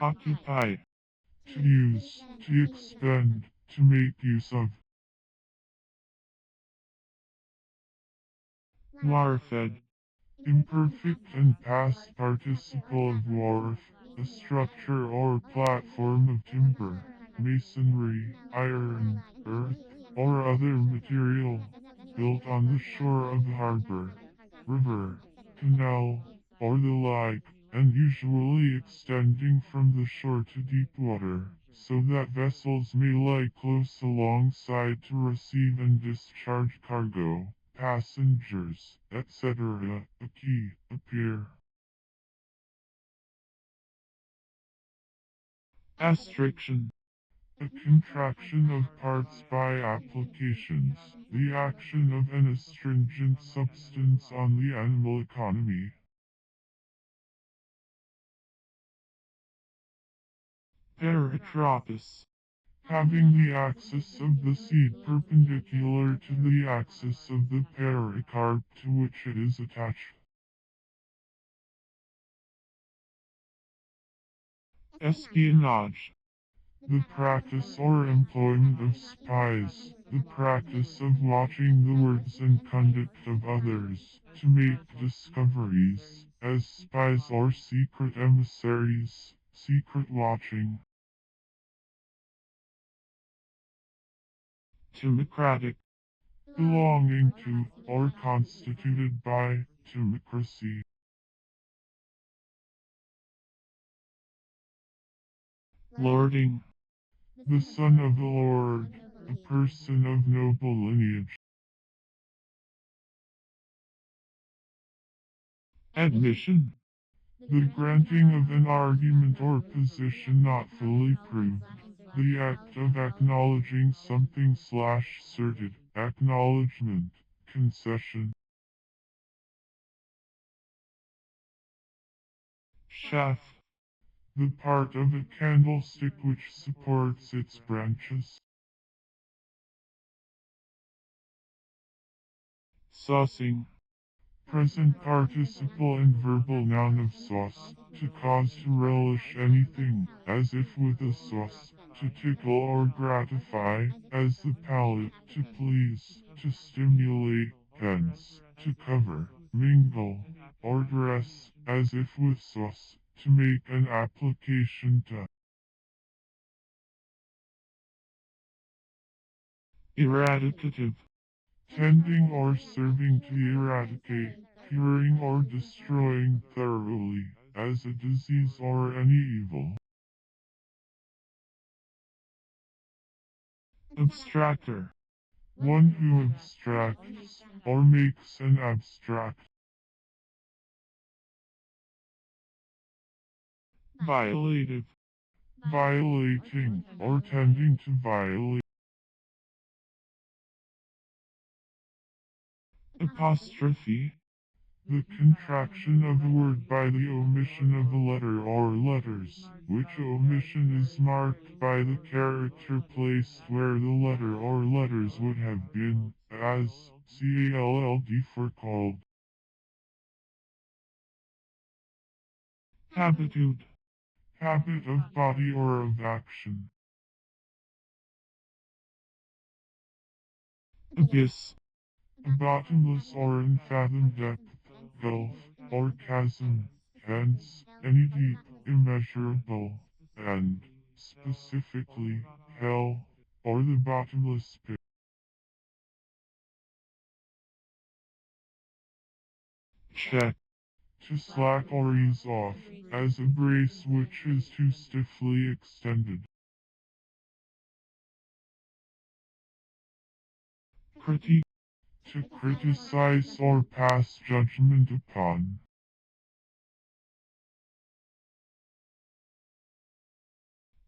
Occupy. To use, to expend, to make use of. Warfed. Imperfect and past participle of wharf, a structure or platform of timber, masonry, iron, earth, or other material, built on the shore of the harbor, river, canal, or the like, and usually extending from the shore to deep water, so that vessels may lie close alongside to receive and discharge cargo, passengers, etc. A quay, a pier. Astriction. A contraction of parts by applications, the action of an astringent substance on the animal economy. Paraclose. Having the axis of the seed perpendicular to the axis of the pericarp to which it is attached. Espionage. The practice or employment of spies, the practice of watching the words and conduct of others, to make discoveries, as spies or secret emissaries, secret watching. Democratic. Belonging to, or constituted by, democracy. Lording. The son of a lord, a person of noble lineage. Admission. The granting of an argument or position not fully proved. The act of acknowledging something / certed, acknowledgement, concession. Shaft. The part of a candlestick which supports its branches. Saucing. Present participle and verbal noun of sauce, to cause to relish anything, as if with a sauce, to tickle or gratify, as the palate, to please, to stimulate, hence, to cover, mingle, or dress, as if with sauce, to make an application to. Eradicative. Tending or serving to eradicate, curing or destroying thoroughly, as a disease or any evil. Abstractor. One who abstracts, or makes an abstract. Violative. Violating, or tending to violate. Apostrophe. The contraction of a word by the omission of a letter or letters, which omission is marked by the character placed where the letter or letters would have been, as called for called. Habitude. Habit of body or of action. Abyss. A bottomless or unfathomed depth, gulf, or chasm, hence, any deep, immeasurable, and, specifically, hell, or the bottomless pit. Check. To slack or ease off, as a brace which is too stiffly extended. Critique. To criticize or pass judgment upon.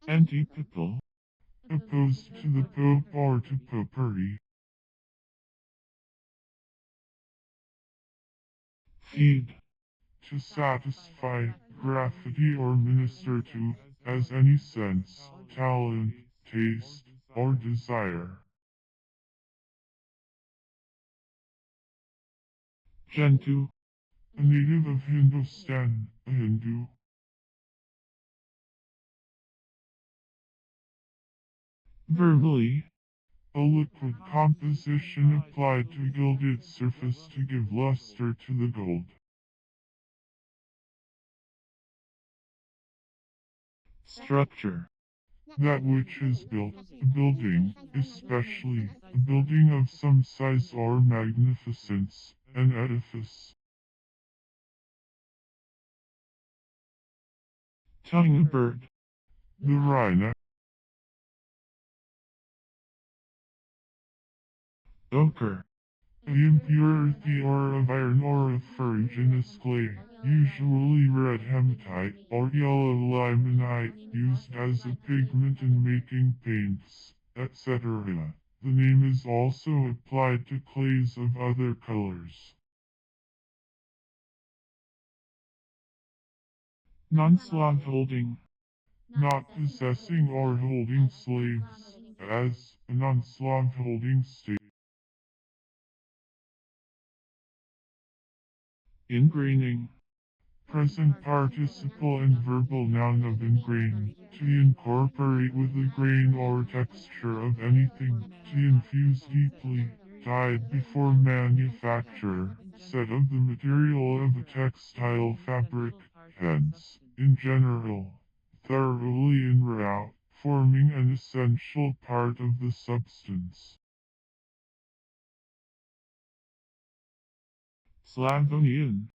Antipapal. Opposed to the Pope or to Popery. Feed. To satisfy, graffiti or minister to, as any sense, talent, taste, or desire. Gentoo. A native of Hindustan, a Hindu. Verbally. A liquid composition applied to gild its surface to give luster to the gold. Structure. That which is built, a building, especially, a building of some size or magnificence, an edifice. Tongue of bird. The rhino. Ochre. Impurity or of iron or of ferruginous clay, usually red hematite or yellow limonite, used as a pigment in making paints, etc. The name is also applied to clays of other colors. Non-Slav holding. Not possessing or holding slaves, as a non-Slav holding state. Ingraining. Present participle and verbal noun of ingrain, to incorporate with the grain or texture of anything, to infuse deeply, dyed before manufacture, said of the material of a textile fabric, hence, in general, thoroughly en route, forming an essential part of the substance. Slavonian.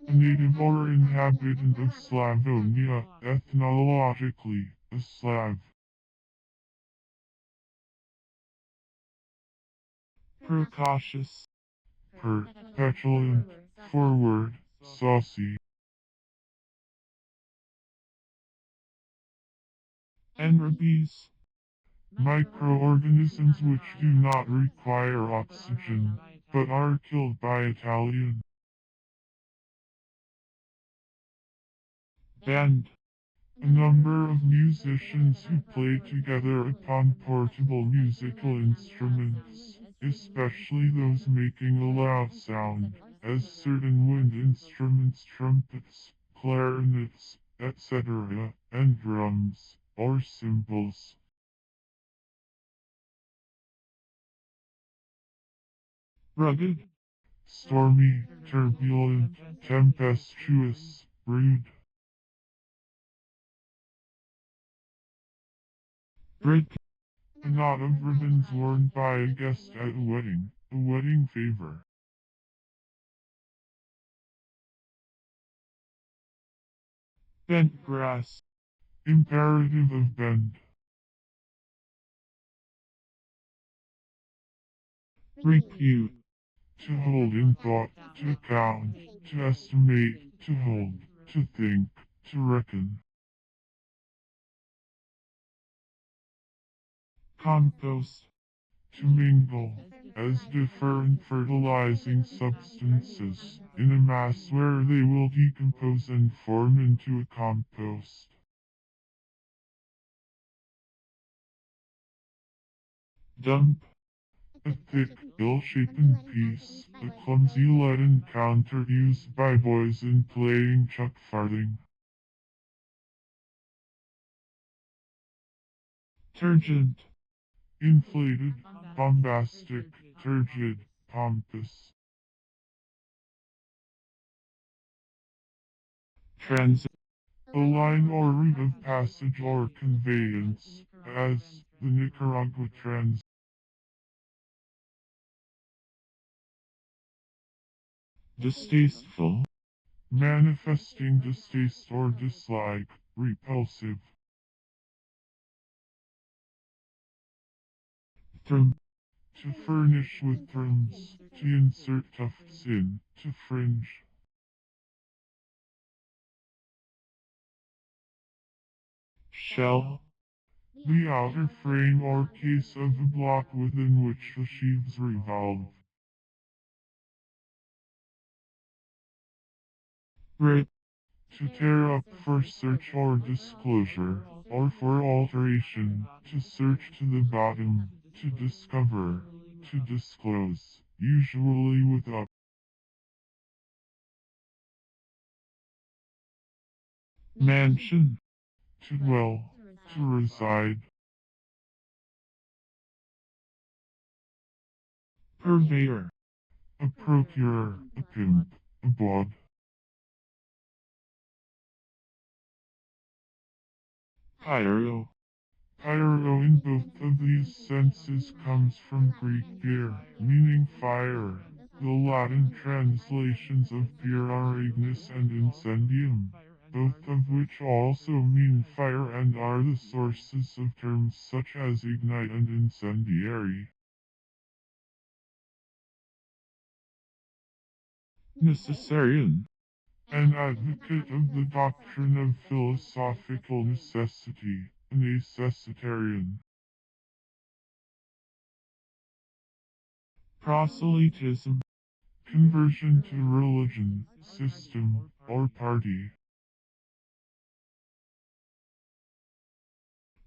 A native or inhabitant of Slavonia, ethnologically, a Slav. Precocious. Pert, petulant, forward, saucy. Anaerobes. Microorganisms which do not require oxygen, but are killed by Italian. Band. A number of musicians who play together upon portable musical instruments, especially those making a loud sound, as certain wind instruments, trumpets, clarinets, etc., and drums, or cymbals. Rugged. Stormy, turbulent, tempestuous, rude. Brit. A knot of ribbons worn by a guest at a wedding favor. Bent grass. Imperative of bend. Repute. To hold in thought, to count, to estimate, to hold, to think, to reckon. Compost. To mingle, as different fertilizing substances, in a mass where they will decompose and form into a compost. Dump. A thick, ill-shapen piece, a clumsy leaden counter used by boys in playing chuck farthing. Turgid. Inflated, bombastic, turgid, pompous. Transit. A line or route of passage or conveyance, as the Nicaragua trans. Distasteful. Manifesting distaste or dislike, repulsive. Thrum. To furnish with thrums, to insert tufts in, to fringe. Shell. The outer frame or case of a block within which the sheaves revolve. Rip. To tear up for search or disclosure, or for alteration, to search to the bottom, to discover, to disclose, usually with up. Mansion. To dwell, to reside. Purveyor. A procurer, a pimp, a bawd. Pyro. Pyro in both of these senses comes from Greek pyr, meaning fire. The Latin translations of pyr are ignis and incendium, both of which also mean fire and are the sources of terms such as ignite and incendiary. necessarian, an advocate of the doctrine of philosophical necessity, a necessitarian. proselytism, Conversion to religion, system, or party.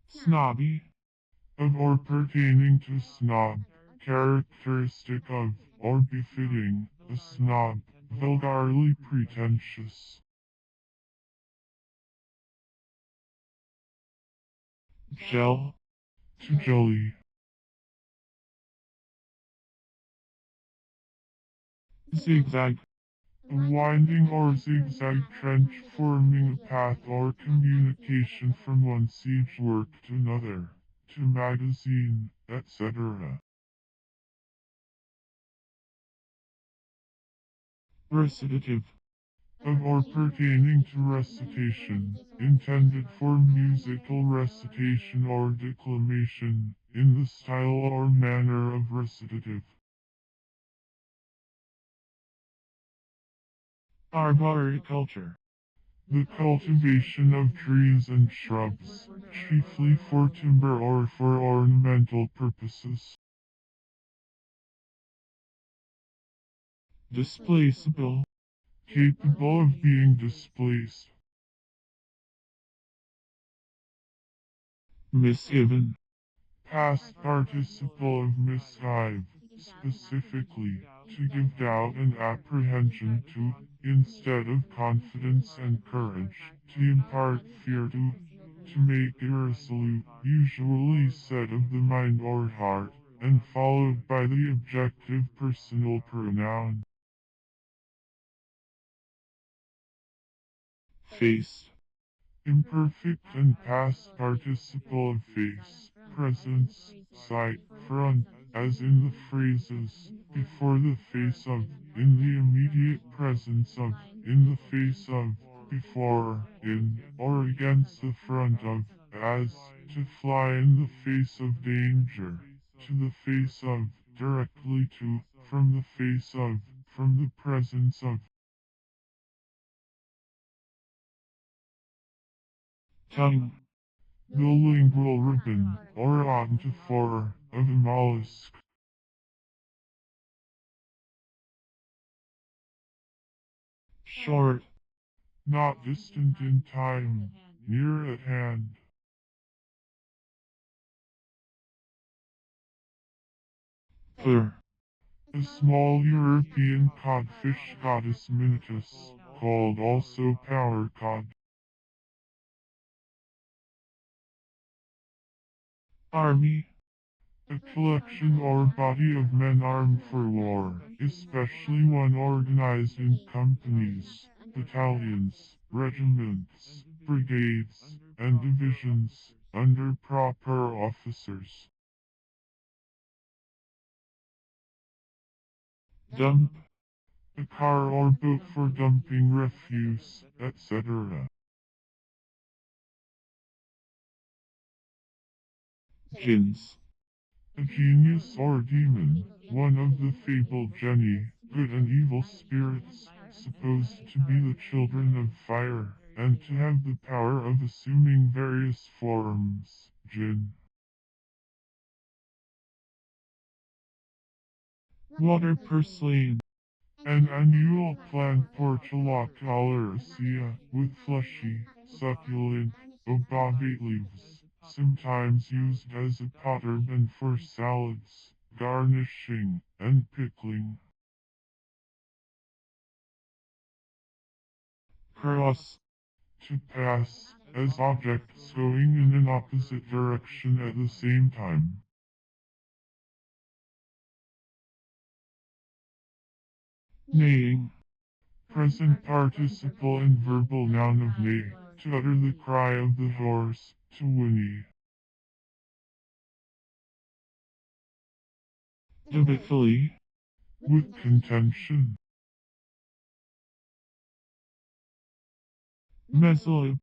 snobby, Of or pertaining to snob, characteristic of, or befitting, a snob, vulgarly pretentious. gel, To jelly. zigzag, A winding or zigzag trench forming a path or communication from one siege work to another, to magazine, etc. recitative, Of or pertaining to recitation, intended for musical recitation or declamation, in the style or manner of recitative. arboriculture, The cultivation of trees and shrubs, chiefly for timber or for ornamental purposes. displaceable, Capable of being displaced. misgiven, Past participle of misgive, specifically, to give doubt and apprehension to, instead of confidence and courage, to impart fear to make irresolute, usually said of the mind or heart, and followed by the objective personal pronoun. face, Imperfect and past participle of face, presence, sight, front, as in the phrases, before the face of, in the immediate presence of, in the face of, before, in, or against the front of, as, to fly in the face of danger, to the face of, directly to, from the face of, from the presence of. tongue, The lingual ribbon, or anthers, of a mollusk. short, Not distant in time, near at hand. fur, A small European codfish Godus minitus, called also power cod. army, A collection or body of men armed for war, especially one organized in companies, battalions, regiments, brigades, and divisions, under proper officers. dump, A car or boat for dumping refuse, etc. gins, A genius or demon, one of the fabled genii, good and evil spirits, supposed to be the children of fire, and to have the power of assuming various forms, jinn. water purslane, An annual plant Portulaca oleracea, with fleshy, succulent, obovate leaves, sometimes used as a potterbin for salads, garnishing, and pickling. cross, To pass, as objects going in an opposite direction at the same time. neighing, Present participle and verbal noun of neigh, to utter the cry of the horse, to whinny. habitually, With contention. mesoid,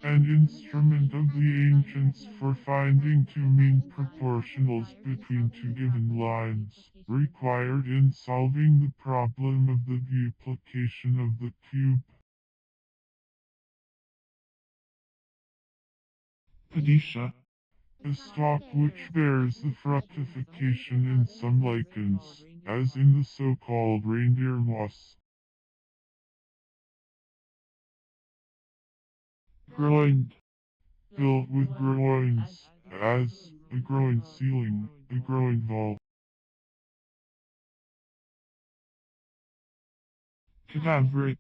an instrument of the ancients for finding two mean proportionals between two given lines, required in solving the problem of the duplication of the cube. Padisha. A stalk which bears the fructification in some lichens, as in the so-called reindeer moss. Groined. Built with groins, as a groin ceiling, a groin vault. Cadaveric.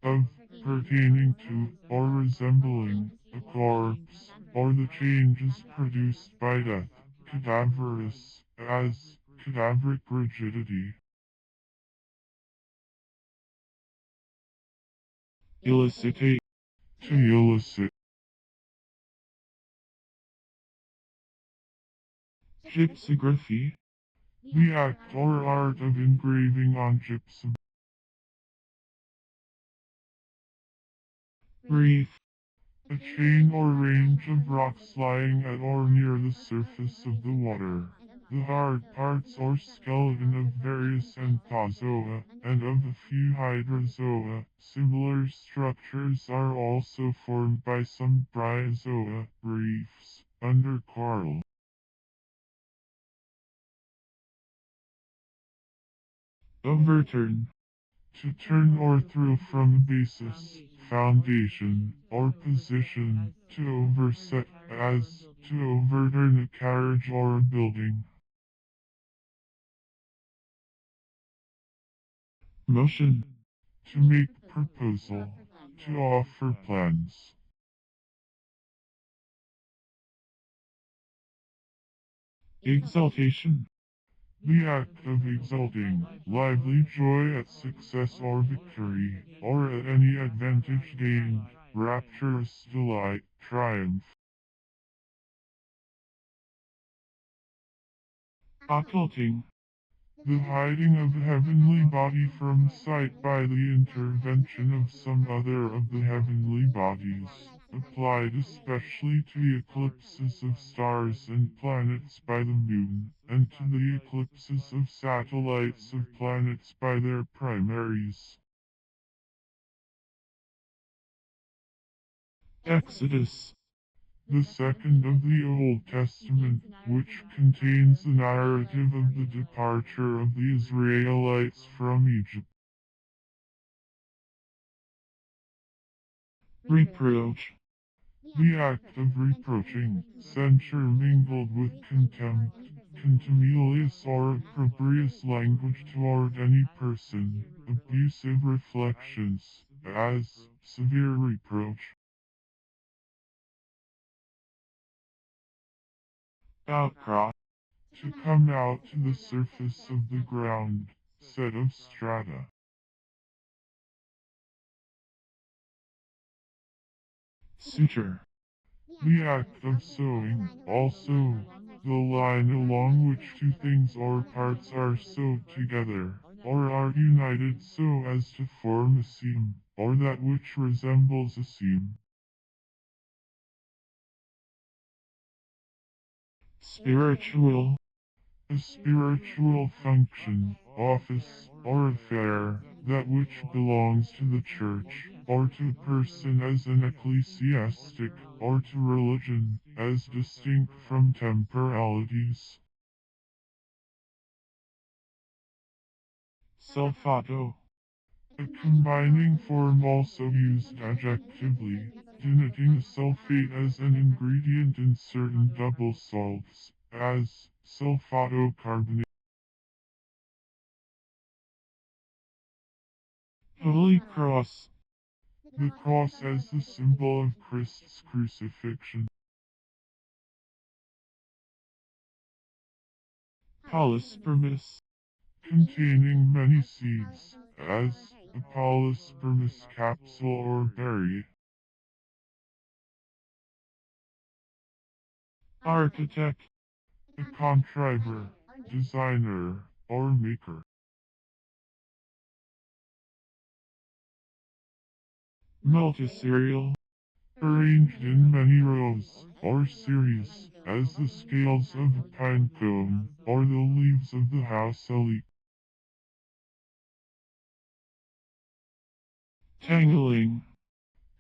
Of, pertaining to, or resembling, a corpse, or the changes produced by death, cadaverous, as, cadaveric rigidity. Illicitate. To elicit. Gypsography. The act or art of engraving on gypsum. Reef. A chain or range of rocks lying at or near the surface of the water. The hard parts or skeleton of various anthozoa, and of a few hydrozoa. Similar structures are also formed by some bryozoa, reefs, under coral. Overturn. To turn or throw from a basis, foundation, or position, to overset, as, to overturn a carriage or a building. Motion. To make proposal, to offer plans. Exaltation. The act of exulting, lively joy at success or victory, or at any advantage gained, rapturous delight, triumph. Occulting. The hiding of a heavenly body from sight by the intervention of some other of the heavenly bodies, applied especially to the eclipses of stars and planets by the moon, and to the eclipses of satellites of planets by their primaries. Exodus. The second of the Old Testament, which contains the narrative of the departure of the Israelites from Egypt. Reproach. The act of reproaching, censure mingled with contempt, contumelious or opprobrious language toward any person, abusive reflections, as severe reproach. Outcrop. To come out to the surface of the ground, set of strata. Suture. The act of sewing, also, the line along which two things or parts are sewed together, or are united so as to form a seam, or that which resembles a seam. Spiritual. A spiritual function, office, or affair, that which belongs to the church, or to a person as an ecclesiastic, or to religion, as distinct from temporalities. Sulfato. A combining form also used adjectively, denoting a sulfate as an ingredient in certain double salts, as sulfato carbonate. Holy Cross. The cross as the symbol of Christ's crucifixion. Polyspermous. Containing many seeds, as a polyspermous capsule or berry. Architect. A contriver, designer, or maker. Multiserial. arranged in many rows or series, as the scales of a pine cone or the leaves of the house elite. Tangling.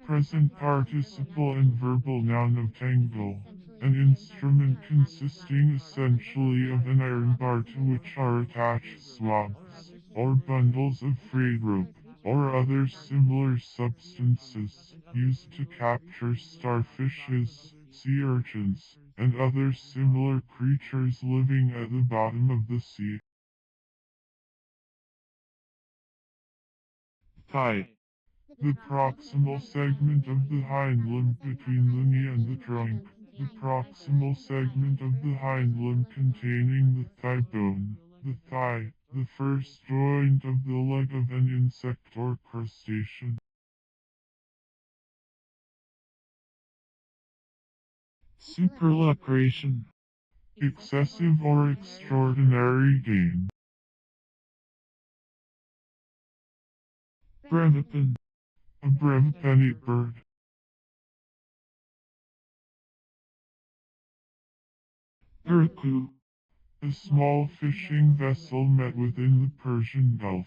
Present participle and verbal noun of tangle, an instrument consisting essentially of an iron bar to which are attached swabs, or bundles of frayed rope, or other similar substances, used to capture starfishes, sea urchins, and other similar creatures living at the bottom of the sea. Thigh. The proximal segment of the hind limb between the knee and the trunk. The proximal segment of the hind limb containing the thigh bone. The thigh, the first joint of the leg of an insect or crustacean. Superlucration. Excessive or extraordinary gain. Brevipan. A brevipenny bird. Urku. A small fishing vessel met within the Persian Gulf.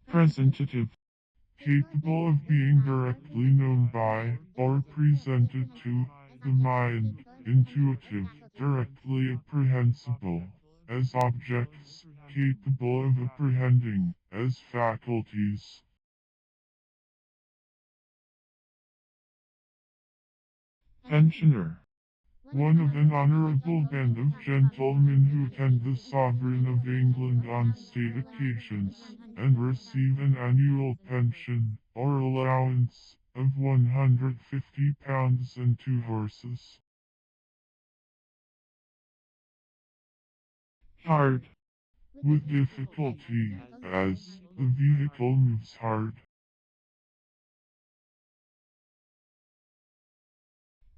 Presentative. Capable of being directly known by, or presented to, the mind, intuitive, directly apprehensible, as objects, capable of apprehending, as faculties. Pensioner. One of an honorable band of gentlemen who attend the sovereign of England on state occasions, and receive an annual pension, or allowance, of £150 and 2 horses. Hard. With difficulty, as the vehicle moves hard.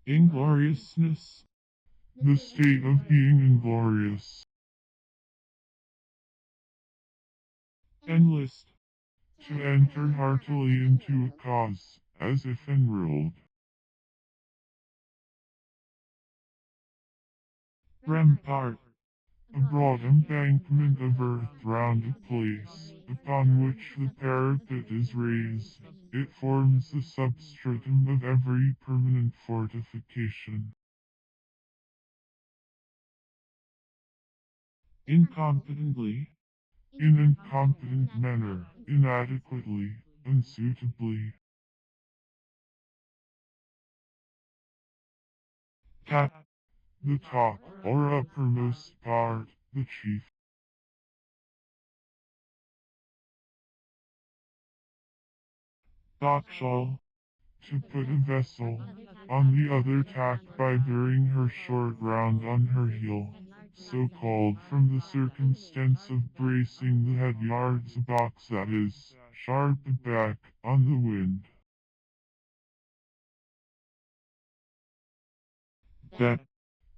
Ingloriousness. The state of being inglorious. Enlist. To enter heartily into a cause, as if enrolled. Rampart. A broad embankment of earth round a place, upon which the parapet is raised. It forms the substratum of every permanent fortification. Incompetently. In incompetent manner, inadequately, unsuitably. Cap. The top, or uppermost part, the chief. Dockshawl. To put a vessel on the other tack by bearing her short round on her heel, so called from the circumstance of bracing the head yards a box that is, sharp aback, on the wind. Bet.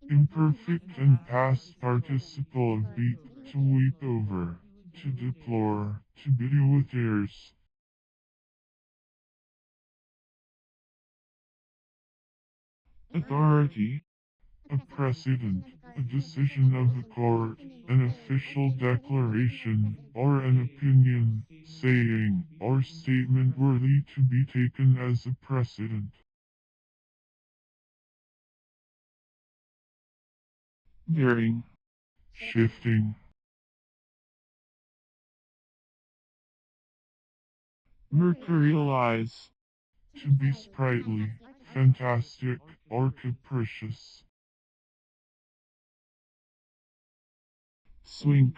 Imperfect and past participle of beat, to weep over, to deplore, to bedew with tears. Authority. A precedent, a decision of the court, an official declaration, or an opinion, saying, or statement worthy to be taken as a precedent. Veering. Shifting. Mercurialize. To be sprightly, fantastic, or capricious. Swink.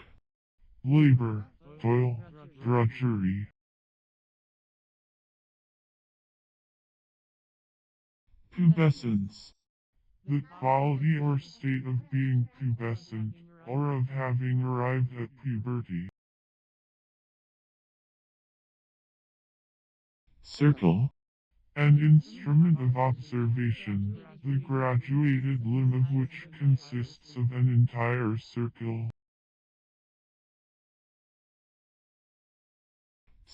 Labor, toil, drudgery. Pubescence. The quality or state of being pubescent, or of having arrived at puberty. Circle. An instrument of observation, the graduated limb of which consists of an entire circle.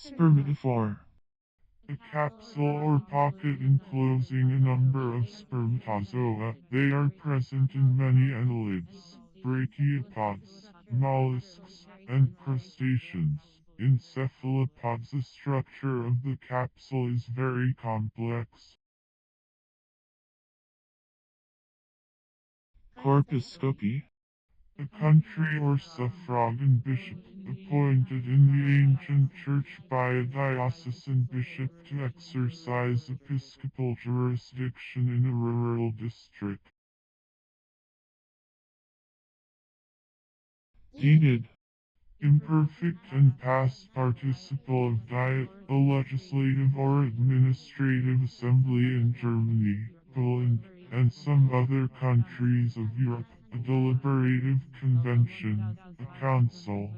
Spermatophore. A capsule or pocket enclosing a number of spermatozoa. They are present in many annelids, brachiopods, mollusks, and crustaceans. In cephalopods, the structure of the capsule is very complex. Corpuscopy. A country or suffragan bishop, appointed in the ancient church by a diocesan bishop to exercise episcopal jurisdiction in a rural district. Dated. Imperfect and past participle of diet, a legislative or administrative assembly in Germany, Poland, and some other countries of Europe, a deliberative convention, a council,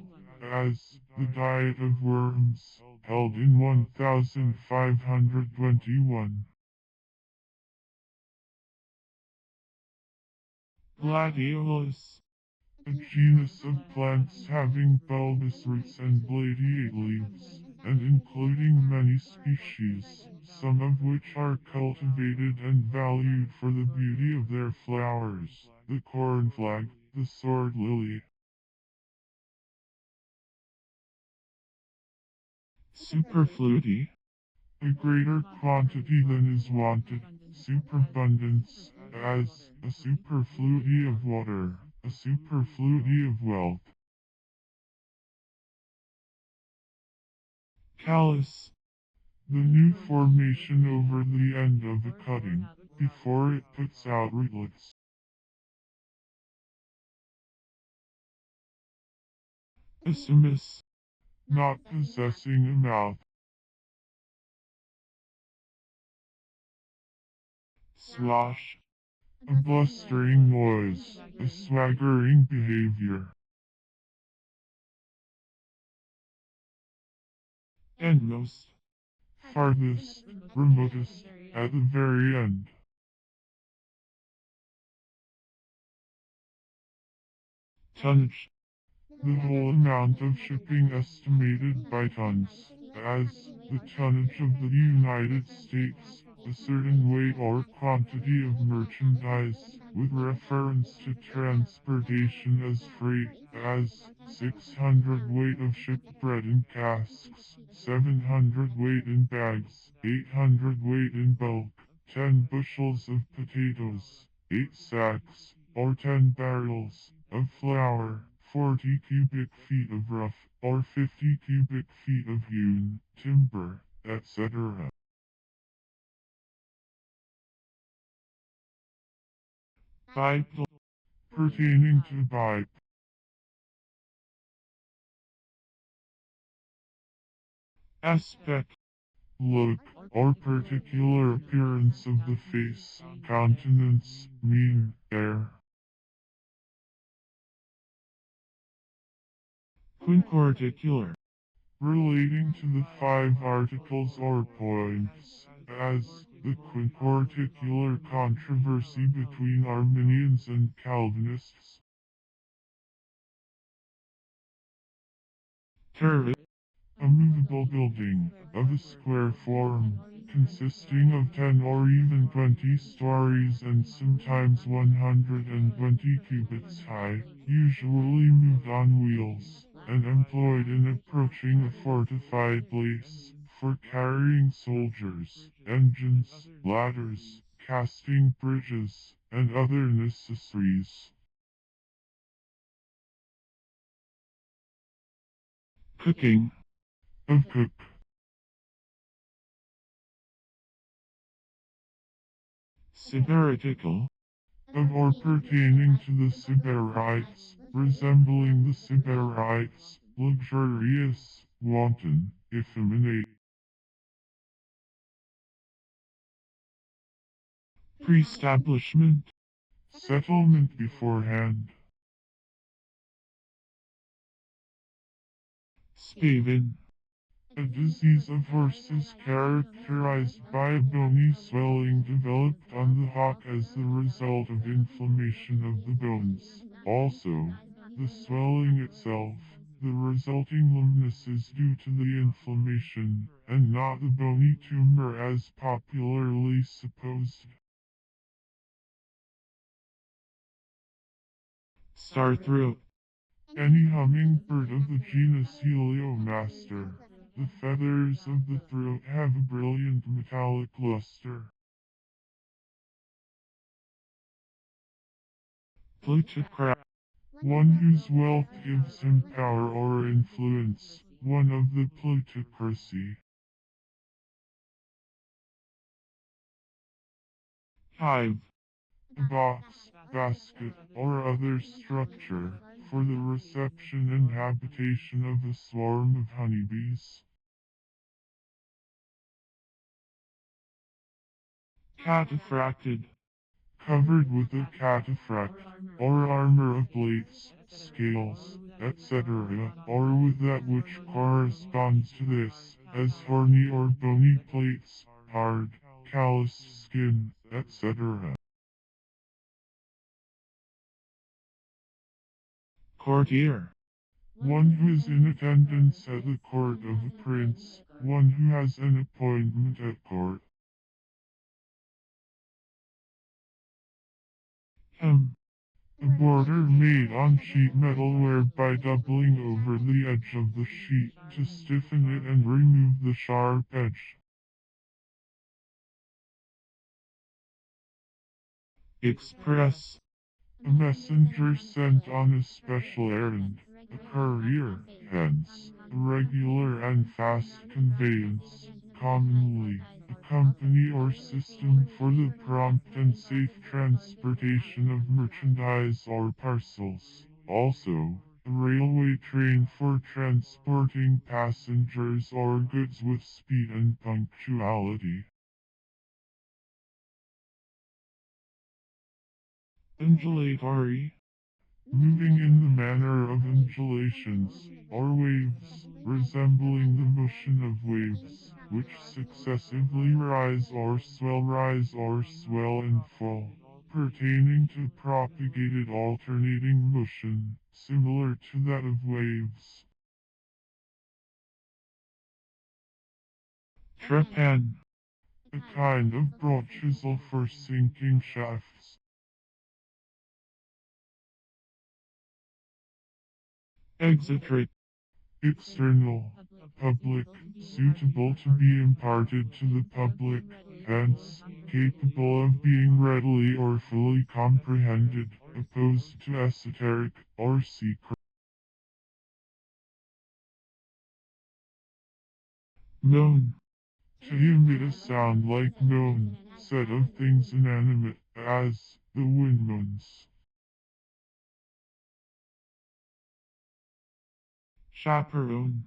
as the Diet of Worms, held in 1521. Gladiolus. A genus of plants having bulbous roots and bladed leaves, and including many species, some of which are cultivated and valued for the beauty of their flowers, the cornflag, the sword lily. Superfluity. A greater quantity than is wanted, superabundance, as a superfluity of water, a superfluity of wealth. Callus. The new formation over the end of a cutting, before it puts out rootlets. Acimus. Not possessing a mouth. Slosh. A blustering noise, a swaggering behavior. Endmost. Farthest, remotest, at the very end. Tonnage. The whole amount of shipping estimated by tons, as the tonnage of the United States, a certain weight or quantity of merchandise, with reference to transportation as freight, as 600 weight of shipped bread in casks, 700 weight in bags, 800 weight in bulk, 10 bushels of potatoes, 8 sacks, or 10 barrels, of flour, 40 cubic feet of rough, or 50 cubic feet of hewn timber, etc. Bipedal. Pertaining to biped. Aspect. Look, or particular appearance of the face, countenance, mien, air. Quinquarticular. Relating to the 5 articles or points, as the quinquarticular controversy between Arminians and Calvinists. Turret. A movable building, of a square form, consisting of 10 or even 20 stories and sometimes 120 cubits high, usually moved on wheels, and employed in approaching a fortified place, for carrying soldiers, engines, ladders, casting bridges, and other necessaries. Cooking. Of cook. Sybaritical. Of or pertaining to the Sybarites, resembling the Sybarites, luxurious, wanton, effeminate. Pre-establishment. Settlement beforehand. Spavin. A disease of horses characterized by a bony swelling developed on the hock as the result of inflammation of the bones. Also, the swelling itself, The resulting luminous is due to the inflammation, and not the bony tumor as popularly supposed. Star throat. Any hummingbird of the genus Heliomaster. The feathers of the throat have a brilliant metallic luster. Plutocrat. One whose wealth gives him power or influence, one of the plutocracy. Hive. A box, basket, or other structure for the reception and habitation of a swarm of honeybees. Cataphracted. Covered with a cataphract, or armor of plates, scales, etc., or with that which corresponds to this, as horny or bony plates, hard, calloused skin, etc. Courtier. One who is in attendance at the court of a prince, one who has an appointment at court. Hem. A border made on sheet metal whereby doubling over the edge of the sheet to stiffen it and remove the sharp edge. Express. A messenger sent on a special errand. A courier, hence, a regular and fast conveyance, commonly, a company or system for the prompt and safe transportation of merchandise or parcels. Also, a railway train for transporting passengers or goods with speed and punctuality. Undulatory. Moving in the manner of undulations, or waves, resembling the motion of waves, which successively rise or swell and fall, pertaining to propagated alternating motion, similar to that of waves. Trepan. A kind of broad chisel for sinking shafts. Exotrate. External, public, suitable to be imparted to the public, hence, capable of being readily or fully comprehended, opposed to esoteric or secret. Noun. To emit a sound like known, said of things inanimate, as the wind moans. Chaperone.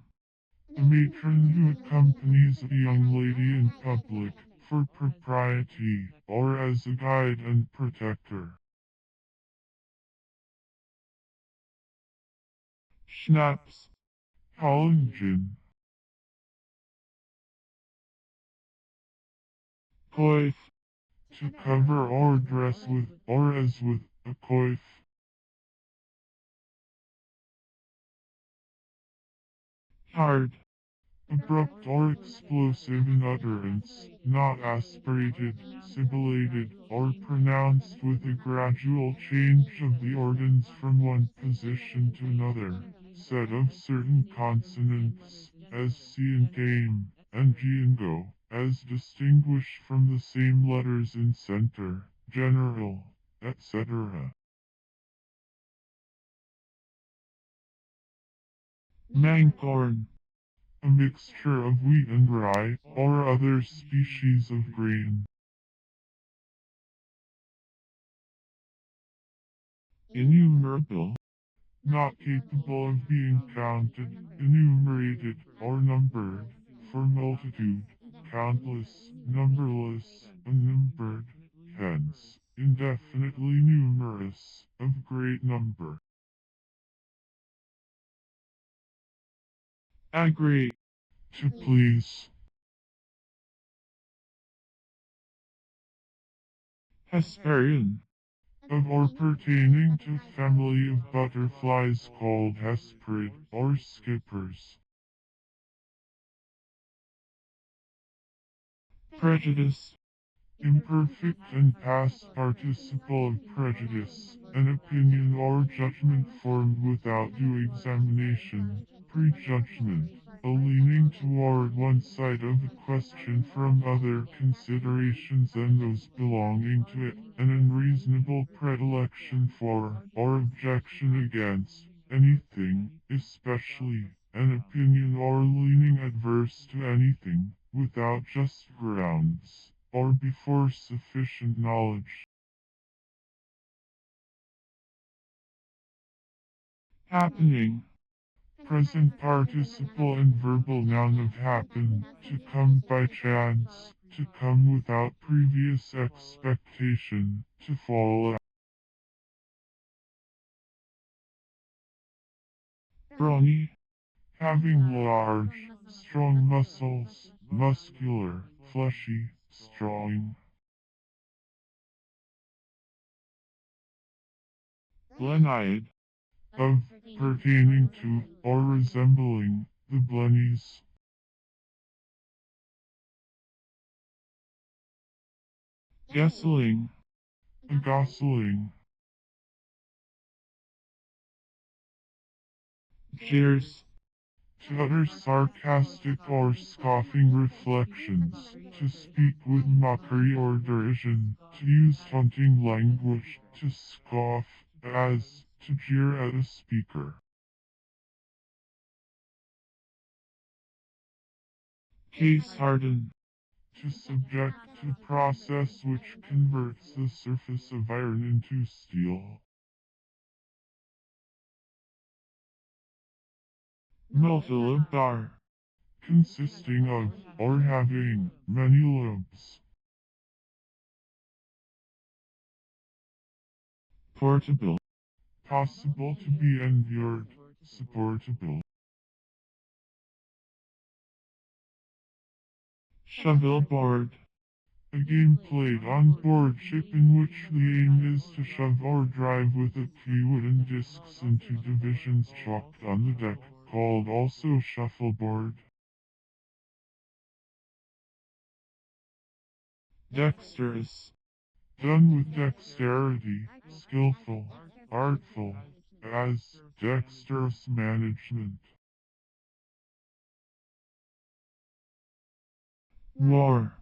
A matron who accompanies a young lady in public, for propriety, or as a guide and protector. Schnapps. Collingen. Coif. To cover or dress with, or as with, a coif. Hard. Abrupt or explosive in utterance, not aspirated, sibilated, or pronounced with a gradual change of the organs from one position to another, said of certain consonants, as C and game, and G and go, as distinguished from the same letters in center, general, etc. Mancorn. A mixture of wheat and rye, or other species of grain. Innumerable. Not capable of being counted, enumerated, or numbered, for multitude, countless, numberless, unnumbered, hence, indefinitely numerous, of great number. Agree. To please. Hesperian. of or pertaining to family of butterflies called hesprid or skippers. Prejudice. Imperfect and past participle of prejudice, an opinion or judgment formed without due examination, prejudgment, a leaning toward one side of a question from other considerations than those belonging to it, an unreasonable predilection for, or objection against, anything, especially, an opinion or leaning adverse to anything, without just grounds, or before sufficient knowledge. Happening. Present participle and verbal noun of happen, to come by chance, to come without previous expectation, to fall out. Brawny. Having large, strong muscles, muscular, fleshy, strong. Blennied. Of, pertaining to, or resembling, the blennies. Gessling. A gosling. Jeers. To utter sarcastic or scoffing reflections, to speak with mockery or derision, to use taunting language, to scoff, as, to jeer at a speaker. Case harden. To subject to process which converts the surface of iron into steel. Multilobar. Consisting of, or having, many lobes. Portable. Possible to be endured, supportable. Shovelboard. A game played on board ship in which the aim is to shove or drive with a few wooden discs into divisions chalked on the deck, called also shuffleboard. Dexterous. Done with dexterity, skillful, artful, as dexterous management. War.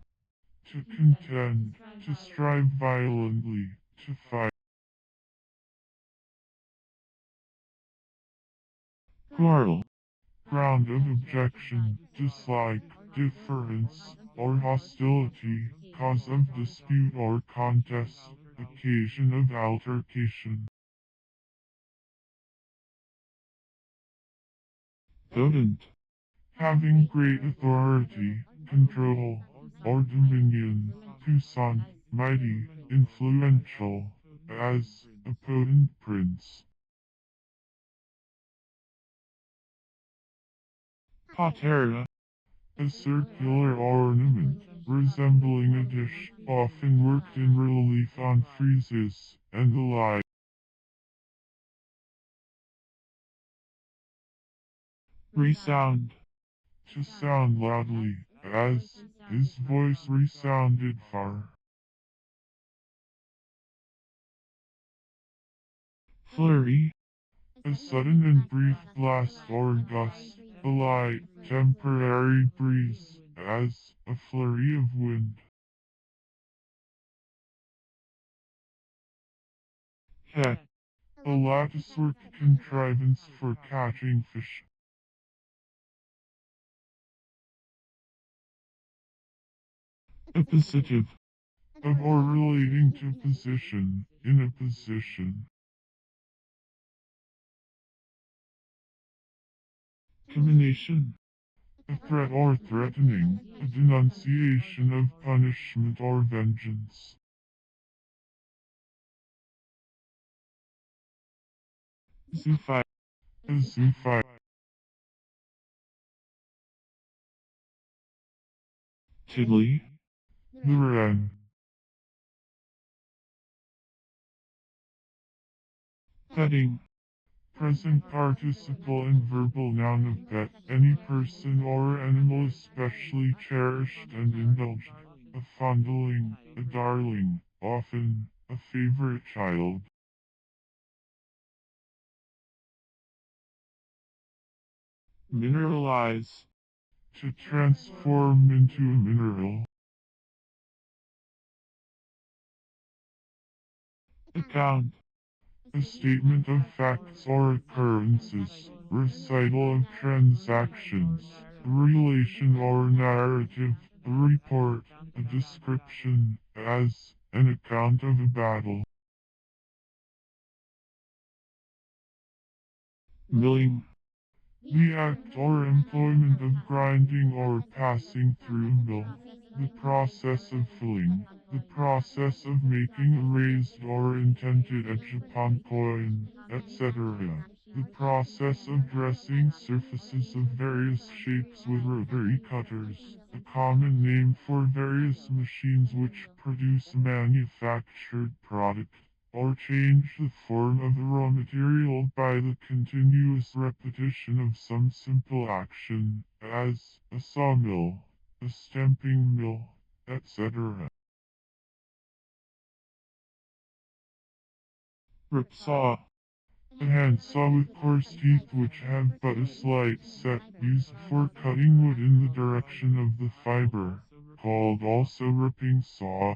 To contend, to strive violently, to fight. Quarrel. Ground of objection, dislike, difference, or hostility, cause of dispute or contest, occasion of altercation. Potent. Having great authority, control, or dominion, puissant, mighty, influential, as a potent prince. Patera. A circular ornament, resembling a dish, often worked in relief on friezes, and the like. Resound. To sound loudly, as his voice resounded far. Flurry. A sudden and brief blast or gust, a light, temporary breeze, as a flurry of wind. Head. A latticework contrivance for catching fish. Appositive. Of or relating to position, in a position. Combination. A threat or threatening, a denunciation of punishment or vengeance. Zoophyte. A zoophyte. Tiddly. The wren. petting, Present participle and verbal noun of pet, any person or animal especially cherished and indulged. A fondling, a darling, often, a favorite child. mineralize, To transform into a mineral. account, A statement of facts or occurrences. Recital of transactions. A relation or narrative. A report. A description, as, an account of a battle. milling, The act or employment of grinding or passing through a mill. The process of filling. The process of making a raised or indented edge upon coin, etc. The process of dressing surfaces of various shapes with rotary cutters. A common name for various machines which produce a manufactured product or change the form of the raw material by the continuous repetition of some simple action, as a sawmill, a stamping mill, etc. ripsaw, A handsaw with coarse teeth which have but a slight set, used for cutting wood in the direction of the fiber, called also ripping saw.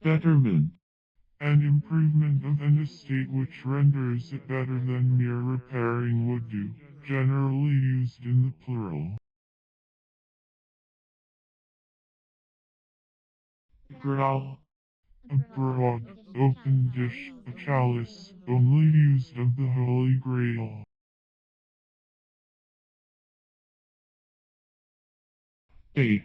betterment, An improvement of an estate which renders it better than mere repairing would do, generally used in the plural. growl, A broad, open dish, a chalice, only used of the Holy Grail. a,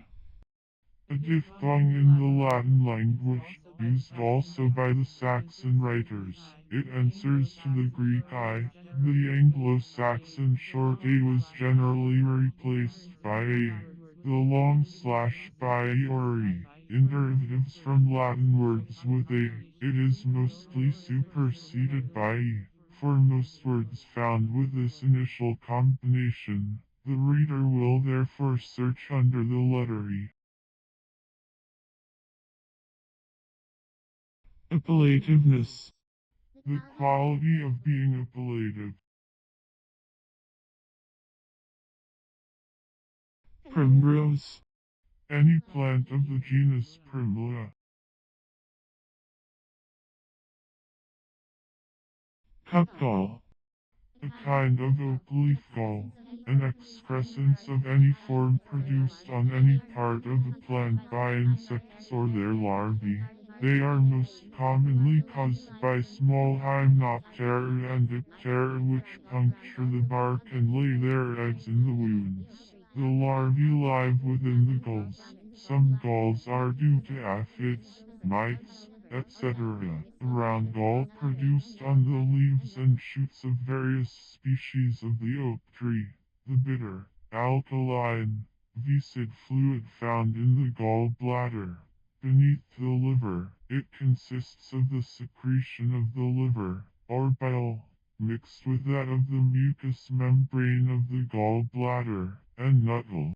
A diphthong in the Latin language, used also by the Saxon writers. It answers to the Greek I. The Anglo-Saxon short A was generally replaced by A. The long slash by or E. In derivatives from Latin words with A, it is mostly superseded by E. For most words found with this initial combination, the reader will therefore search under the letter E. appellativeness, The quality of being appellative. primrose, Any plant of the genus Primula. cuckgall, A kind of oak leaf gall. An excrescence of any form produced on any part of a plant by insects or their larvae. They are most commonly caused by small hymenoptera and diptera which puncture the bark and lay their eggs in the wounds. The larvae live within the galls. Some galls are due to aphids, mites, etc. The round gall produced on the leaves and shoots of various species of the oak tree. The bitter, alkaline, viscid fluid found in the gall bladder. Beneath the liver, it consists of the secretion of the liver, or bile, mixed with that of the mucous membrane of the gall bladder, and nuttle.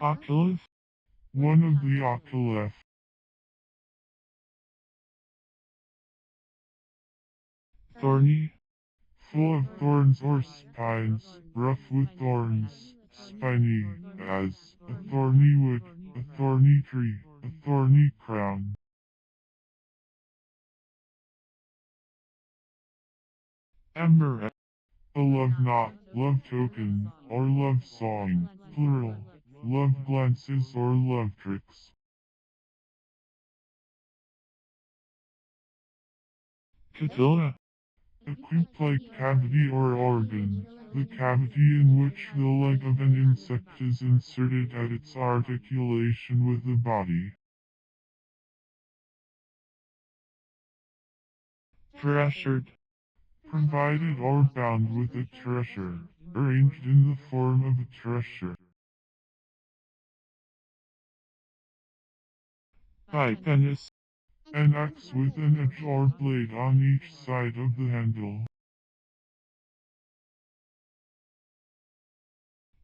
octave, One of the octolith. thorny, Full of thorns or spines, rough with thorns, spiny, as, a thorny wood, a thorny tree, a thorny crown. amaret, A love knot, love token, or love song, plural, love glances or love tricks. catilla, A coop-like cavity or organ, the cavity in which the leg of an insect is inserted at its articulation with the body. treasured, Provided or bound with a treasure, arranged in the form of a treasure. penis, An axe with an edge or blade on each side of the handle.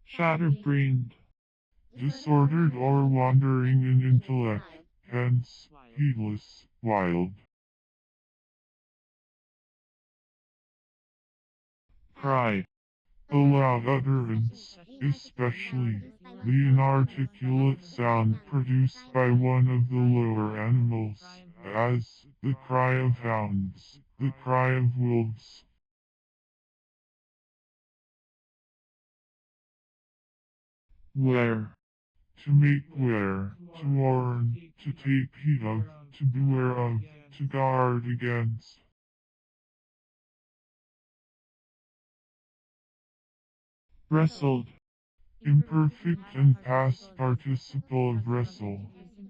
scatterbrained, Disordered or wandering in intellect, hence, heedless, wild. cry, A loud utterance, especially the inarticulate sound produced by one of the lower animals, as the cry of hounds, the cry of wolves. wear, To make ware, to warn, to take heed of, to beware of, to guard against. wrestled, Imperfect and past participle of wrestle.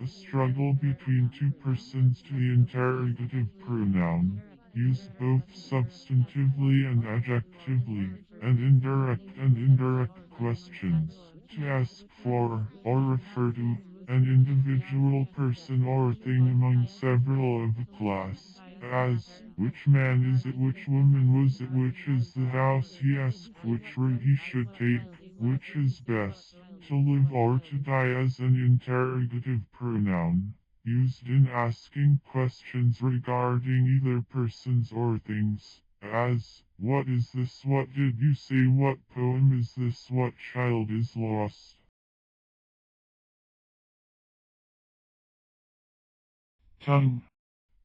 A struggle between two persons to the interrogative pronoun. Used both substantively and adjectively, and indirect questions. To ask for, or refer to, an individual person or thing among several of a class. As, which man is it, which woman was it, which is the house, he asked which route he should take, which is best, to live or to die, as an interrogative pronoun, used in asking questions regarding either persons or things, as, what is this, what did you say, what poem is this, what child is lost. tongue,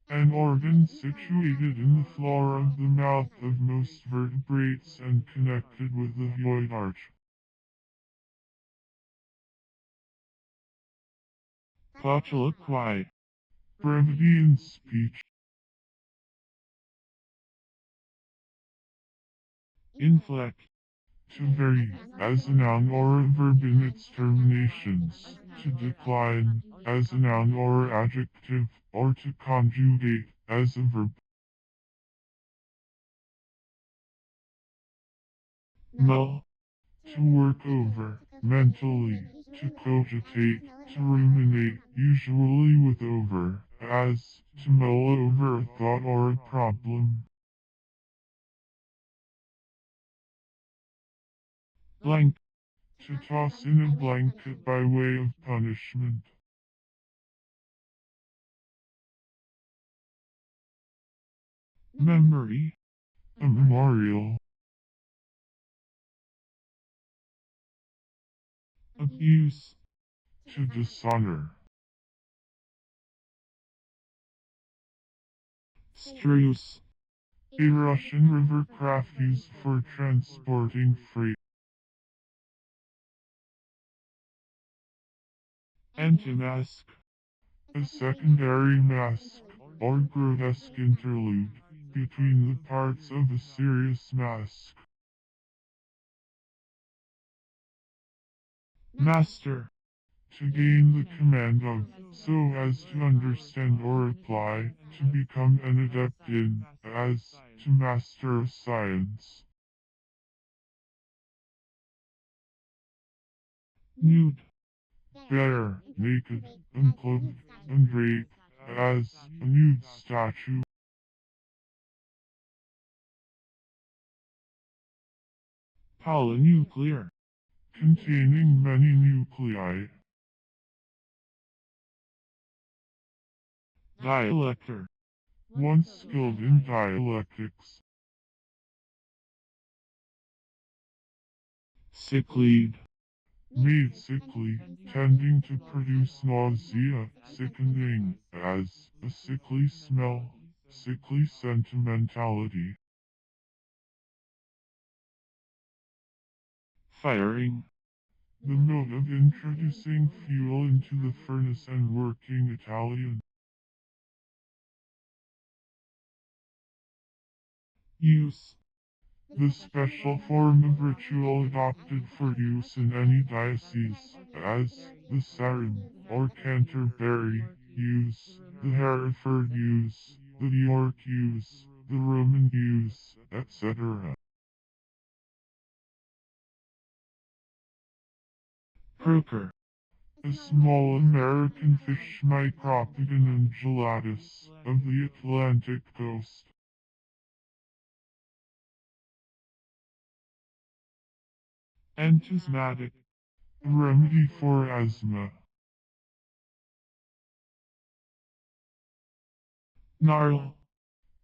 An organ situated in the floor of the mouth of most vertebrates and connected with the hyoid arch. colloquy, Brevity in speech. inflect, To vary, as a noun or a verb in its terminations. To decline, as a noun or adjective, or to conjugate, as a verb. mull, To work over, mentally. To cogitate, to ruminate, usually with over, as, to mull over a thought or a problem. blank, To toss in a blanket by way of punishment. memory, A memorial. abuse, To dishonor. struce, A Russian river craft used for transporting freight. antimask, A secondary mask, or grotesque interlude, between the parts of a serious mask. master, To gain the command of, so as to understand or apply, to become an adept in, as, to master a science. nude, Bare, naked, unclothed, undraped, as, a nude statue. polynuclear, Containing many nuclei. dialector, Once skilled in dialectics. sicklied, Made sickly, tending to produce nausea, sickening, as, a sickly smell, sickly sentimentality. firing, The mode of introducing fuel into the furnace and working Italian. use, The special form of ritual adopted for use in any diocese, as, the Sarum, or Canterbury, use, the Hereford use, the York use, the Roman use, etc. croaker, A small American fish Micropodon ungulatus of the Atlantic coast. Anthesmatic. A remedy for asthma. Gnarl.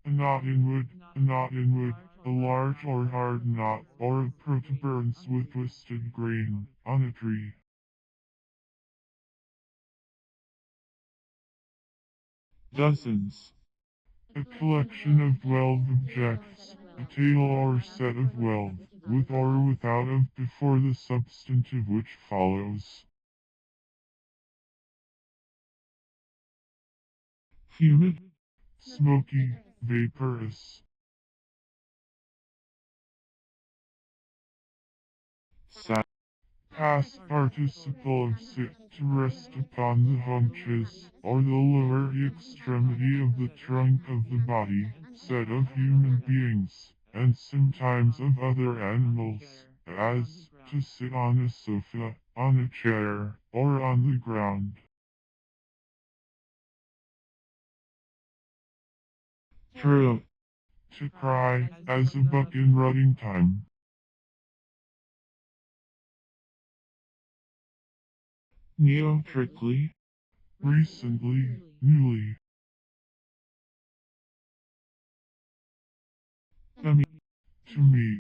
A knot in wood, a knot in wood, a large or hard knot or a protuberance with twisted grain on a tree. Dozens. A collection of 12 objects, a table or set of 12, with or without of before the substantive which follows. Humid. Smoky, vaporous. Sat. Past participle of sit to rest upon the haunches, or the lower extremity of the trunk of the body, said of human beings, and sometimes of other animals, as to sit on a sofa, on a chair, or on the ground. Throat. To cry, as a buck in rutting time. Neotrically. Recently, newly. Gummy. To me.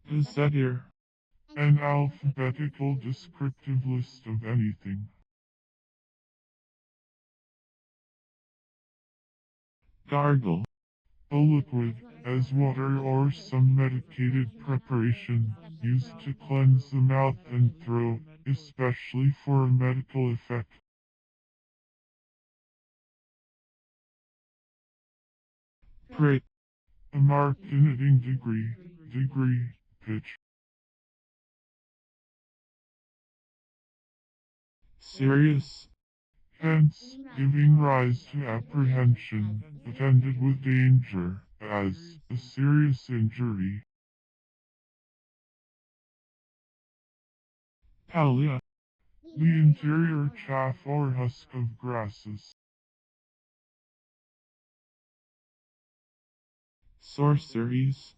Gazetteer. An alphabetical descriptive list of anything. Gargle. A liquid, as water or some medicated preparation, used to cleanse the mouth and throat, especially for a medical effect. Prick. A mark denoting degree, pitch. Serious. Hence, giving rise to apprehension, attended with danger, as a serious injury. Palea. The interior chaff or husk of grasses. Sorceries.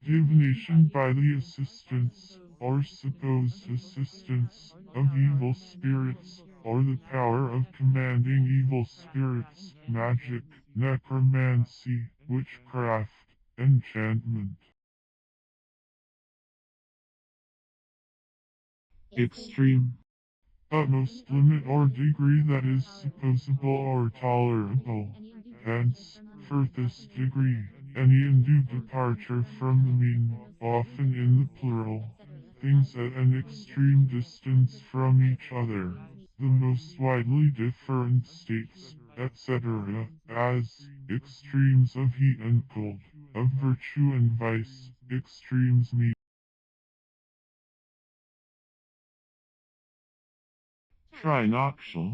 Divination by the assistance, or supposed assistance, of evil spirits, or the power of commanding evil spirits, magic, necromancy, witchcraft, enchantment. Extreme. Utmost limit or degree that is supposable or tolerable. Hence, furthest degree, any undue departure from the mean, often in the plural. Things at an extreme distance from each other. The most widely different states, etc., as extremes of heat and cold, of virtue and vice, extremes meet. Trinoctial.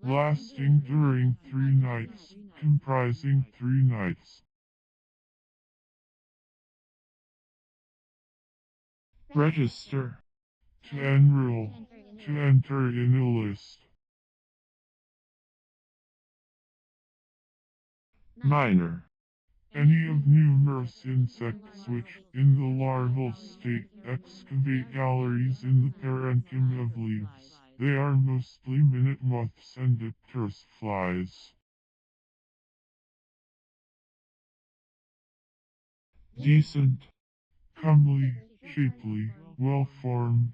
Lasting during 3 nights, comprising 3 nights. Register. To enroll, to enter in a list. Minor. Any of numerous insects which, in the larval state, excavate galleries in the parenchyma of leaves. They are mostly minute moths and dipterous flies. Decent. Comely, shapely, well-formed.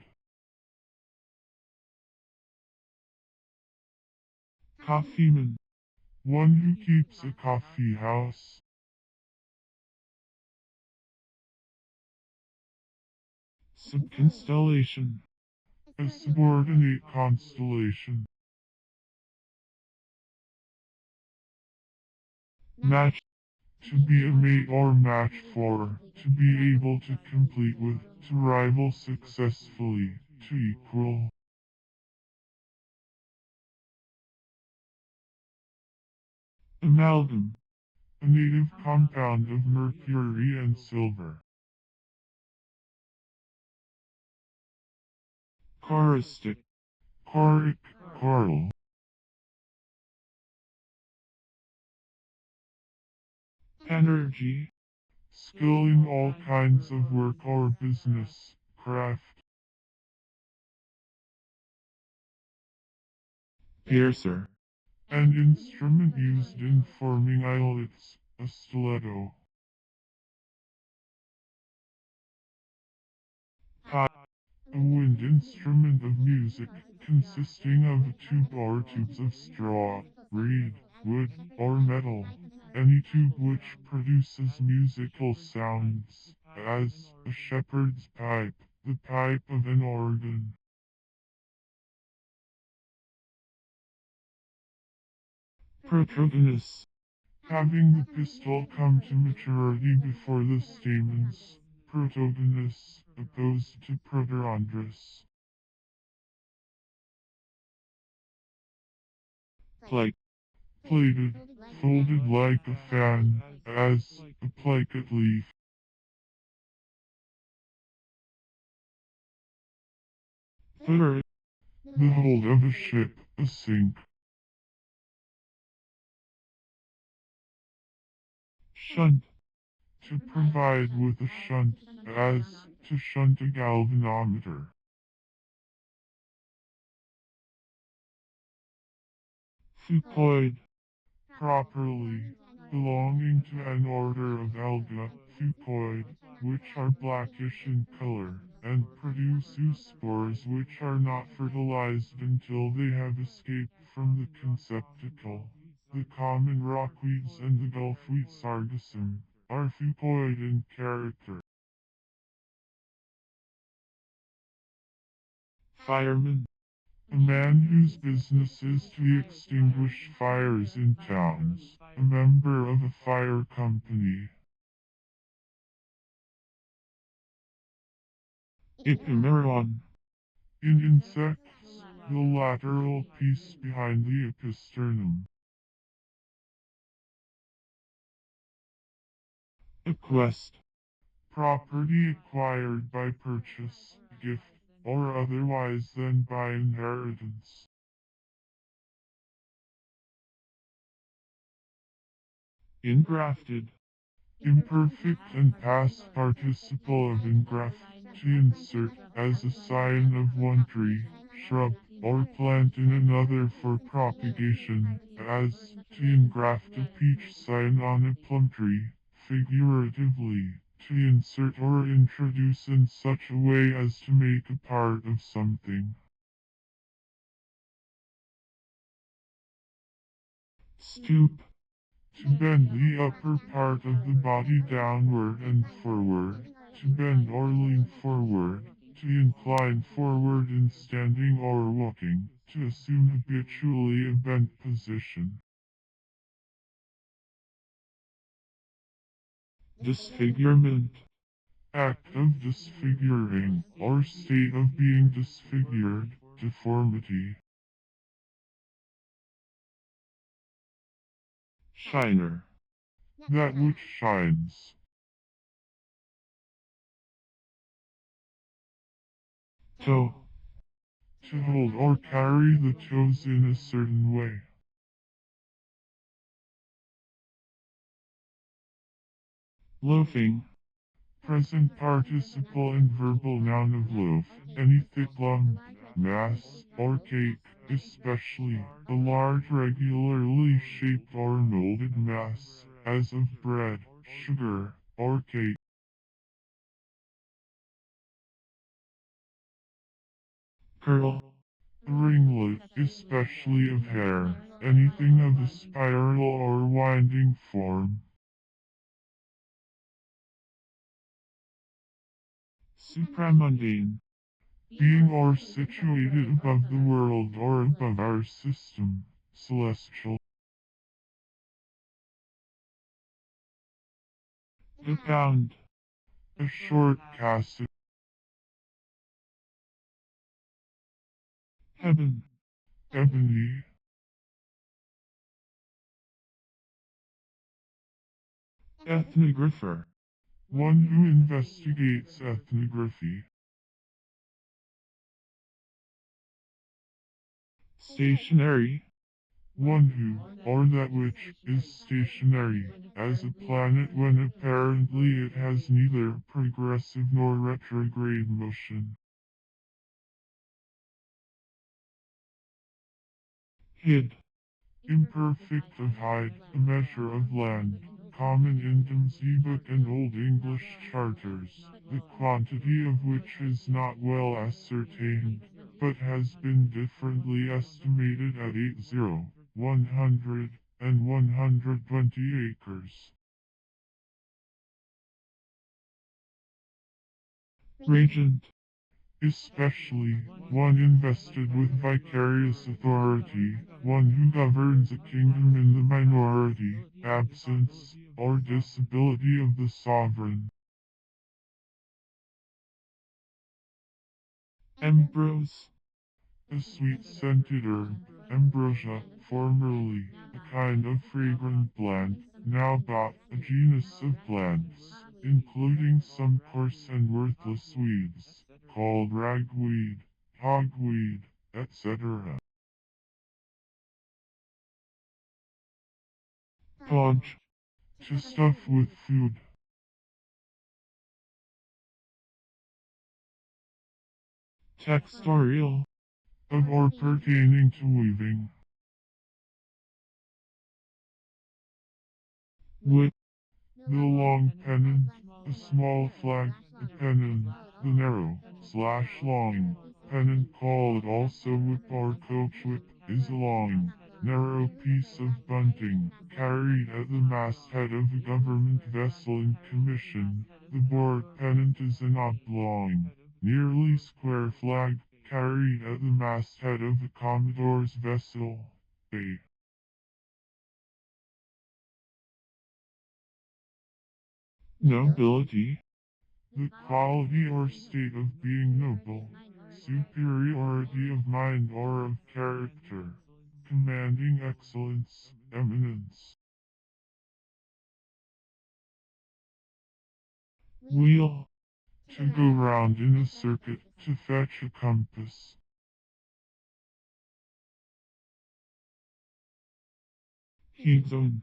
Coffeeman. One who keeps a coffee house. Subconstellation. A subordinate constellation. Match. To be a mate or match for, to be able to compete with, to rival successfully, to equal. Amalgam. A native compound of mercury and silver. choristic, choric, choral, energy, skill in all kinds of work or business, craft, piercer, an instrument used in forming eyelets, a stiletto, pipe, a wind instrument of music, consisting of a tube or tubes of straw, reed, wood, or metal, any tube which produces musical sounds, as a shepherd's pipe, the pipe of an organ. protogonus, Having the pistil come to maturity before the stamens, protogonous, opposed to proterandrous. plate, Plated, folded like a fan, as a plicat leaf. footer, The hold of a ship, a sink. shunt, To provide with a shunt, as to shunt a galvanometer. fucoid, Properly, belonging to an order of alga, fucoid, which are blackish in color, and produce zoospores which are not fertilized until they have escaped from the conceptacle. The common rockweeds and the gulfweed sargassum are fucoid in character. fireman, A man whose business is to extinguish fires in towns, a member of a fire company. epimeron, In insects, the lateral piece behind the episternum. equest, Property acquired by purchase, gift, or otherwise than by inheritance. engrafted, Imperfect and past participle of engraft, to insert, as a sign of one tree, shrub, or plant in another for propagation, as to engraft a peach sign on a plum tree, figuratively, to insert or introduce in such a way as to make a part of something. stoop, To bend the upper part of the body downward and forward, to bend or lean forward, to incline forward in standing or walking, to assume habitually a bent position. disfigurement, Act of disfiguring, or state of being disfigured, deformity. shiner, That which shines. toe, To hold or carry the toes in a certain way. loafing, Present participle and verbal noun of loaf, any thick lump, mass, or cake, especially a large regularly shaped or molded mass, as of bread, sugar, or cake. curl, A ringlet, especially of hair, anything of a spiral or winding form. supramundane, Being or situated above the world or above our system, celestial. abound, A short casket, heaven, ebony. ethnographer, One who investigates ethnography. Stationary. One who, or that which, is stationary, as a planet when apparently it has neither progressive nor retrograde motion. Hid. Imperfect of hide, a measure of land, common in Domesday Book and Old English charters, the quantity of which is not well ascertained, but has been differently estimated at 80, 100, and 120 acres. Regent. Especially, one invested with vicarious authority, one who governs a kingdom in the minority, absence, or disability of the sovereign. Ambrose. A sweet-scented herb, ambrosia, formerly, a kind of fragrant plant, now bought, a genus of plants, including some coarse and worthless weeds, called ragweed, hogweed, etc. Podge. To stuff with food. Textorial. Of or pertaining to weaving. Whip. The long pennant, a small flag, a pennon, the narrow, /long, pennant called also whip or coach whip, is a long, narrow piece of bunting, carried at the masthead of a government vessel in commission. The board pennant is an oblong, nearly square flag, carried at the masthead of a commodore's vessel. A. Nobility. The quality or state of being noble, superiority of mind or of character, commanding excellence, eminence. Wheel. To go round in a circuit, to fetch a compass. Hexone.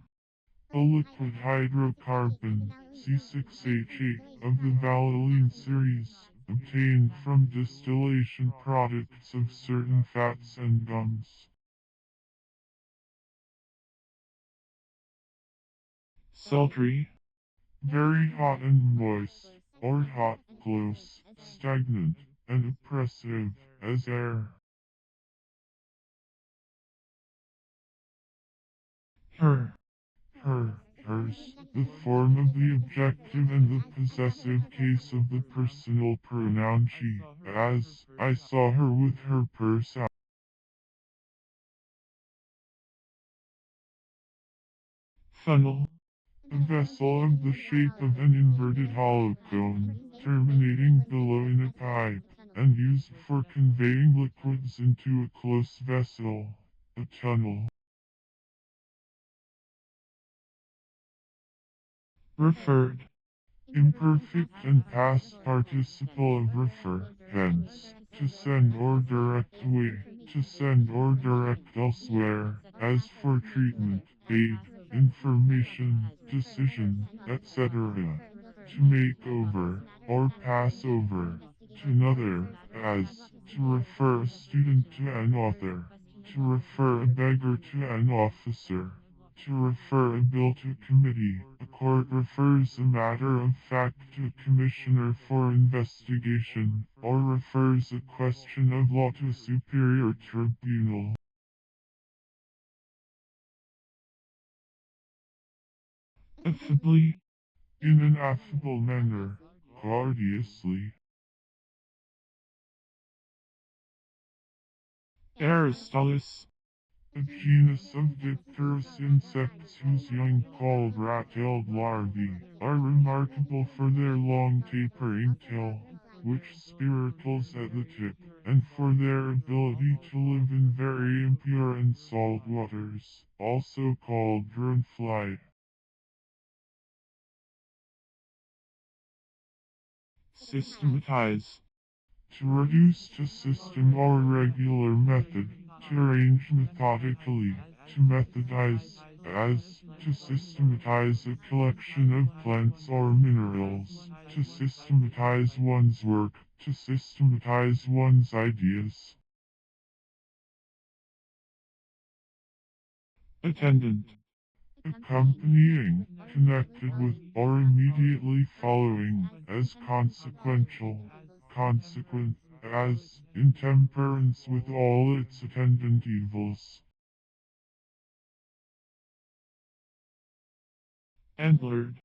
A liquid hydrocarbon, C6H8, of the vanillin series, obtained from distillation products of certain fats and gums. Sultry. Very hot and moist, or hot, close, stagnant, and oppressive, as air. Her. Hers, the form of the objective and the possessive case of the personal pronoun she, as, I saw her with her purse out. Funnel. A vessel of the shape of an inverted hollow cone, terminating below in a pipe, and used for conveying liquids into a close vessel, a tunnel. Referred. Imperfect and past participle of refer, hence, to send or direct away, to send or direct elsewhere, as for treatment, aid, information, decision, etc. To make over, or pass over, to another, as, to refer a student to an author, to refer a beggar to an officer. To refer a bill to committee, a court refers a matter of fact to a commissioner for investigation, or refers a question of law to a superior tribunal. Affably. In an affable manner, courteously. Aristolis. A genus of dipterous insects whose young, called rat-tailed larvae, are remarkable for their long tapering tail, which spiracles at the tip, and for their ability to live in very impure and salt waters, also called dronefly. Systematize. To reduce to system or regular method, to arrange methodically, to methodize, as, to systematize a collection of plants or minerals, to systematize one's work, to systematize one's ideas. Attendant. Accompanying, connected with, or immediately following, as consequential, consequent, as, intemperance with all its attendant evils. Antlered.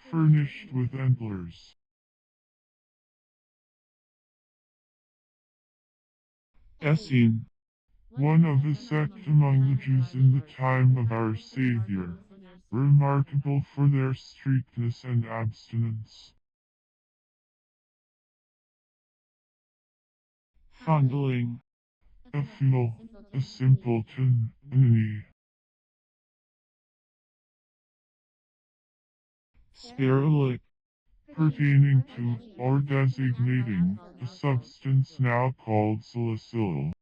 Furnished with antlers. Essene. One of a sect among the Jews in the time of our Savior, remarkable for their strictness and abstinence. Fondling. A fool, a simpleton, an Spirulike. pertaining to, or designating, a substance now called salicylate.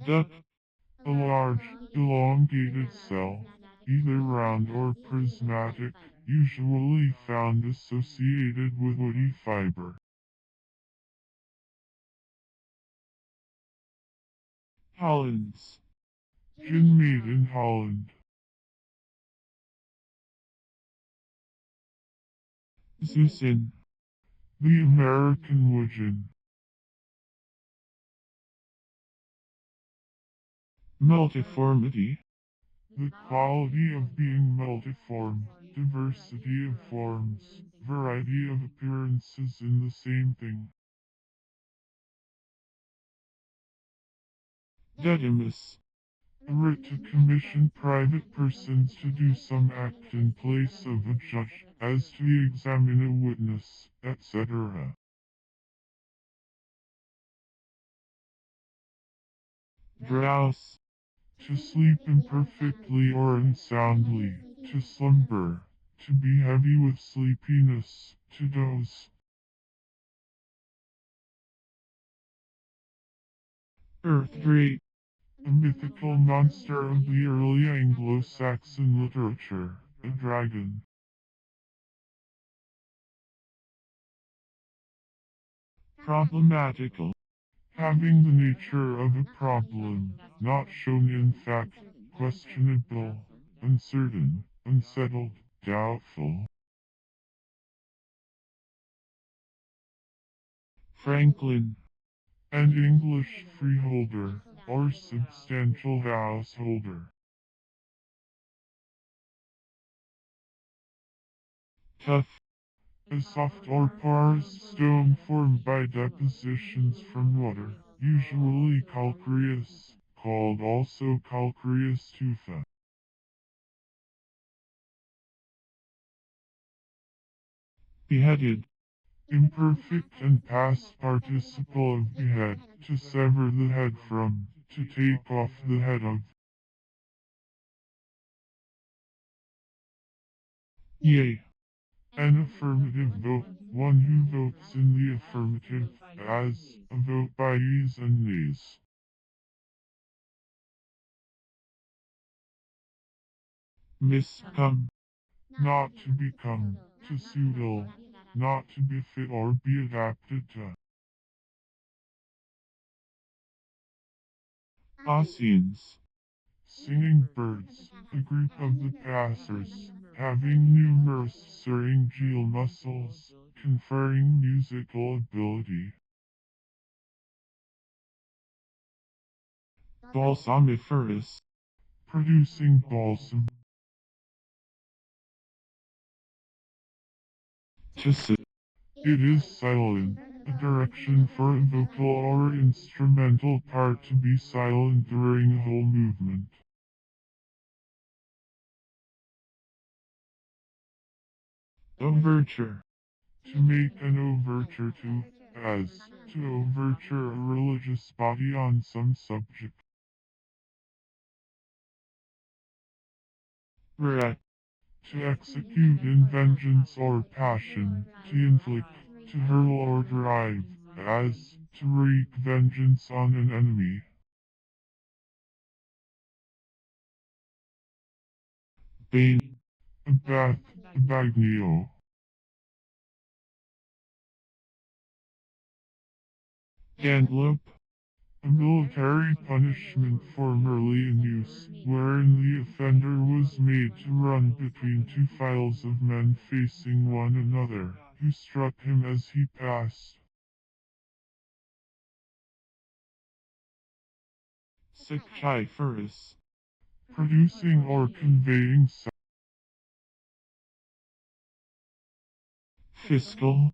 Duct. A large, elongated cell, either round or prismatic, usually found associated with woody fiber. Hollands. Gin made in Holland. Zeusin. The American woodgin. Multiformity. The quality of being multiform, diversity of forms, variety of appearances in the same thing. Dedimus. A writ to commission private persons to do some act in place of a judge, as to examine a witness, etc. Drowse. To sleep imperfectly or unsoundly, to slumber, to be heavy with sleepiness, to doze. Earthdrake. A mythical monster of the early Anglo-Saxon literature, a dragon. Problematical. Having the nature of a problem, not shown in fact, questionable, uncertain, unsettled, doubtful. Franklin. An English freeholder, or substantial householder. Tough. A soft or porous stone formed by depositions from water, usually calcareous, called also calcareous tufa. Beheaded. Imperfect and past participle of behead, to sever the head from, to take off the head of. Yea. An affirmative vote, one who votes in the affirmative, as, a vote by yeas and nays. Miscome. Not to become, to suit ill, not to befit or be adapted to. Osceans. Singing birds, a group of the passers, having numerous syringeal muscles, conferring musical ability. Balsamiferous. Producing balsam. To sit. It is silent, a direction for a vocal or instrumental part to be silent during a whole movement. Overture. To make an overture to, as, to overture a religious body on some subject. Rat. To execute in vengeance or passion, to inflict, to hurl or drive, as to wreak vengeance on an enemy. Bane, Abath, abagnio. antelope, A military punishment formerly in use, wherein the offender was made to run between two files of men facing one another, who struck him as he passed. carnivorous, Producing or conveying sound. fiscal,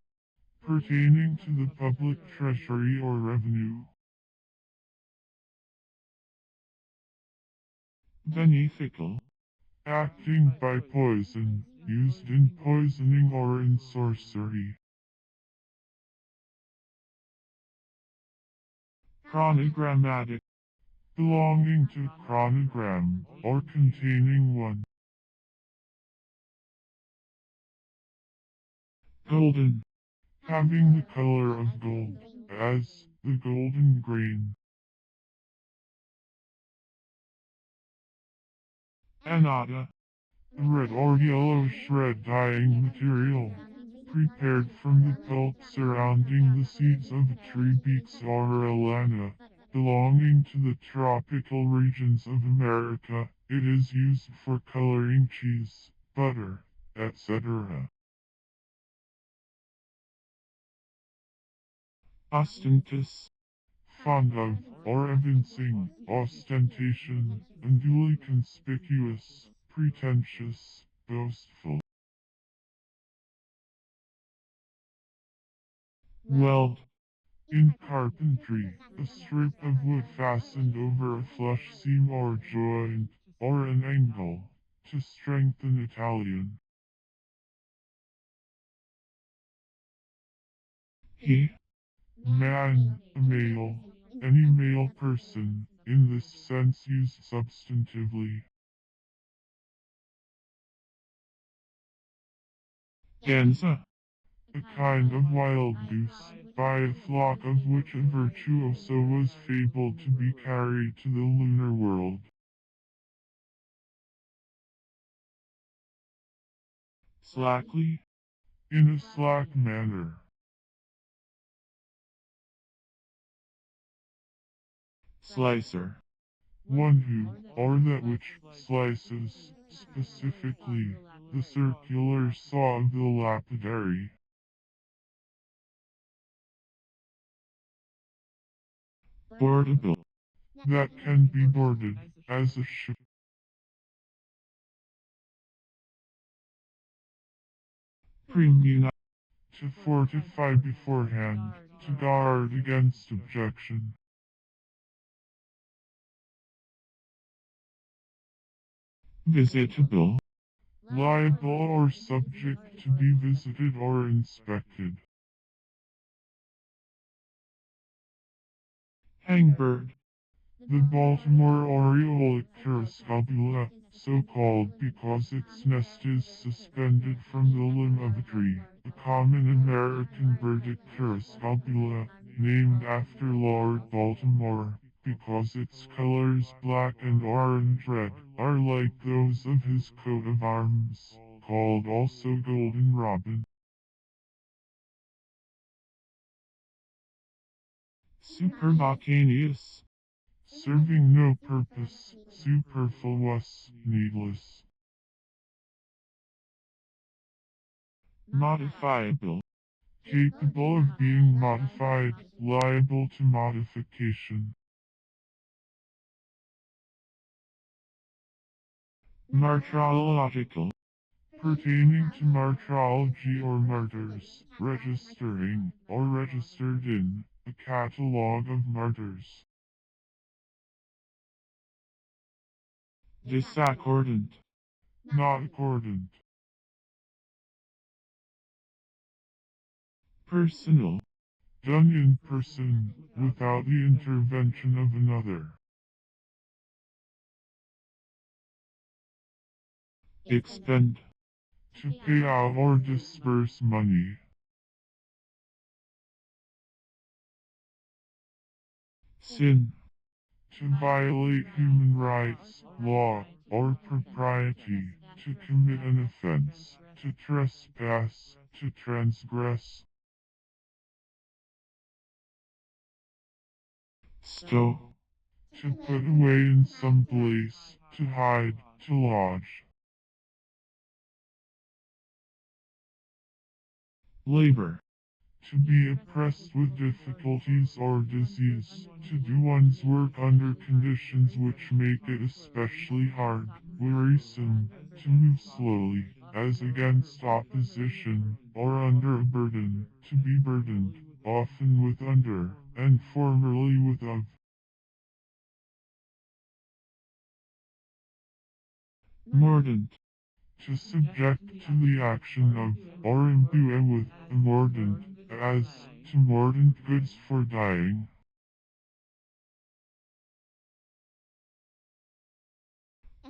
Pertaining to the public treasury or revenue. beneficial, Acting by poison, used in poisoning or in sorcery. chronogrammatic, Belonging to chronogram, or containing one. golden, Having the color of gold, as the golden grain. annata, A red or yellow shred dyeing material, prepared from the pulp surrounding the seeds of a tree beaks or a lana, belonging to the tropical regions of America. It is used for coloring cheese, butter, etc. ostentous, Fond of, or evincing, ostentation, unduly conspicuous, pretentious, boastful. weld, In carpentry, a strip of wood fastened over a flush seam or joint, or an angle, to strengthen Italian. he, Man, a male, any male person, in this sense used substantively. ganza, A kind of wild goose, by a flock of which a virtuoso was fabled to be carried to the lunar world. slackly, In a slack manner. slicer, One who, or that which, slices, specifically, the circular saw of the lapidary. boardable, That can be boarded, as a ship. premuna, To fortify beforehand, to guard against objection. visitable, Liable or subject to be visited or inspected. hangbird, The Baltimore Oriole Caroscopula, so called because its nest is suspended from the limb of a tree, a common American bird Caroscopula, named after Lord Baltimore, because its colors black and orange-red are like those of his coat of arms, called also golden robin. supervolcanius, Serving no purpose, superfluous, needless. modifiable, Capable of being modified, liable to modification. martyrological, Pertaining to martyrology or martyrs, registering, or registered in, a catalogue of martyrs. disaccordant, Not accordant. personal, Done in person, without the intervention of another. expend, To pay out or disburse money. sin, to violate human rights, law, or propriety, to commit an offense, to trespass, to transgress, stow, to put away in some place, to hide, to lodge, labor, to be oppressed with difficulties or disease, to do one's work under conditions which make it especially hard, wearisome, to move slowly, as against opposition, or under a burden, to be burdened, often with under, and formerly with of, mordant, to subject to the action of, or imbue with, a mordant, as, to mordant goods for dyeing.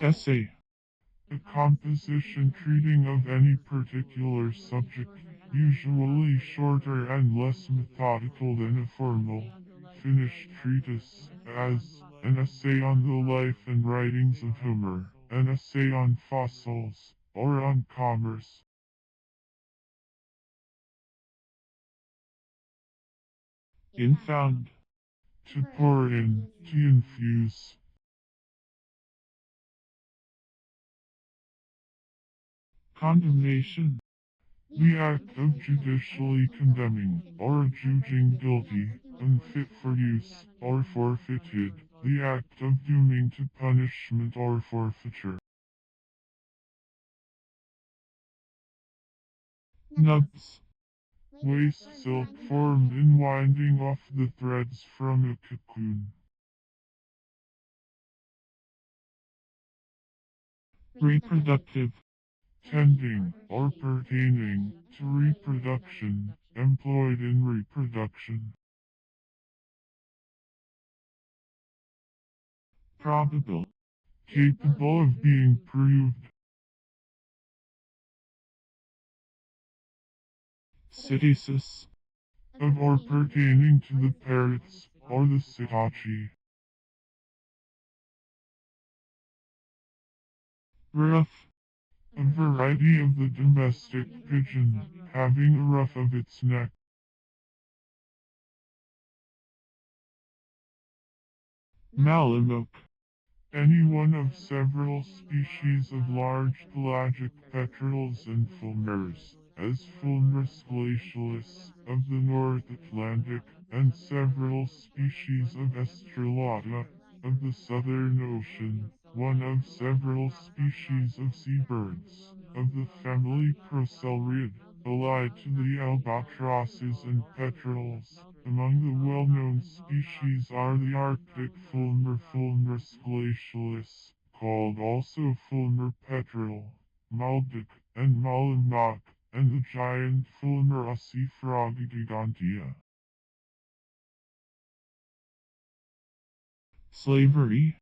essay, A composition treating of any particular subject, usually shorter and less methodical than a formal, finished treatise, as an essay on the life and writings of Homer, an essay on fossils, or on commerce. infound, To pour in, to infuse. condemnation, The act of judicially condemning, or adjudging guilty, unfit for use, or forfeited, the act of dooming to punishment or forfeiture. nubs, Waste silk formed in winding off the threads from a cocoon. reproductive, Tending, or pertaining, to reproduction, employed in reproduction. probable, Capable of being proved. psittacis, Of or pertaining to the parrots, or the psittaci. ruff, A variety of the domestic pigeon, having a ruff of its neck. malamoke, Any one of several species of large pelagic petrels and fulmars, as Fulmars glacialis of the North Atlantic, and several species of Estrelata of the Southern Ocean, one of several species of seabirds, of the family Procelriid, allied to the albatrosses and petrels. Among the well-known species are the Arctic fulmar Fulmars glacialis, called also fulmar petrel, maldic, and malamnock, and the giant fulmar ossifraga gigantea. slavery,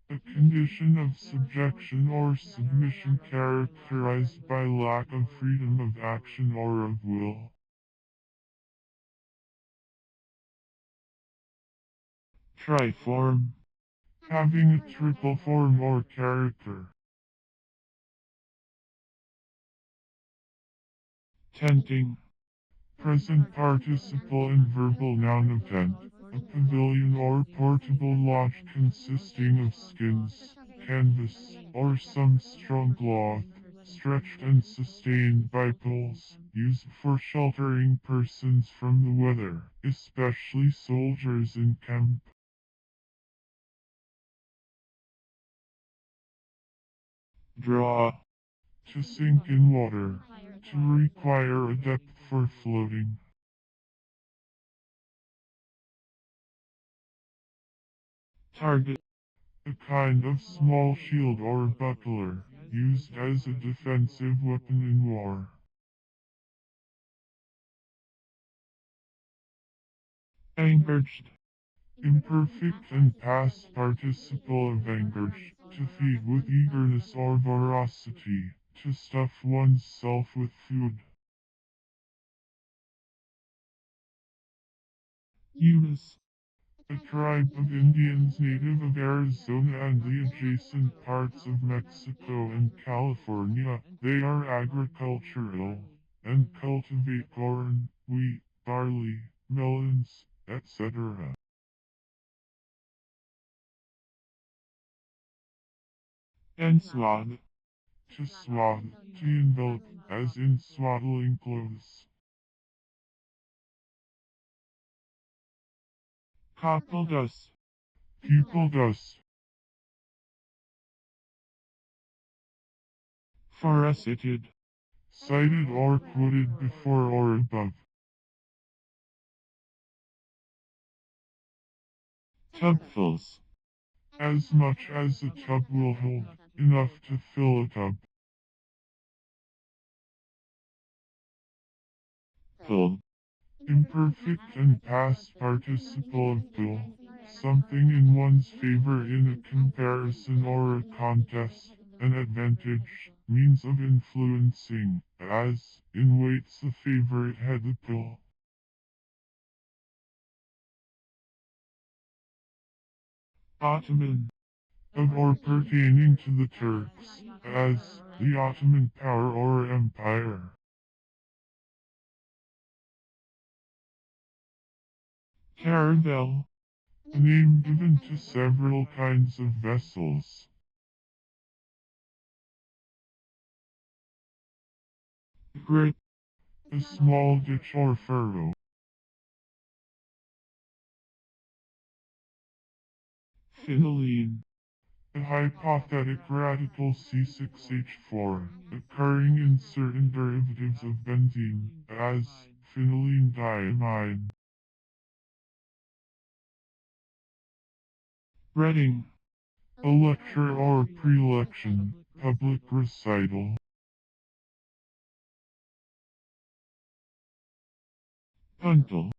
A condition of subjection or submission characterized by lack of freedom of action or of will. triform, Having a triple form or character. tenting, Present participle in verbal noun of tent. A pavilion or portable lodge consisting of skins, canvas, or some strong cloth, stretched and sustained by poles, used for sheltering persons from the weather, especially soldiers in camp. draw, To sink in water. To require a depth for floating. target, A kind of small shield or buckler, used as a defensive weapon in war. engorged, Imperfect and past participle of engorge, to feed with eagerness or voracity, to stuff one's self with food. uterus, a tribe of Indians native of Arizona and the adjacent parts of Mexico and California. They are agricultural and cultivate corn, wheat, barley, melons, etc. Enswathe. To swathe, to envelop, as in swaddling clothes. Coupledus. Pupildus, Forested. cited or quoted before or above. Tubfuls. As much as a tub will hold, enough to fill a tub. Pull. Imperfect and past participle of pull. Something in one's favor in a comparison or a contest. An advantage, means of influencing, as, in weights the favorite had the pill. Ottoman. Of or pertaining to the Turks, as, the Ottoman power or empire. Caravel. A name given to several kinds of vessels. Grit. A small ditch or furrow. Phenylene. A hypothetic radical C6H4, occurring in certain derivatives of benzene, as phenylene diamine. Reading. A lecture or prelection, public recital. Puntal.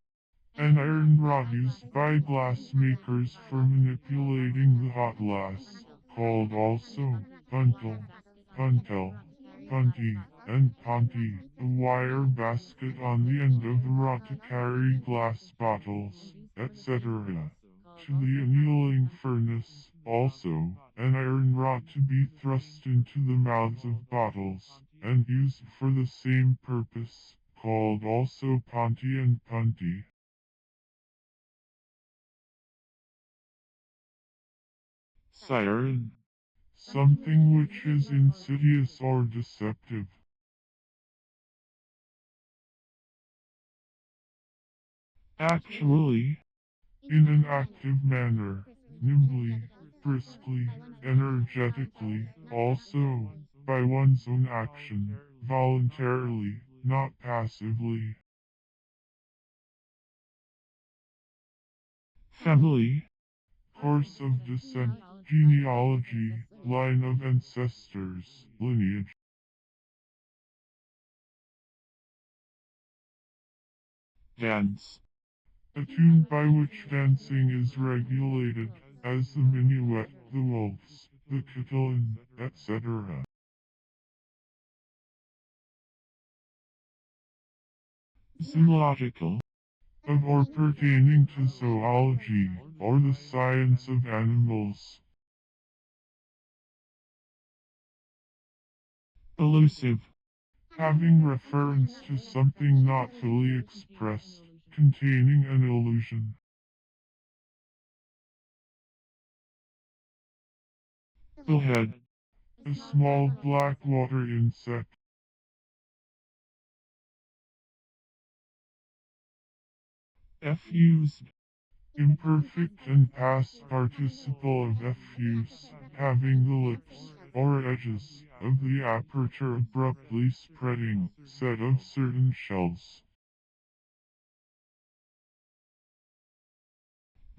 An iron rod used by glass makers for manipulating the hot glass, called also puntal, puntel, punty, and ponty, a wire basket on the end of the rod to carry glass bottles, etc. To the annealing furnace, also, an iron rod to be thrust into the mouths of bottles, and used for the same purpose, called also ponty and punty. Siren. Something which is insidious or deceptive. Actually. In an active manner, nimbly, briskly, energetically, also, by one's own action, voluntarily, not passively. Family. Course of descent, genealogy, line of ancestors, lineage. Dance. A tune by which dancing is regulated, as the minuet, the waltz, the cotillion, etc. Zoological. Of or pertaining to zoology, or the science of animals. Elusive. Having reference to something not fully expressed, containing an illusion. Billhead. A small black water insect. Effused. Imperfect and past participle of effuse, having the lips, or edges, of the aperture abruptly spreading, set of certain shells.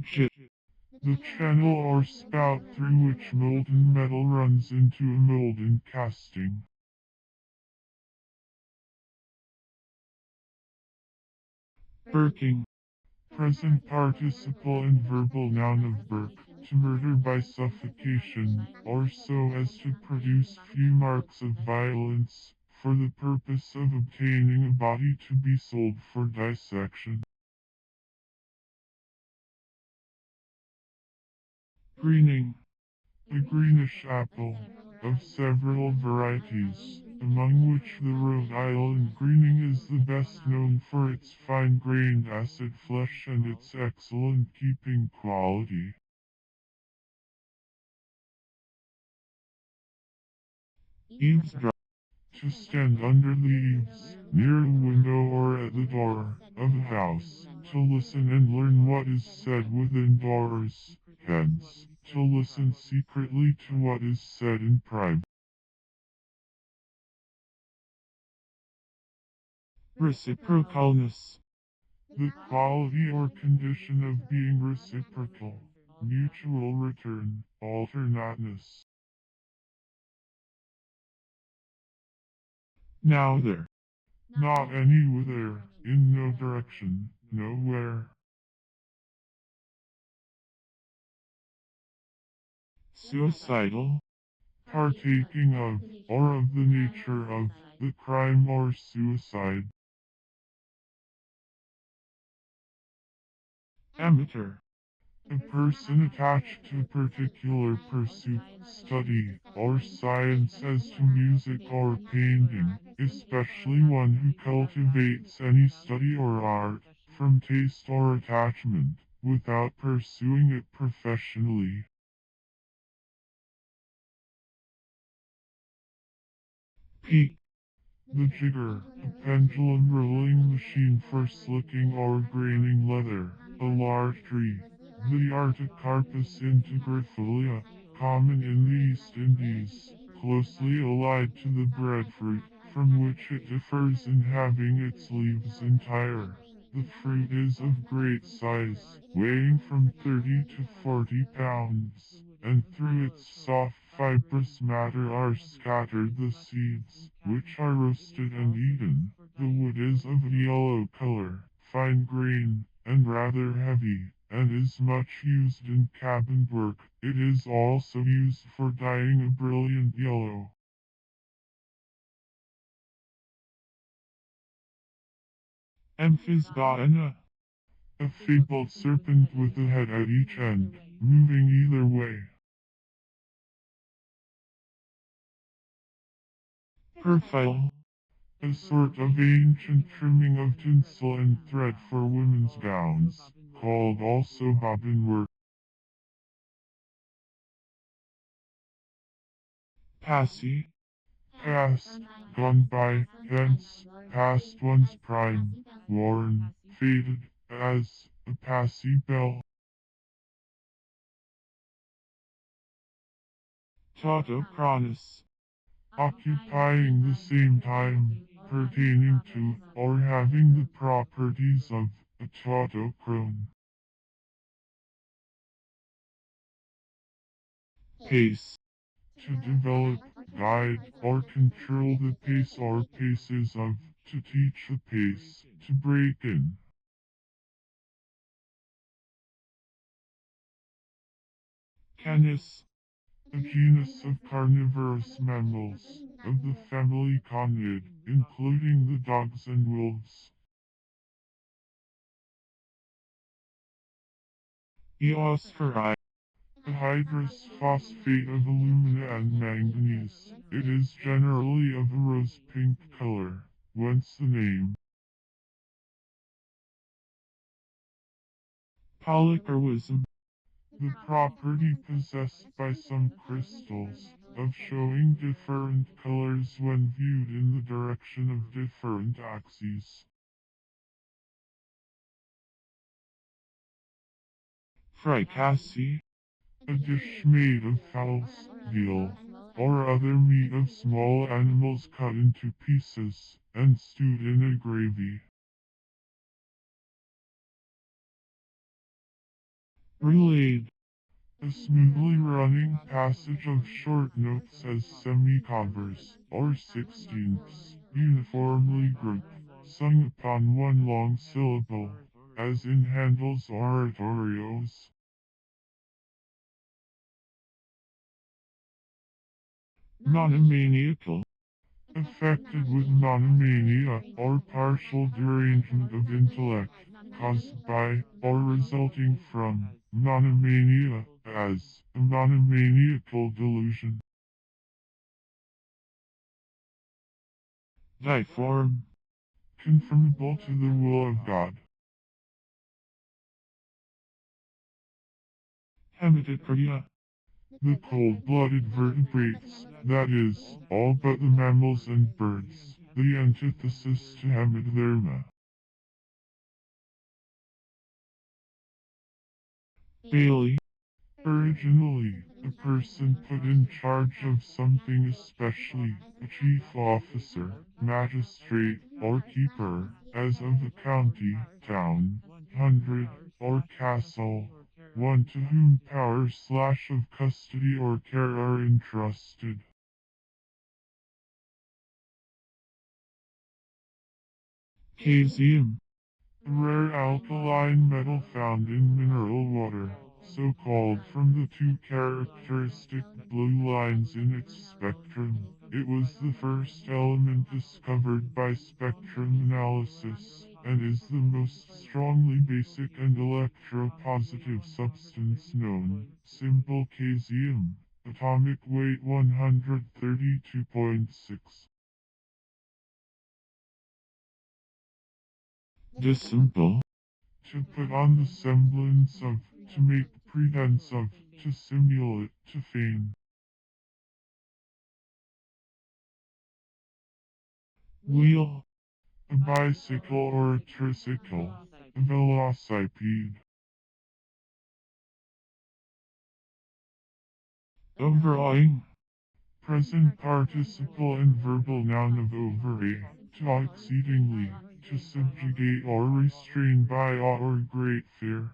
Jit. The channel or spout through which molten metal runs into a molten casting. Birking. Present participle and verbal noun of Burke, to murder by suffocation, or so as to produce few marks of violence, for the purpose of obtaining a body to be sold for dissection. Greening. A greenish apple, of several varieties, among which the Rhode Island greening is the best known for its fine-grained acid flesh and its excellent keeping quality. Eavesdrop. To stand under the eaves, near a window or at the door of a house, to listen and learn what is said within doors, hence, to listen secretly to what is said in private. Reciprocalness. The quality or condition of being reciprocal, mutual return, alternateness. Now there. Not anywhere, in no direction, nowhere. Suicidal. Partaking of, or of the nature of, the crime or suicide. Amateur. A person attached to a particular pursuit, study, or science as to music or painting, especially one who cultivates any study or art, from taste or attachment, without pursuing it professionally. Peak. The jigger, a pendulum rolling machine for slicking or graining leather, a large tree. The Artocarpus integrifolia, common in the East Indies, closely allied to the breadfruit, from which it differs in having its leaves entire. The fruit is of great size, weighing from 30 to 40 pounds, and through its soft fibrous matter are scattered the seeds, which are roasted and eaten. The wood is of a yellow color, fine grain, and rather heavy, and is much used in cabinet work. It is also used for dyeing a brilliant yellow. Amphis. A fabled serpent with a head at each end, moving either way. Profile. A sort of ancient trimming of tinsel and thread for women's gowns, called also bobbin work. Passy. Past, gone by, hence, past one's prime, worn, faded, as, a passy bell. Tautochronous. Occupying the same time, pertaining to, or having the properties of, a tautochrone. Pace. To develop, guide, or control the pace or paces of, to teach the pace, to break in. Canis. A genus of carnivorous mammals, of the family Conid, including the dogs and wolves. Eospheri. A hydrous phosphate of alumina and manganese. It is generally of a rose-pink color, whence the name. Polychroism. The property possessed by some crystals, of showing different colors when viewed in the direction of different axes. Fricassee. A dish made of fowls, veal, or other meat of small animals cut into pieces, and stewed in a gravy. Roulade. A smoothly running passage of short notes as semiconverse, or sixteenths, uniformly grouped, sung upon one long syllable, as in Handel's oratorios. Monomaniacal. Affected with monomania, or partial derangement of intellect, caused by, or resulting from, Monomania, as a monomaniacal delusion. Difform. Conformable to the will of God. Hemipteria. The cold-blooded vertebrates, that is, all but the mammals and birds, the antithesis to Hemipterma. Bailey. Originally, a person put in charge of something, especially a chief officer, magistrate, or keeper, as of a county, town, hundred, or castle, one to whom power/of custody or care are entrusted. Caesium. A rare alkaline metal found in mineral water, so called from the two characteristic blue lines in its spectrum. It was the first element discovered by spectrum analysis, and is the most strongly basic and electropositive substance known. Simple caesium. Atomic weight 132.6. Dissimple. To put on the semblance of, to make pretense of, to simulate, to feign. Wheel. A bicycle or a tricycle. A velocipede. Overawing. Present participle and verbal noun of overay. To exceedingly, to subjugate or restrain by awe or great fear.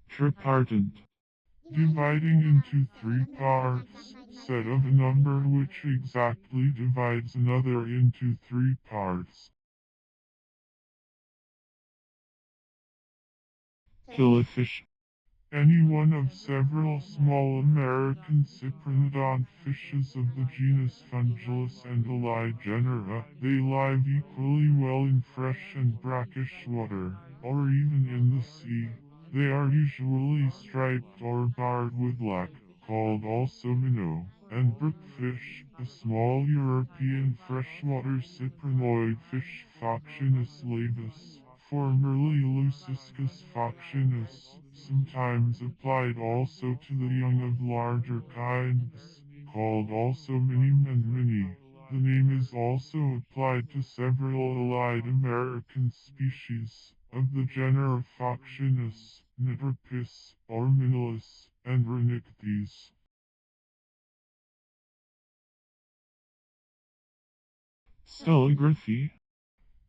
Tripartite. Dividing into three parts, set of a number which exactly divides another into three parts. Killifish. Any one of several small American cyprinodont fishes of the genus Fungulus and allied genera. They live equally well in fresh and brackish water, or even in the sea. They are usually striped or barred with black, called also minnow, and brookfish, a small European freshwater cyprinoid fish Phochinus laevis, formerly Leuciscus phochinus, sometimes applied also to the young of larger kinds, called also minim and mini. The name is also applied to several allied American species of the genera Phochinus, Nitropis, or Minilus, and Rhinichthes. Stellography.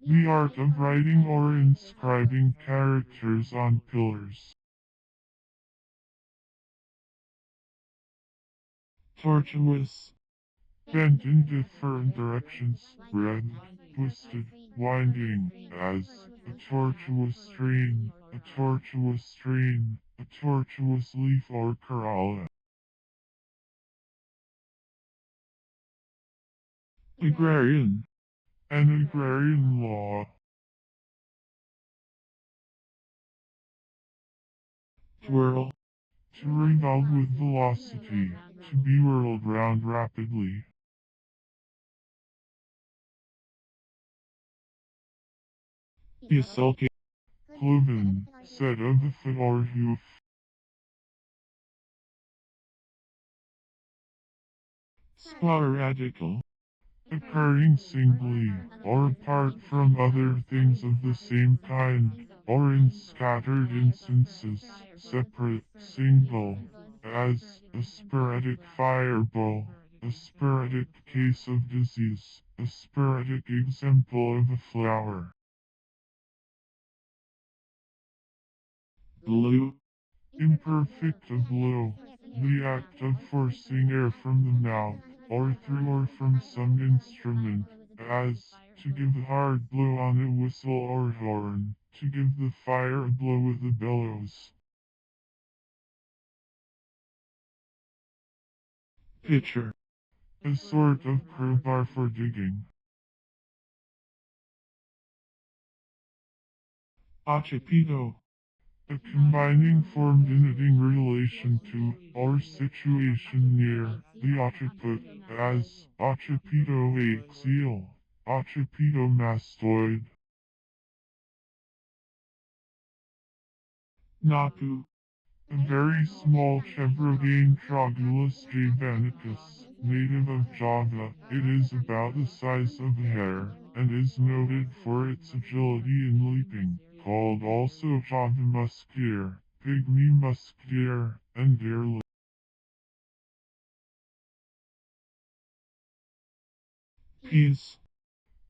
The art of writing or inscribing characters on pillars. Tortuous. Bent in different directions, wreathed, twisted, winding, as a tortuous strain, a tortuous strain, a tortuous leaf or corolla. Agrarian. An agrarian law. Twirl. To revolve with velocity, to be whirled round rapidly. Bisulcate. Cloven, set of a foot or hoof. Sporadical. Occurring singly, or apart from other things of the same kind, or in scattered instances, separate, single, as a sporadic fireball, a sporadic case of disease, a sporadic example of a flower. Blue. Imperfect of blow, the act of forcing air from the mouth, or through or from some instrument, as to give a hard blow on a whistle or horn, to give the fire a blow with a bellows. Pitcher. A sort of crowbar for digging. Occipital. A combining form denoting relation to, or situation near, the occiput, as occipitoaxial, occipitomastoid. Napu. A very small chevrogain Trogulus javanicus, native of Java. It is about the size of a hare, and is noted for its agility in leaping, called also Java musketeer, pygmy musketeer, and deerling. Peas.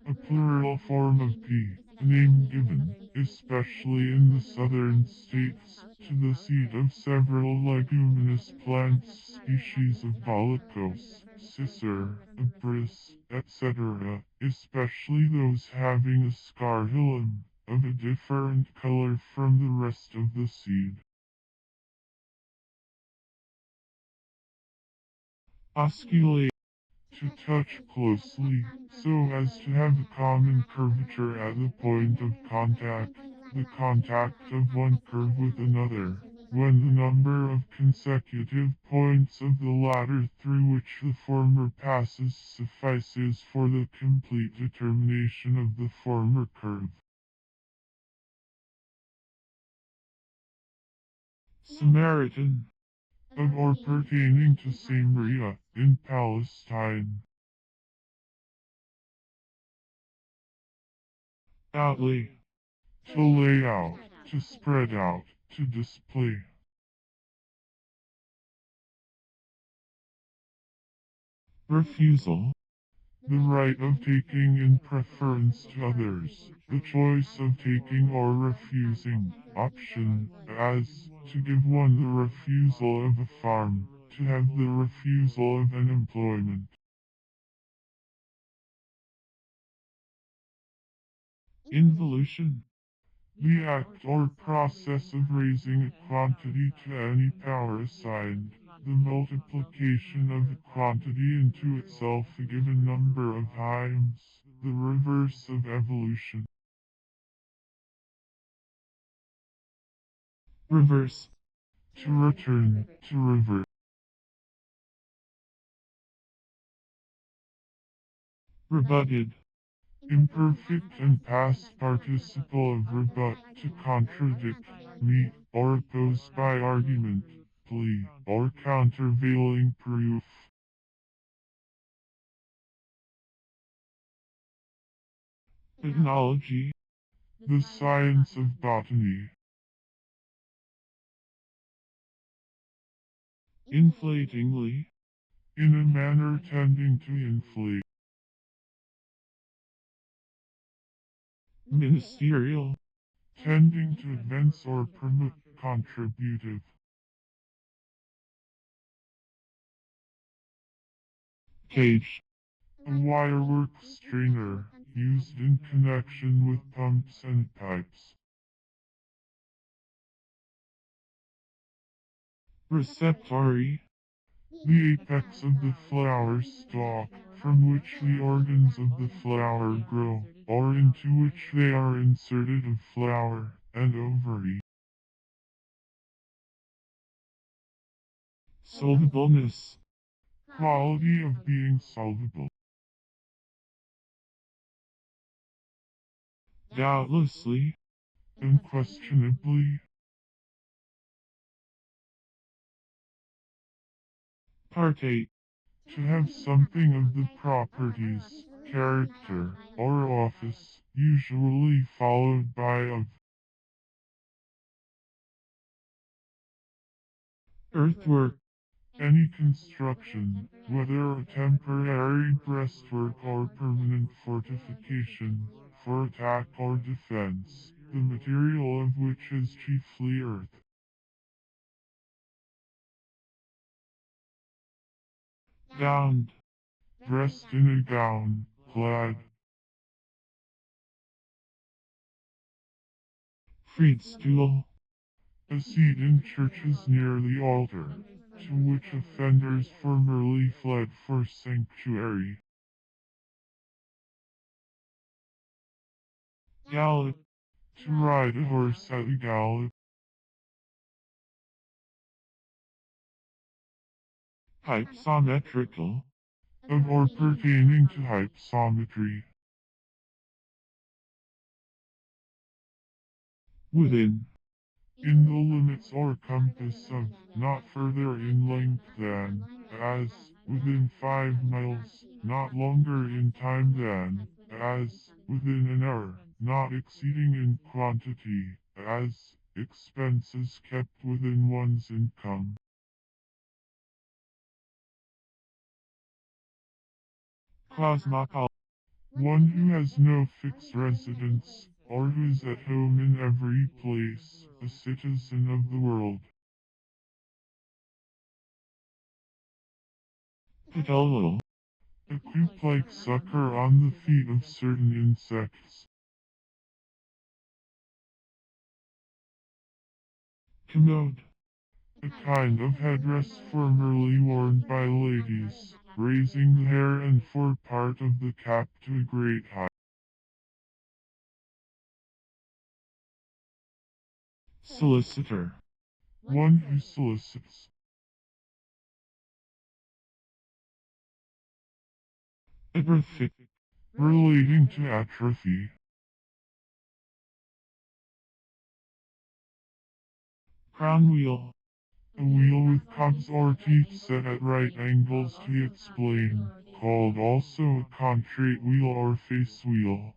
A plural form of pea, a name given, especially in the southern states, to the seed of several leguminous plants species of Paraclose, cicer, abris, etc., especially those having a scarhilum, of a different color from the rest of the seed. Osculate. To touch closely, so as to have a common curvature at the point of contact, the contact of one curve with another, when the number of consecutive points of the latter through which the former passes suffices for the complete determination of the former curve. Samaritan. Of or pertaining to Samaria, in Palestine. Outlay. To lay out, to spread out, to display. Refusal. The right of taking in preference to others, the choice of taking or refusing, option, as, to give one the refusal of a farm, to have the refusal of an employment. Involution. The act or process of raising a quantity to any power assigned, the multiplication of a quantity into itself a given number of times, the reverse of evolution. Reverse. To return, to revert. Rebutted. Imperfect and past participle of rebut, to contradict, meet, or oppose by argument, plea, or countervailing proof. Ethnology. The science of botany. Inflatingly. In a manner tending to inflate. Ministerial. Tending to advance or promote, contributive. Cage. A wirework strainer, used in connection with pumps and pipes. Receptory. The apex of the flower stalk, from which the organs of the flower grow, or into which they are inserted of flower and ovary. Solvableness. Quality of being solvable. Doubtlessly. Unquestionably. Partake. To have something of the properties, character, or office, usually followed by of. Earthwork. Any construction, whether a temporary breastwork or permanent fortification, for attack or defense, the material of which is chiefly earth. Gowned. Dressed in a gown, clad. Freedstool. A seat in churches near the altar, to which offenders formerly fled for sanctuary. Gallop. To ride a horse at a gallop. Hypsometrical. Of or pertaining to hypsometry. Within. In the limits or compass of, not further in length than, as, within 5 miles, not longer in time than, as, within an hour, not exceeding in quantity, as, expenses kept within one's income. Cosmopolitan. One who has no fixed residence, or who is at home in every place, a citizen of the world. Pedolo. A coop-like sucker on the feet of certain insects. Commode. A kind of headdress formerly worn by ladies, raising the hair and forepart of the cap to a great height. Solicitor. One who solicits. Atrophic. Relating to atrophy. Crown wheel. A wheel with cogs or teeth set at right angles to its plane, called also a concrete wheel or face wheel.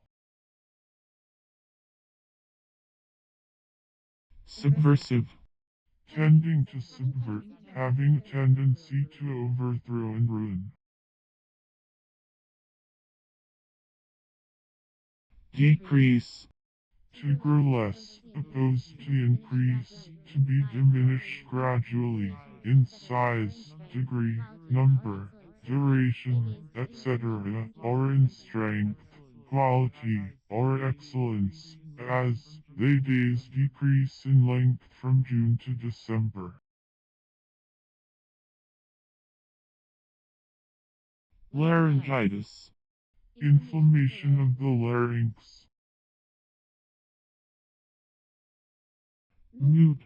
Subversive. Tending to subvert, having a tendency to overthrow and ruin. Decrease. To grow less, opposed to increase, to be diminished gradually, in size, degree, number, duration, etc., or in strength, quality, or excellence, as they days decrease in length from June to December. Laryngitis. Inflammation of the larynx. Mute.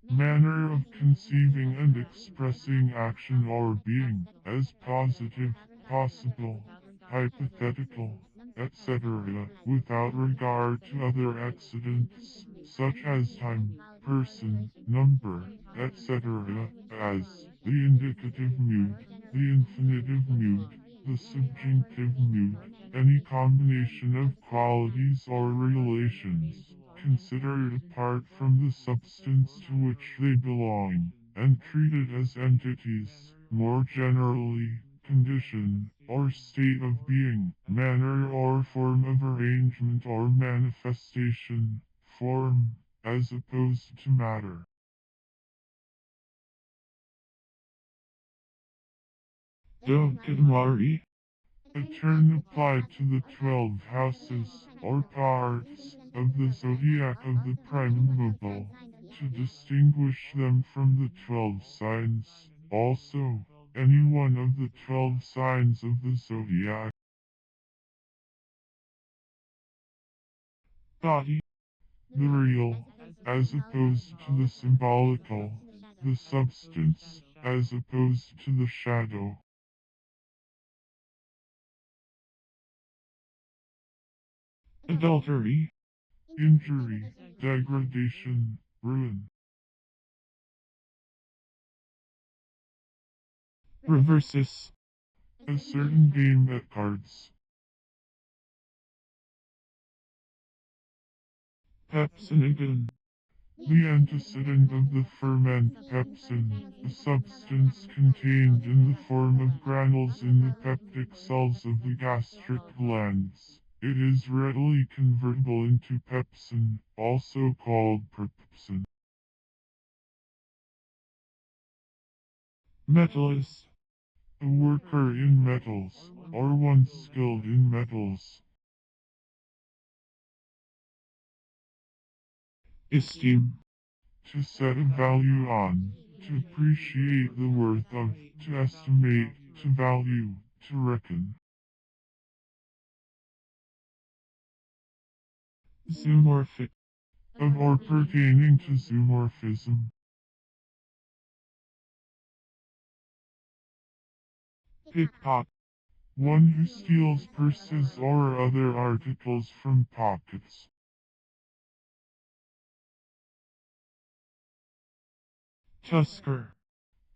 Manner of conceiving and expressing action or being, as positive, possible, hypothetical, etc., without regard to other accidents, such as time, person, number, etc., as the indicative mood, the infinitive mood, the subjunctive mood, any combination of qualities or relations considered apart from the substance to which they belong, and treated as entities, more generally, condition, or state of being, manner or form of arrangement or manifestation, form, as opposed to matter. Nummary. A term applied to the 12 houses, or parts, of the zodiac of the prime mobile, to distinguish them from the 12 signs, also, any one of the 12 signs of the zodiac. Body. The real, as opposed to the symbolical, the substance, as opposed to the shadow. Adultery. Injury, degradation, ruin. Reversus. A certain game at cards. Pepsinogen. The antecedent of the ferment pepsin, a substance contained in the form of granules in the peptic cells of the gastric glands. It is readily convertible into pepsin, also called prepsin. Metallist. A worker in metals, or one skilled in metals. Esteem. To set a value on, to appreciate the worth of, to estimate, to value, to reckon. Zoomorphic. of or pertaining to zoomorphism. Pickpocket. One who steals purses or other articles from pockets. Tusker.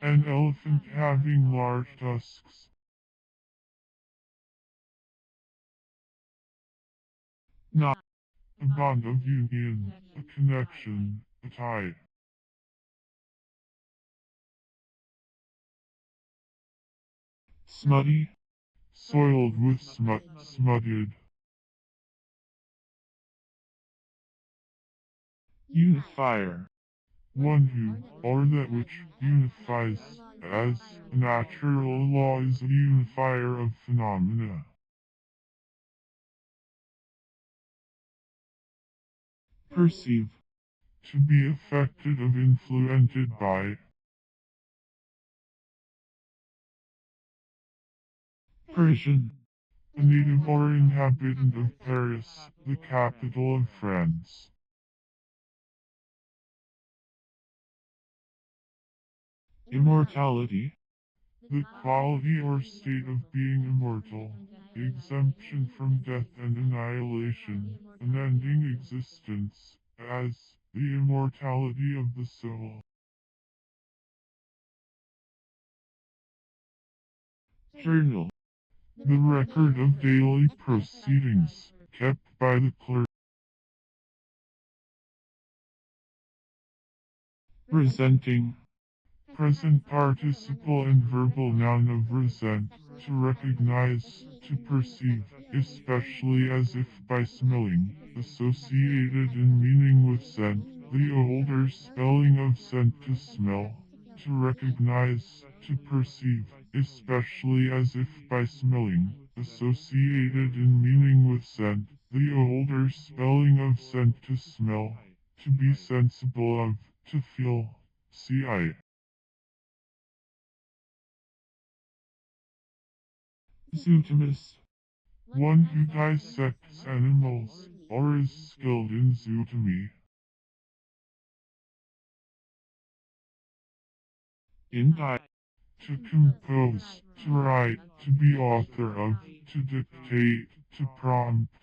An elephant having large tusks. Knot. A bond of union, a connection, a tie. Smutty. Soiled with smut, smutted. Unifier. One who, or that which, unifies, as a natural law is a unifier of phenomena. Perceive. To be affected of influenced by. Persian. A native or inhabitant of Paris, the capital of France. Immortality. The quality or state of being immortal. Exemption from death and annihilation. Unending existence, as the immortality of the soul. Journal. The record of daily proceedings, kept by the clerk. Resenting. Present participle and verbal noun of resent, to recognize, to perceive, especially as if by smelling, associated in meaning with scent, the older spelling of scent to smell, to recognize, to perceive, especially as if by smelling, associated in meaning with scent, the older spelling of scent to smell, to be sensible of, to feel, ci. Zootomist. One who dissects animals, or is skilled in zootomy. Indite. To compose, to write, to be author of, to dictate, to prompt.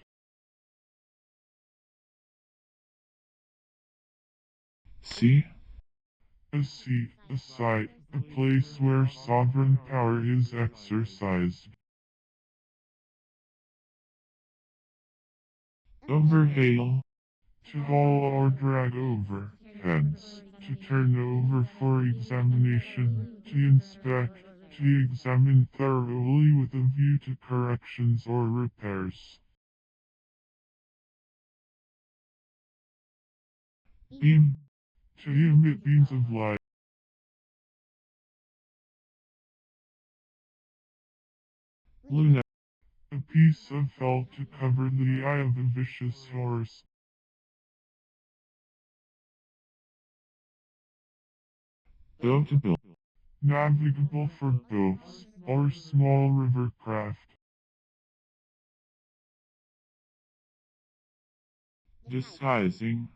See. A seat, a site, a place where sovereign power is exercised. Overhaul. To haul or drag over, hence, to turn over for examination, to inspect, to examine thoroughly with a view to corrections or repairs. Beam. To emit beams of light. Luna. A piece of felt to cover the eye of a vicious horse. Boatable. Navigable for boats, or small river craft. Disguising.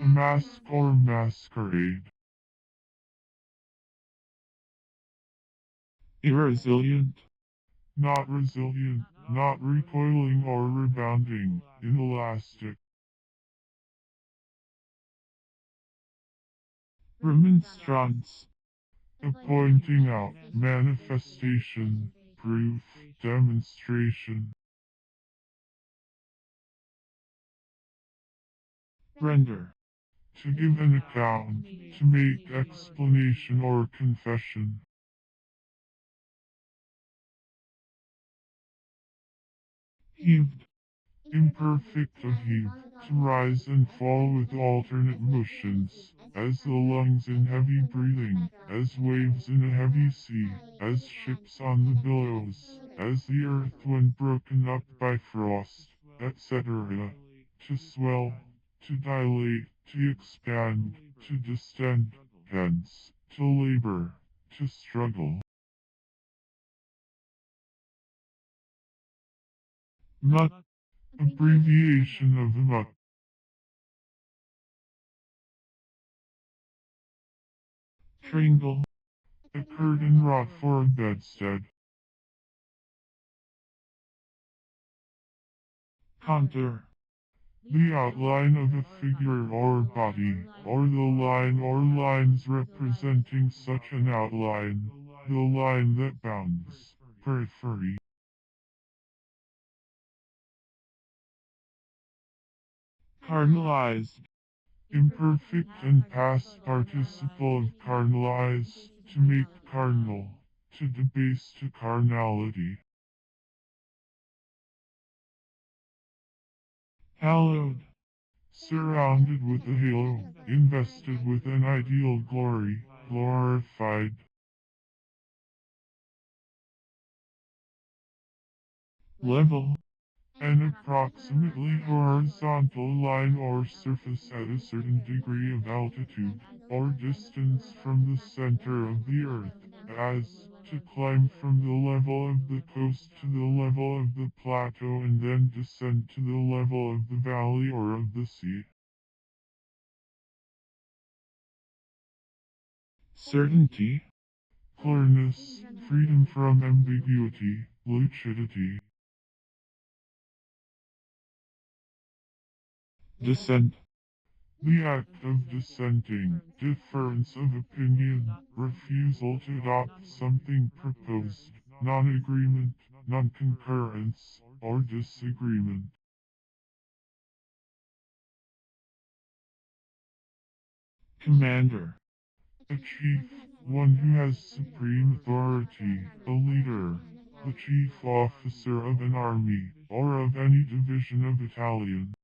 A mask or masquerade. Irresilient. Not resilient, not recoiling or rebounding, inelastic. Remonstrance. A pointing out, manifestation, proof, demonstration. Render. To give an account, to make explanation or confession. Heaved. Imperfect of heave, to rise and fall with alternate motions, as the lungs in heavy breathing, as waves in a heavy sea, as ships on the billows, as the earth when broken up by frost, etc. To swell, to dilate, to expand, to distend, hence, to labor, to struggle. Muck. Abbreviation of muck. Tringle. A curtain rod for a bedstead. Contour. The outline of a figure or body, or the line or lines representing such an outline. The line that bounds. Periphery. Cardinalized. Imperfect and past participle of carnalize, to make carnal, to debase to carnality. Hallowed. Surrounded with a halo, invested with an ideal glory, glorified. Level. An approximately horizontal line or surface at a certain degree of altitude, or distance from the center of the earth, as, to climb from the level of the coast to the level of the plateau and then descend to the level of the valley or of the sea. Certainty. Clearness, freedom from ambiguity, lucidity. Dissent. The act of dissenting, difference of opinion, refusal to adopt something proposed, non-agreement, non-concurrence, or disagreement. Commander. A chief, one who has supreme authority, a leader, the chief officer of an army, or of any division of battalion.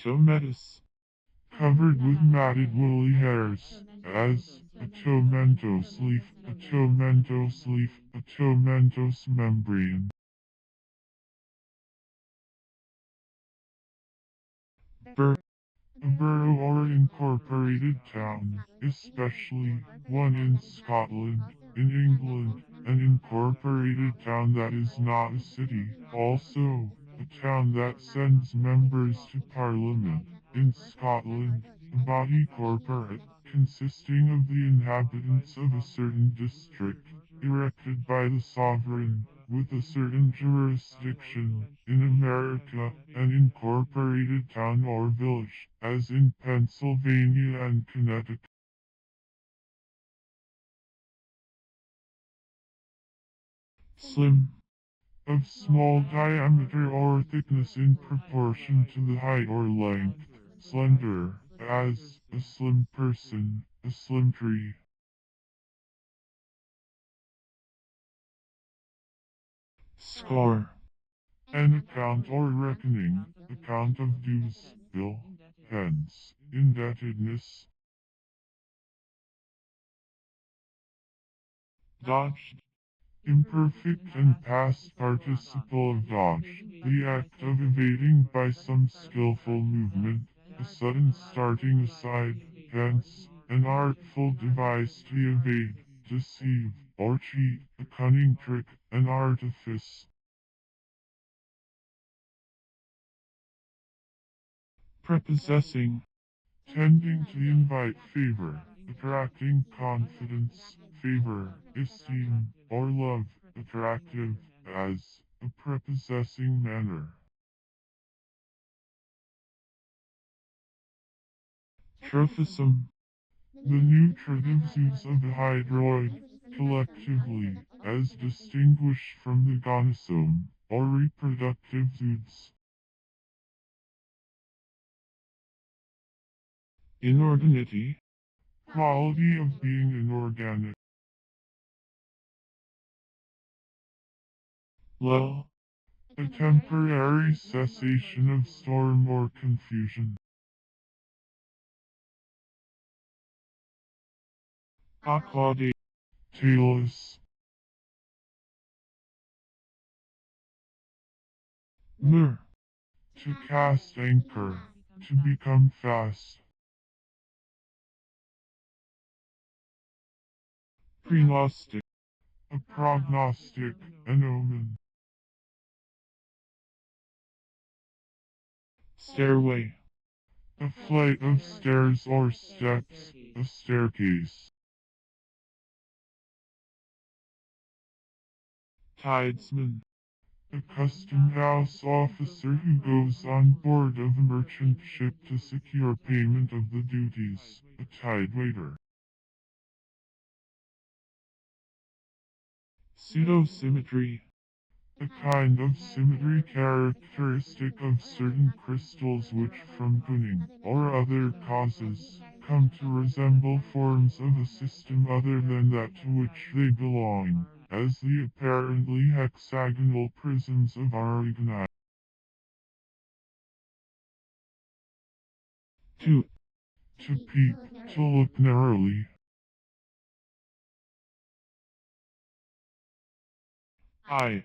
Tomentos. Covered with matted woolly hairs, as a tomentose leaf, a tomentose leaf, a tomentose membrane. Bur. A borough or incorporated town, especially one in Scotland, in England, an incorporated town that is not a city, also a town that sends members to Parliament. In Scotland, a body corporate, consisting of the inhabitants of a certain district, erected by the sovereign, with a certain jurisdiction. In America, an incorporated town or village, as in Pennsylvania and Connecticut. Slim. Of small diameter or thickness in proportion to the height or length. Slender, as a slim person, a slim tree. Score. An account or reckoning, account of dues, bill, hence, indebtedness. Dodged. Imperfect and past participle of dodge, the act of evading by some skillful movement, a sudden starting aside, hence, an artful device to evade, deceive, or cheat, a cunning trick, an artifice. Prepossessing. Tending to invite favor, attracting confidence, favor, esteem, or love, attractive, as a prepossessing manner. Trophisome. The nutritive zoods of the hydroid, collectively, as distinguished from the gonosome, or reproductive zoods. Inorganity. Quality of being inorganic. Lull. A temporary cessation of storm or confusion. Aquadate. Tailless. Mur. To cast anchor. To become fast. Pregnostic. A prognostic, an omen. Stairway. A flight of stairs or steps, a staircase. Tidesman. A custom house officer who goes on board of a merchant ship to secure payment of the duties, a tide waiter. Pseudosymmetry. A kind of symmetry characteristic of certain crystals which from tuning or other causes come to resemble forms of a system other than that to which they belong, as the apparently hexagonal prisms of Ornithopoda. 2. To peep, to look narrowly. I.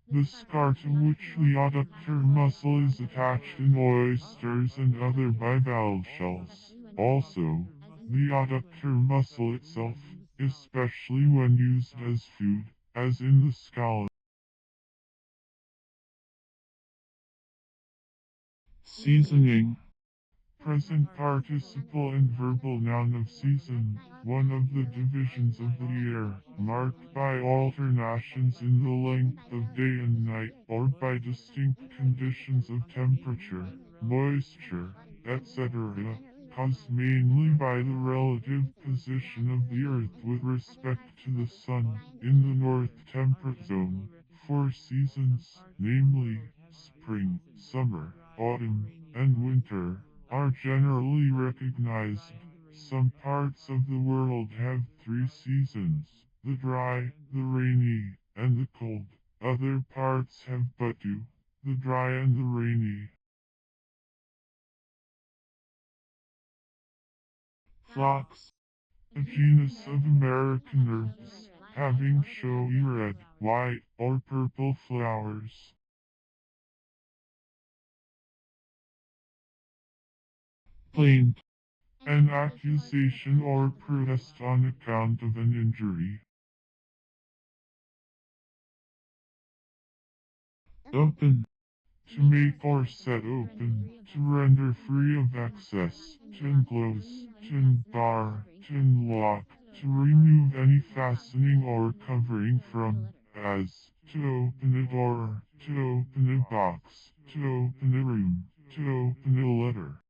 The scar to which the adductor muscle is attached in oysters and other bivalve shells. Also, the adductor muscle itself, especially when used as food, as in the scallop. Seasoning. Present participle and verbal noun of season, one of the divisions of the year, marked by alternations in the length of day and night, or by distinct conditions of temperature, moisture, etc., caused mainly by the relative position of the earth with respect to the sun, in the north temperate zone. 4 seasons, namely, spring, summer, autumn, and winter, are generally recognized. Some parts of the world have 3 seasons, the dry, the rainy, and the cold. Other parts have but 2, the dry and the rainy. Phlox. A genus of American herbs, having showy red, white, or purple flowers. Plaint. An accusation or protest on account of an injury. Open. To make or set open, to render free of excess, to enclose, to unbar, to unlock, to remove any fastening or covering from, as, to open a door, to open a box, to open a room, to open a letter.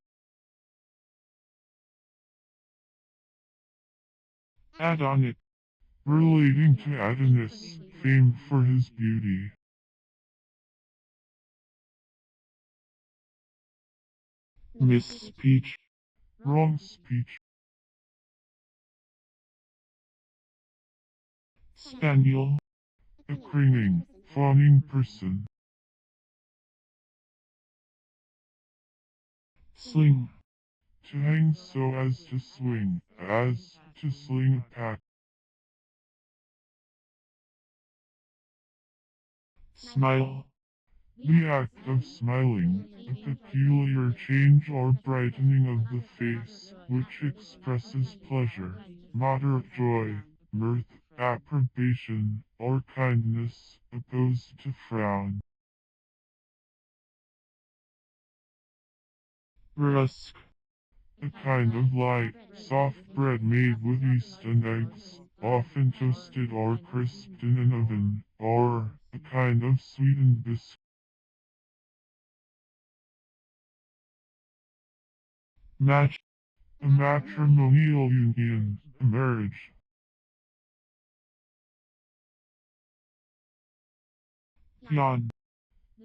Adonic. Relating to Adonis, famed for his beauty. Misspeech. Wrong speech. Spaniel. A craning, fawning person. Sling. To hang so as to swing, as, to sling a pack. Smile. The act of smiling, a peculiar change or brightening of the face, which expresses pleasure, moderate joy, mirth, approbation, or kindness, opposed to frown. Rusk. A kind of light, soft bread made with yeast and eggs, often toasted or crisped in an oven, or a kind of sweetened biscuit. Match. A matrimonial union, a marriage. Yawn.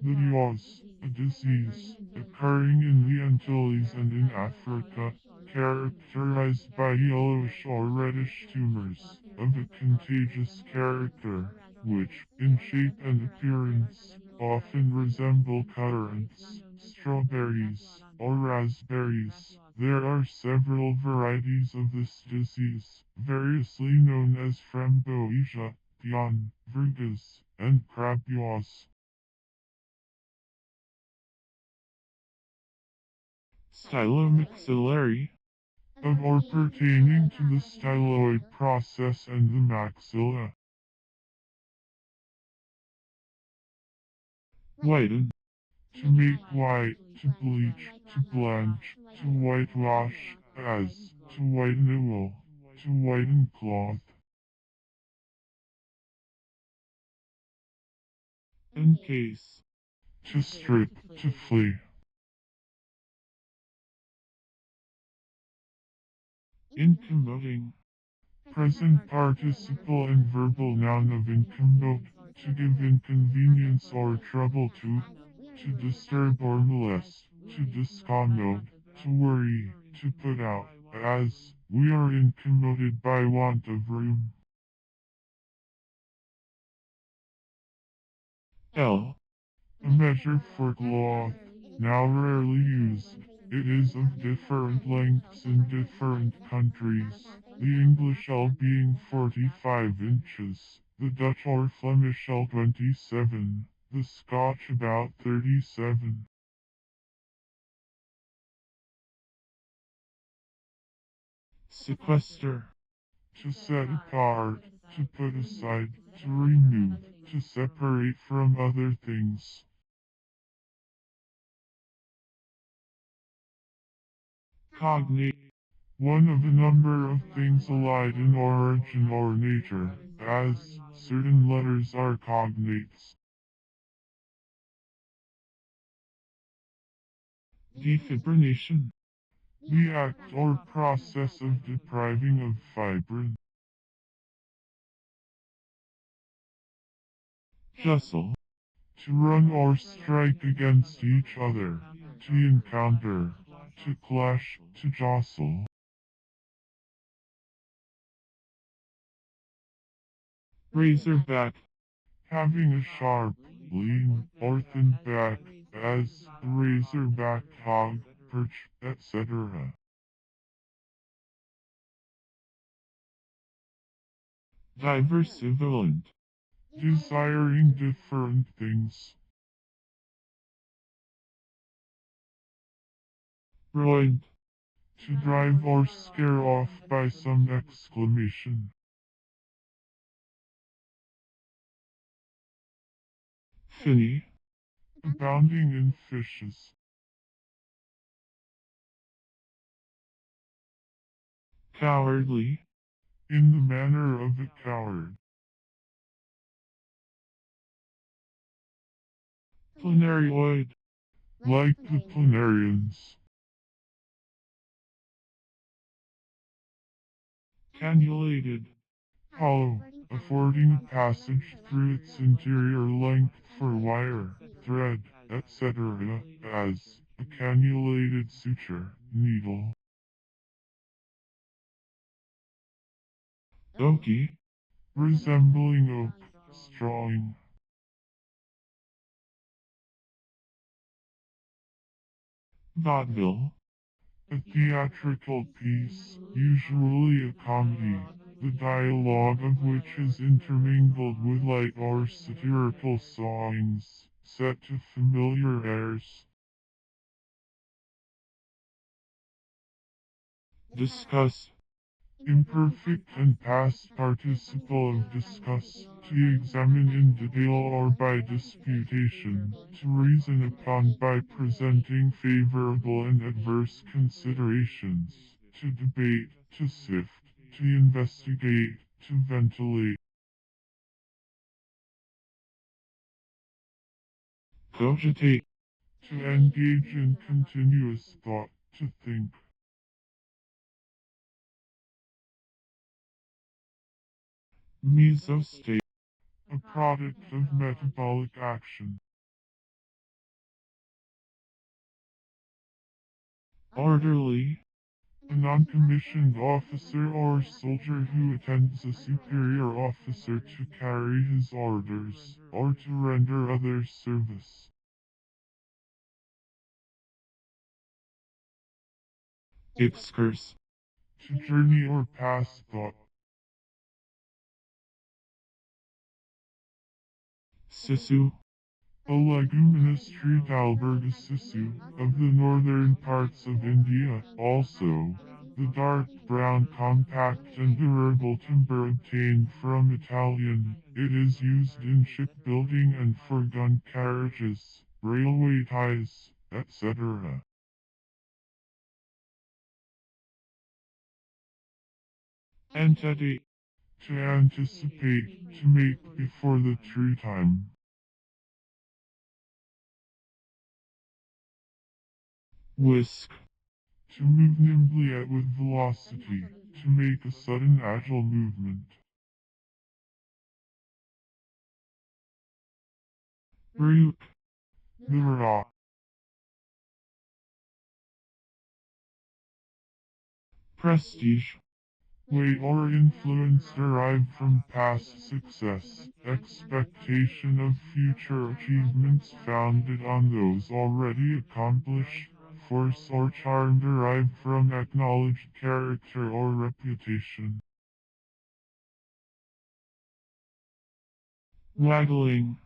The yaws, a disease, occurring in the Antilles and in Africa, characterized by yellowish or reddish tumors, of a contagious character, which, in shape and appearance, often resemble currants, strawberries, or raspberries. There are several varieties of this disease, variously known as framboisia, pion, vergas, and crab yaws. Stylomaxillary. Of or pertaining to the styloid process and the maxilla. Whiten. to make white, to bleach, to blanch, to whitewash, as, to whiten wool, to whiten cloth. encase, To strip, to flee. incommoding, Present participle and verbal noun of incommode, to give inconvenience or trouble to disturb or molest, to discommode, to worry, to put out, as, we are incommoded by want of room. L, A measure for cloth, now rarely used. It is of different lengths in different countries, the English L being 45 inches, the Dutch or Flemish L 27, the Scotch about 37. sequester, To set apart, to put aside, to remove, to separate from other things. cognate, One of a number of things allied in origin or nature, as certain letters are cognates. defibrillation, The act or process of depriving of fibrin. jostle, To run or strike against each other. To encounter. To clash. To jostle. razorback, Having a sharp, lean, or thin back, as the razorback hog, perch, etc. diversivolent, Desiring different things. roid, To drive or scare off by some exclamation. finny, Abounding in fishes. cowardly, In the manner of a coward. planarioid, Like the planarians. cannulated, Hollow, affording passage through its interior length for wire, thread, etc. As a cannulated suture, needle. oaky, Resembling oak, strawing. vaudeville, A theatrical piece, usually a comedy, the dialogue of which is intermingled with light or satirical songs, set to familiar airs. discuss, Imperfect and past participle of discuss, to examine in detail or by disputation, to reason upon by presenting favorable and adverse considerations, to debate, to sift, to investigate, to ventilate. cogitate, To engage in continuous thought, to think. mesostate, A product of metabolic action. orderly, A non-commissioned officer or soldier who attends a superior officer to carry his orders, or to render other service. excurse, To journey or pass thought. sisu, A leguminous tree Alberta of the northern parts of India, also, the dark brown compact and durable timber obtained from Italian, it is used in shipbuilding and for gun carriages, railway ties, etc. Entity. To anticipate, to make before the true time. Whisk. To move nimbly at with velocity, to make a sudden agile movement. Root. The raw. Prestige. Weight or influence derived from past success, expectation of future achievements founded on those already accomplished, force or charm derived from acknowledged character or reputation. Waggling.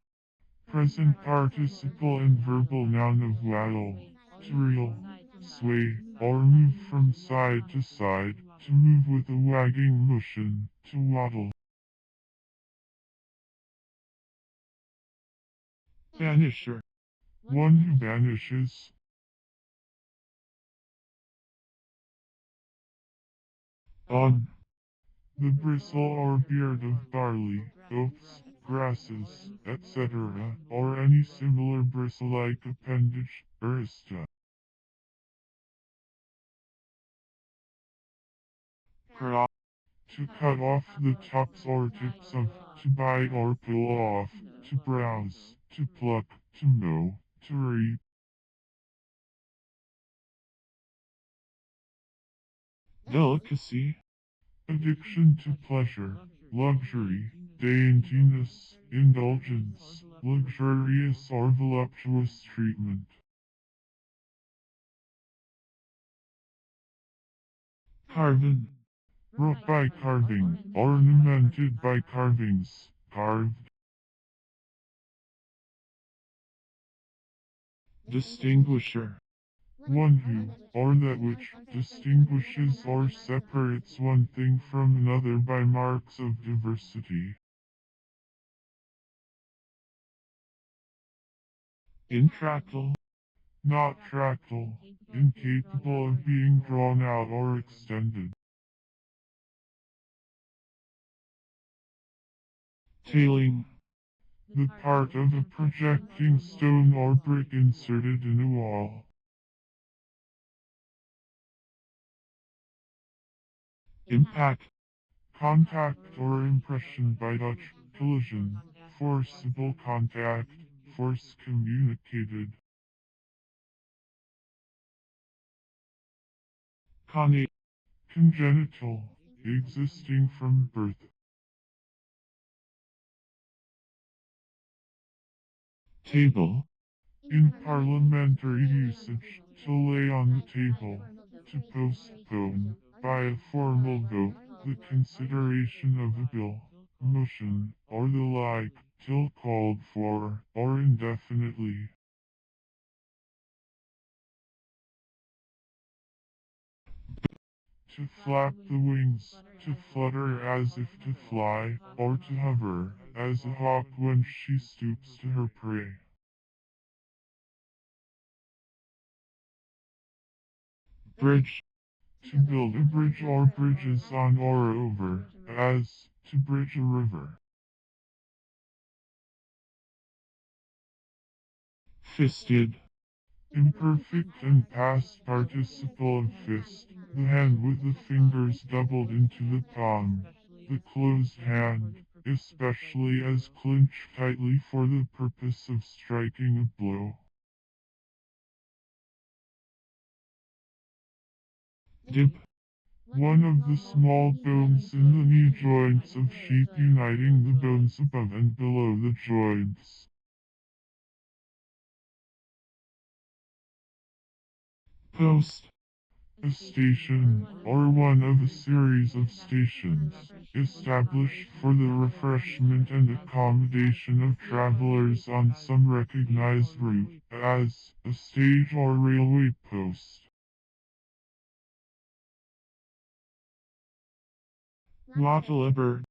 Present participle and verbal noun of waddle, to reel, sway, or move from side to side, to move with a wagging motion, to waddle. Banisher. One who banishes. On. The bristle or beard of barley, oats, grasses, etc., or any similar bristle-like appendage, arista. Crop. To cut off the tops or tips of, to bite or pull off, to browse, to pluck, to mow, to reap. Delicacy. Addiction to pleasure, luxury, daintiness, indulgence, luxurious or voluptuous treatment. Carven. Wrought by carving, ornamented by carvings, carved. Distinguisher. One who, or that which, distinguishes or separates one thing from another by marks of diversity. Intractable. Not tractile, incapable of being drawn out or extended. Tailing. The part of a projecting stone or brick inserted in a wall. Impact. Contact or impression by touch, collision, forcible contact, force communicated. Connate. Congenital, existing from birth. Table. In parliamentary usage, to lay on the table, to postpone, by a formal vote, the consideration of a bill, motion, or the like, till called for, or indefinitely. To flap the wings, to flutter as if to fly, or to hover, as a hawk when she stoops to her prey. Bridge. To build a bridge or bridges on or over, as, to bridge a river. Fisted. Imperfect and past participle of fist, the hand with the fingers doubled into the palm, the closed hand, especially as clinched tightly for the purpose of striking a blow. Dip. One of the small bones in the knee joints of sheep uniting the bones above and below the joints. Post. A station, or one of a series of stations, established for the refreshment and accommodation of travelers on some recognized route, as a stage or railway post. Wattlebird.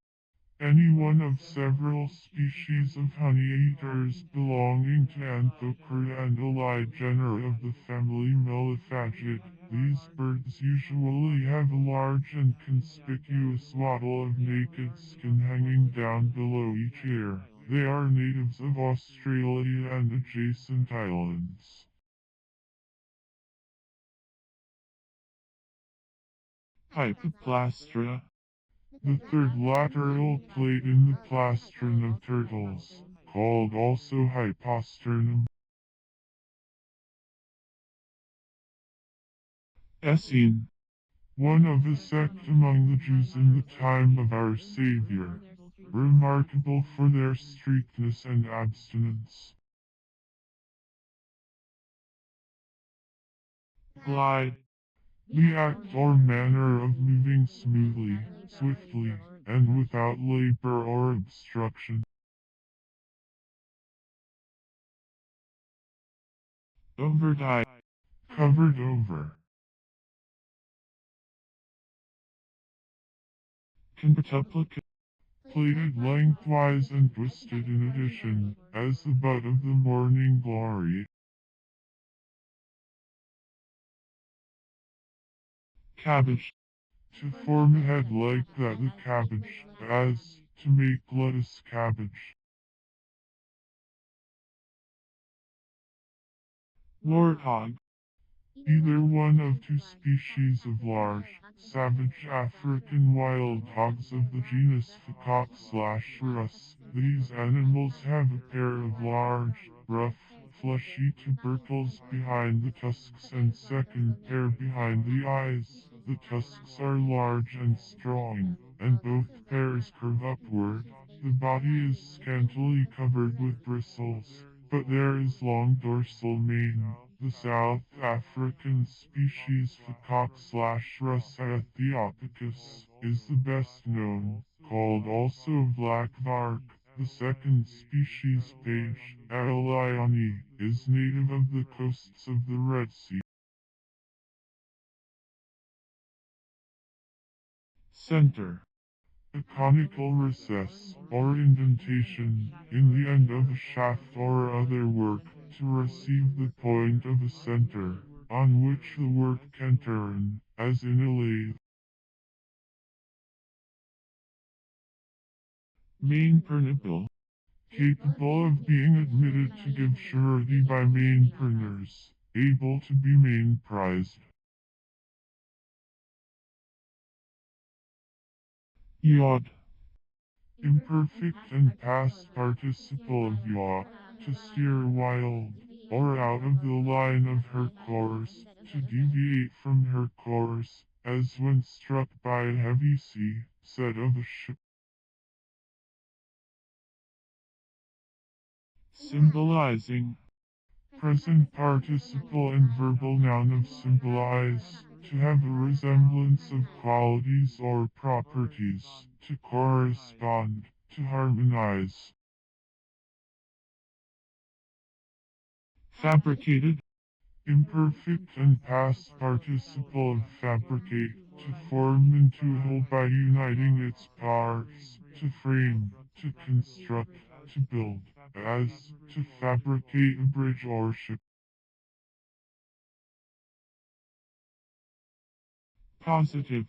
Any one of several species of honeyeaters belonging to Anthochora and allied genera of the family Melliphagid. These birds usually have a large and conspicuous wattle of naked skin hanging down below each ear. They are natives of Australia and adjacent islands. Hypoplastra. The third lateral plate in the plastron of turtles, called also hyposternum. Essene. One of a sect among the Jews in the time of our Savior, remarkable for their strictness and abstinence. Glide. The act or manner of moving smoothly, swiftly, and without labor or obstruction. Overdye. Covered over. Quintuplicate. Plated lengthwise and twisted in addition, as the bud of the morning glory. Cabbage. To form a head like that the cabbage, as, to make lettuce cabbage. Warthog. Either one of two species of large, savage African wild hogs of the genus Phacox/Rus. These animals have a pair of large, rough, fleshy tubercles behind the tusks and second pair behind the eyes. The tusks are large and strong, and both pairs curve upward. The body is scantily covered with bristles, but there is long dorsal mane. The South African species Phacox/Rus Ethiopicus is the best known, called also black vark. The second species Page Alioni is native of the coasts of the Red Sea. Center. A conical recess, or indentation, in the end of a shaft or other work, to receive the point of a center, on which the work can turn, as in a lathe. Main pernipple. Capable of being admitted to give surety by main perners, able to be main prized. Yacht. Imperfect and past participle of yaw, to steer wild, or out of the line of her course, to deviate from her course, as when struck by a heavy sea, said of a ship. Symbolizing. Present participle and verbal noun of symbolize, to have a resemblance of qualities or properties, to correspond, to harmonize. Fabricated. Imperfect and past participle of fabricate, to form into a whole by uniting its parts, to frame, to construct, to build, as, to fabricate a bridge or ship. Positive.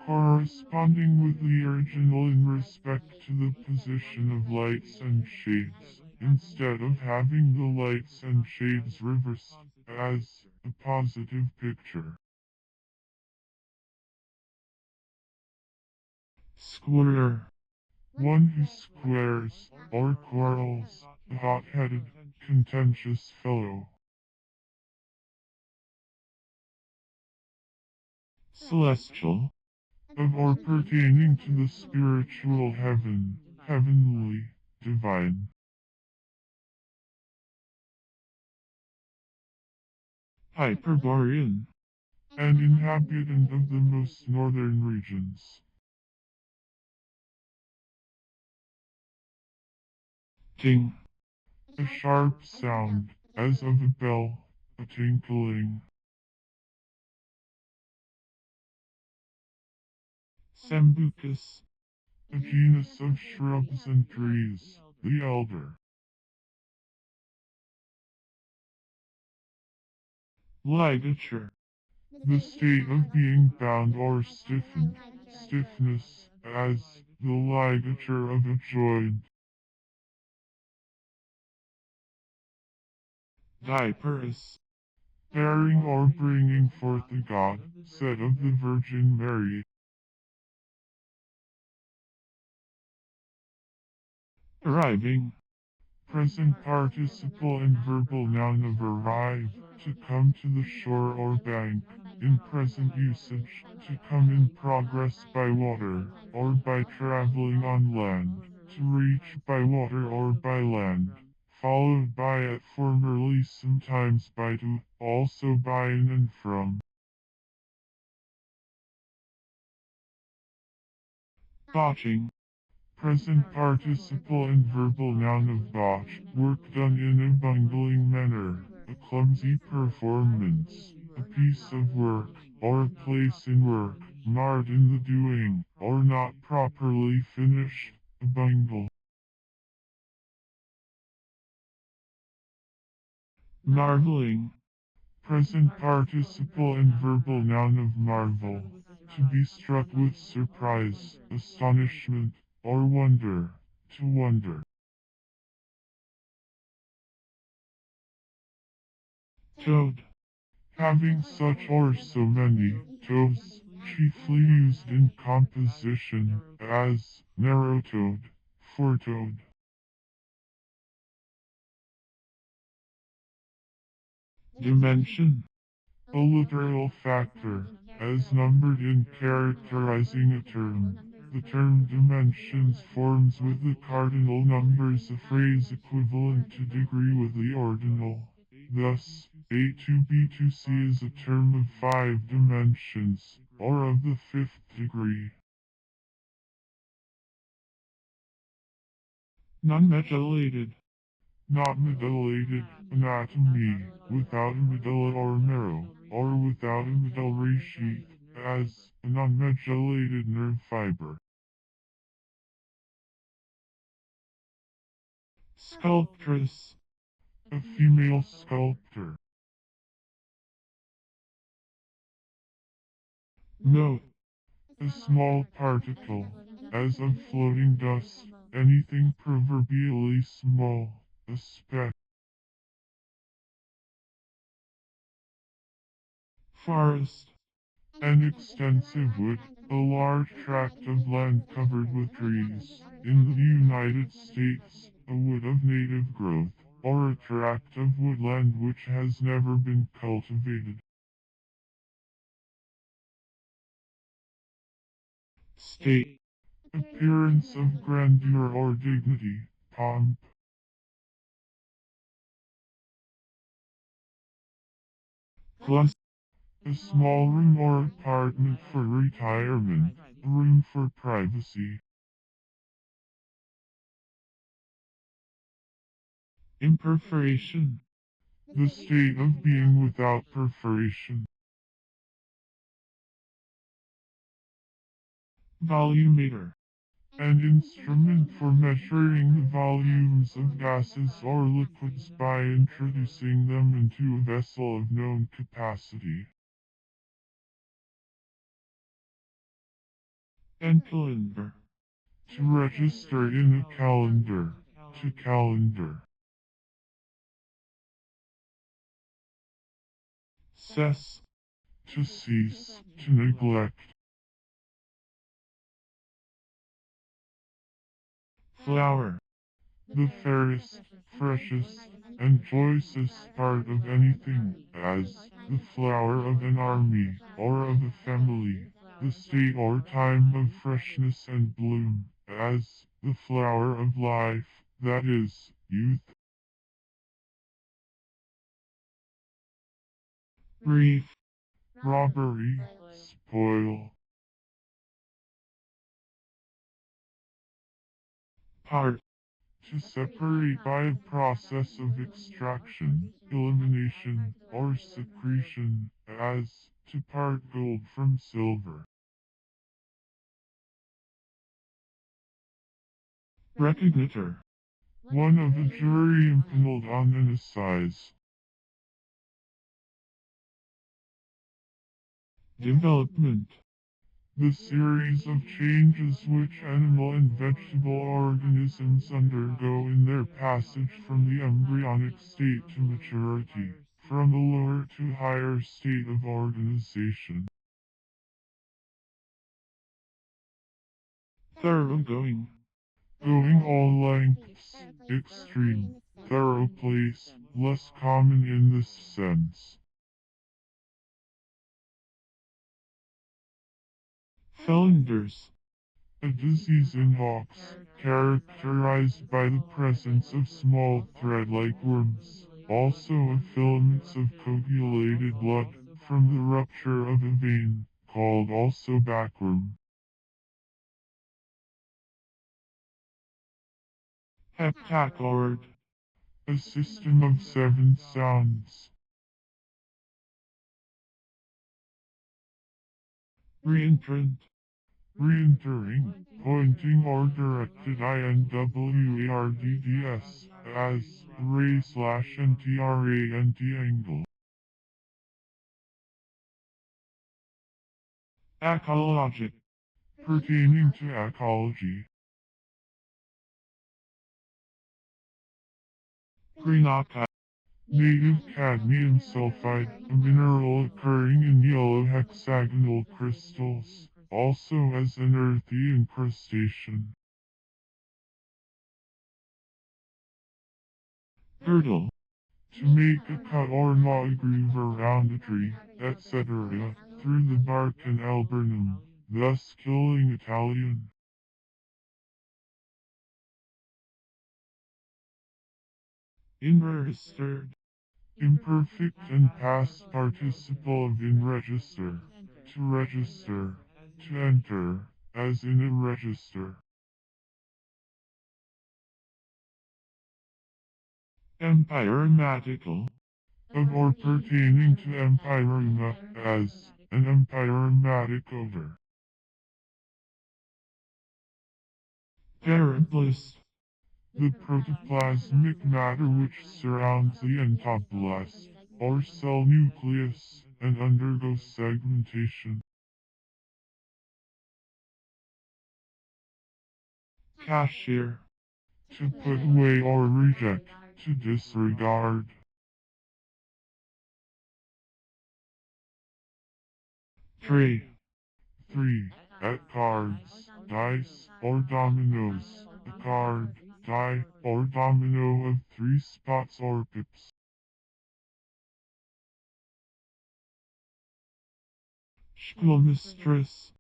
Corresponding with the original in respect to the position of lights and shades, instead of having the lights and shades reversed, as, a positive picture. Squarer. One who squares, or quarrels, a hot-headed, contentious fellow. Celestial. Of or pertaining to the spiritual heaven, heavenly, divine. Hyperborean. An inhabitant of the most northern regions. Ting. A sharp sound, as of a bell, a tinkling. Sambucus. A genus of shrubs and trees, the elder. Ligature. The state of being bound or stiffened. Stiffness, as the ligature of a joint. Diaperous. Bearing or bringing forth the God, said of the Virgin Mary. Arriving. Present participle and verbal noun of arrive, to come to the shore or bank. In present usage, to come in progress by water, or by traveling on land, to reach by water or by land, followed by at formerly sometimes by to, also by in and from. Botching. Present participle and verbal noun of botch, work done in a bungling manner, a clumsy performance, a piece of work, or a place in work, marred in the doing, or not properly finished, a bungle. Marveling. Present participle and verbal noun of marvel, to be struck with surprise, astonishment, or wonder, to wonder. Toad. Having such or so many toes, chiefly used in composition, as narrow toed, four-toed. Dimension. A literal factor, as numbered in characterizing a term. The term dimensions forms with the cardinal numbers a phrase equivalent to degree with the ordinal. Thus, A to B to C is a term of 5 dimensions, or of the 5th degree. Non-medullated. Not medullated, anatomy, without a medulla or marrow, or without a medullary sheath, as a non-medullated nerve fiber. Sculptress. A female sculptor. Note. A small particle, as of floating dust, anything proverbially small, a speck. Forest. An extensive wood, a large tract of land covered with trees. In the United States, a wood of native growth, or a tract of woodland which has never been cultivated. State. Appearance of grandeur or dignity, pomp. Plus. A small room or apartment for retirement, a room for privacy. Imperforation. The state of being without perforation. Volumeter. An instrument for measuring the volumes of gases or liquids by introducing them into a vessel of known capacity. Encalendar. To register in a calendar. To calendar. Cess. To cease. To neglect. Flower. The fairest, freshest, and choicest part of anything, as the flower of an army, or of a family, the state or time of freshness and bloom, as the flower of life, that is, youth. Reef. Robbery, spoil. Part. To separate by a process of extraction, elimination, or secretion, as to part gold from silver. recognitor, one of a jury impaled on an assize. development, The series of changes which animal and vegetable organisms undergo in their passage from the embryonic state to maturity, from a lower to higher state of organization. thoroughgoing, Going all lengths, extreme, thorough place, less common in this sense. cylinders, A disease in hawks, characterized by the presence of small thread-like worms, also of filaments of coagulated blood, from the rupture of a vein, called also backworm. heptachord, A system of 7 sounds. reentrant, Re-entering, pointing or directed INWARDDS, as, ray/NTRANT angle. ecologic, Pertaining to ecology. greenock, Native cadmium sulfide, a mineral occurring in yellow hexagonal crystals, also as an earthy incrustation. girdle, To make a cut or gnaw a groove around a tree, etc., through the bark and alburnum, thus killing Italian. unregistered, Imperfect and past participle of in register. To register. To enter, as in a register. empyrematical, Of or pertaining to empyrema, as an empyrematic odor. periplus, The protoplasmic matter which surrounds the entoplast, or cell nucleus, and undergoes segmentation. cashier, To put away or reject, to disregard. tray, 3. At cards, dice, or dominoes, a card, die, or domino of 3 spots or pips. schoolmistress,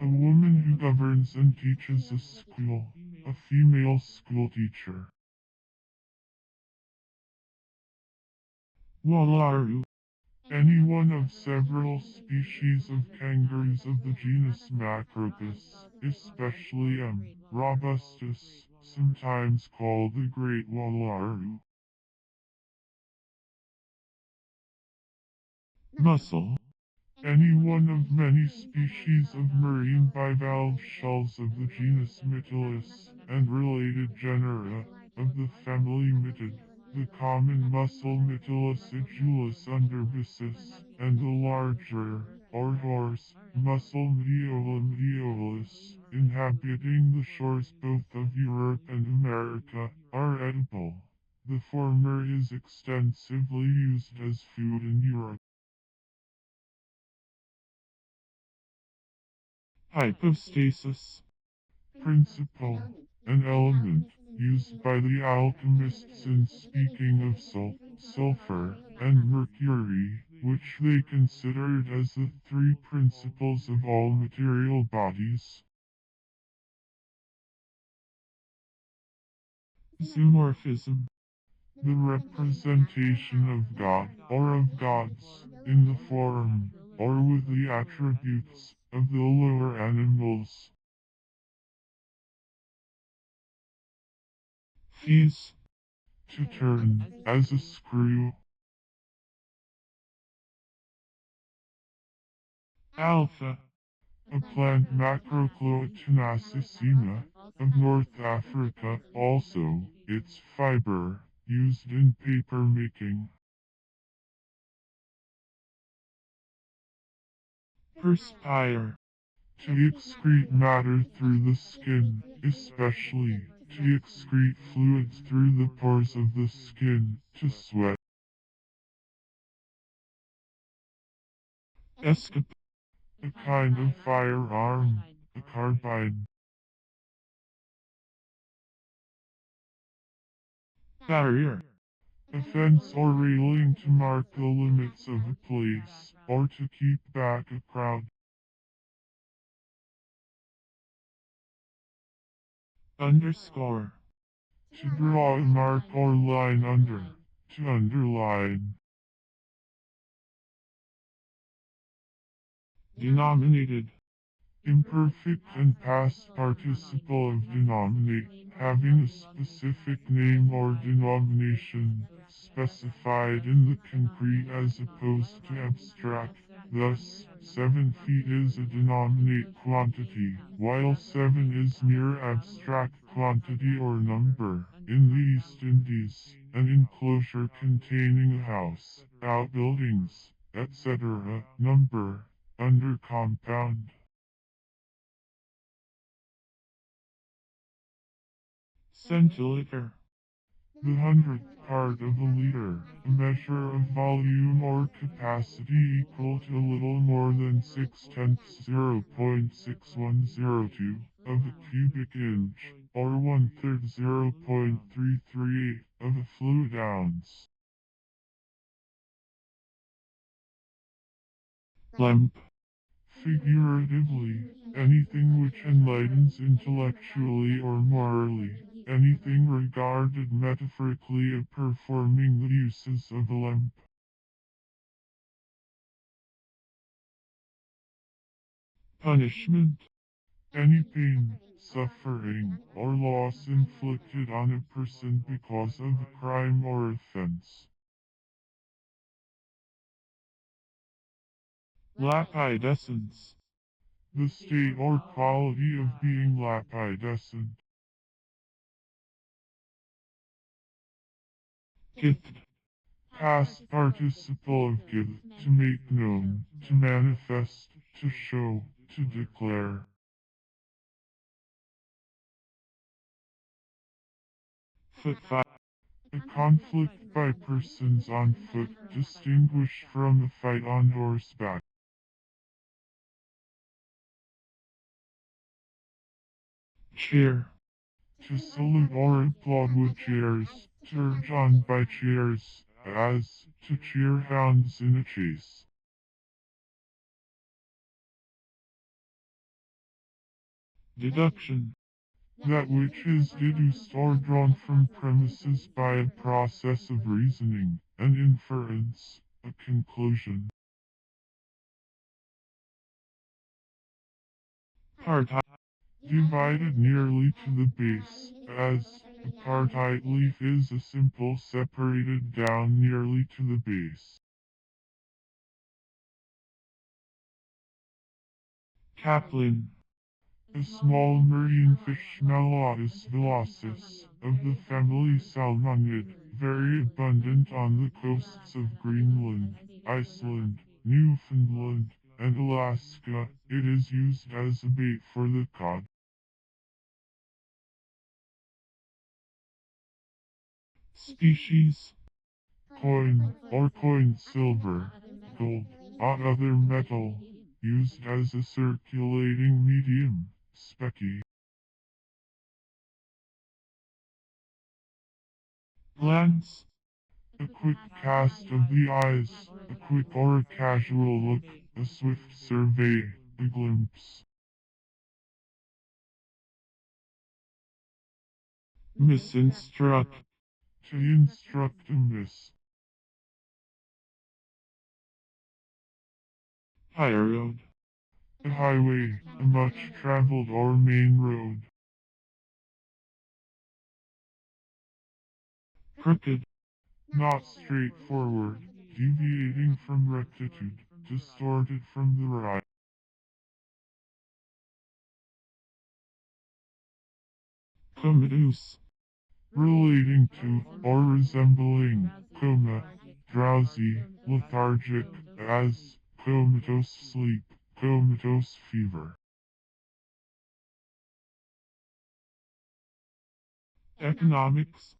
A woman who governs and teaches a school, a female schoolteacher. wallaroo, Any one of several species of kangaroos of the genus Macropus, especially M. robustus, sometimes called the great wallaroo. mussel, Any one of many species of marine bivalve shells of the genus Mytilus, and related genera, of the family Mytid, the common mussel Mytilus edulis underbissus, and the larger, or horse, mussel Mediola mediolis, inhabiting the shores both of Europe and America, are edible. The former is extensively used as food in Europe. hypostasis, Principle, an element, used by the alchemists in speaking of salt, sulfur, and mercury, which they considered as the 3 principles of all material bodies. zoomorphism, The representation of God, or of gods, in the form, or with the attributes, of the lower animals. fees, To turn, as a screw. alpha, A plant Macrocloa tenacissima, of North Africa, also, its fiber, used in paper making. Perspire. To excrete matter through the skin, especially, to excrete fluids through the pores of the skin, to sweat. Escape. A kind of firearm, a carbine. Barrier. A fence or railing to mark the limits of a place, or to keep back a crowd. Underscore. To draw a mark or line under, to underline. Denominated. Imperfect and past participle of denominate, having a specific name or denomination, specified in the concrete as opposed to abstract. Thus, 7 feet is a denominate quantity, while 7 is mere abstract quantity or number. In the East Indies, an enclosure containing a house, outbuildings, etc., number, under compound. Centiliter. The hundredth part of a liter, a measure of volume or capacity equal to a little more than 6/10 0.6102 of a cubic inch, or 1/3 0.338 of a fluid ounce. Lamp. Figuratively, anything which enlightens intellectually or morally, anything regarded metaphorically as performing the uses of a lamp. Punishment. Any pain, suffering, or loss inflicted on a person because of a crime or offense. Lapidescence. The state or quality of being lapidescent. Gift. Past participle of give, to make known, to manifest, to show, to declare. Foot fight. A conflict by persons on foot, distinguished from a fight on horseback. Cheer. To salute or applaud with cheers, to urge on by cheers, as, to cheer hounds in a chase. Deduction. That which is deduced or drawn from premises by a process of reasoning, an inference, a conclusion. Partite. Divided nearly to the base, as, a partite leaf is a simple separated down nearly to the base. Caplin. A small marine fish Megalosaurus velocis, of the family Salmonid, very abundant on the coasts of Greenland, Iceland, Newfoundland, and Alaska. It is used as a bait for the cod. Species. Coin, or coin silver, gold, or other metal, used as a circulating medium, specky. Glance. A quick cast of the eyes, a quick or a casual look, a swift survey, a glimpse. Misinstruct. To instruct a miss. Highroad. A highway, a much traveled or main road. Crooked. Not straightforward, deviating from rectitude, distorted from the right. comatose, relating to or resembling coma, drowsy, lethargic, as comatose sleep, comatose fever. economics,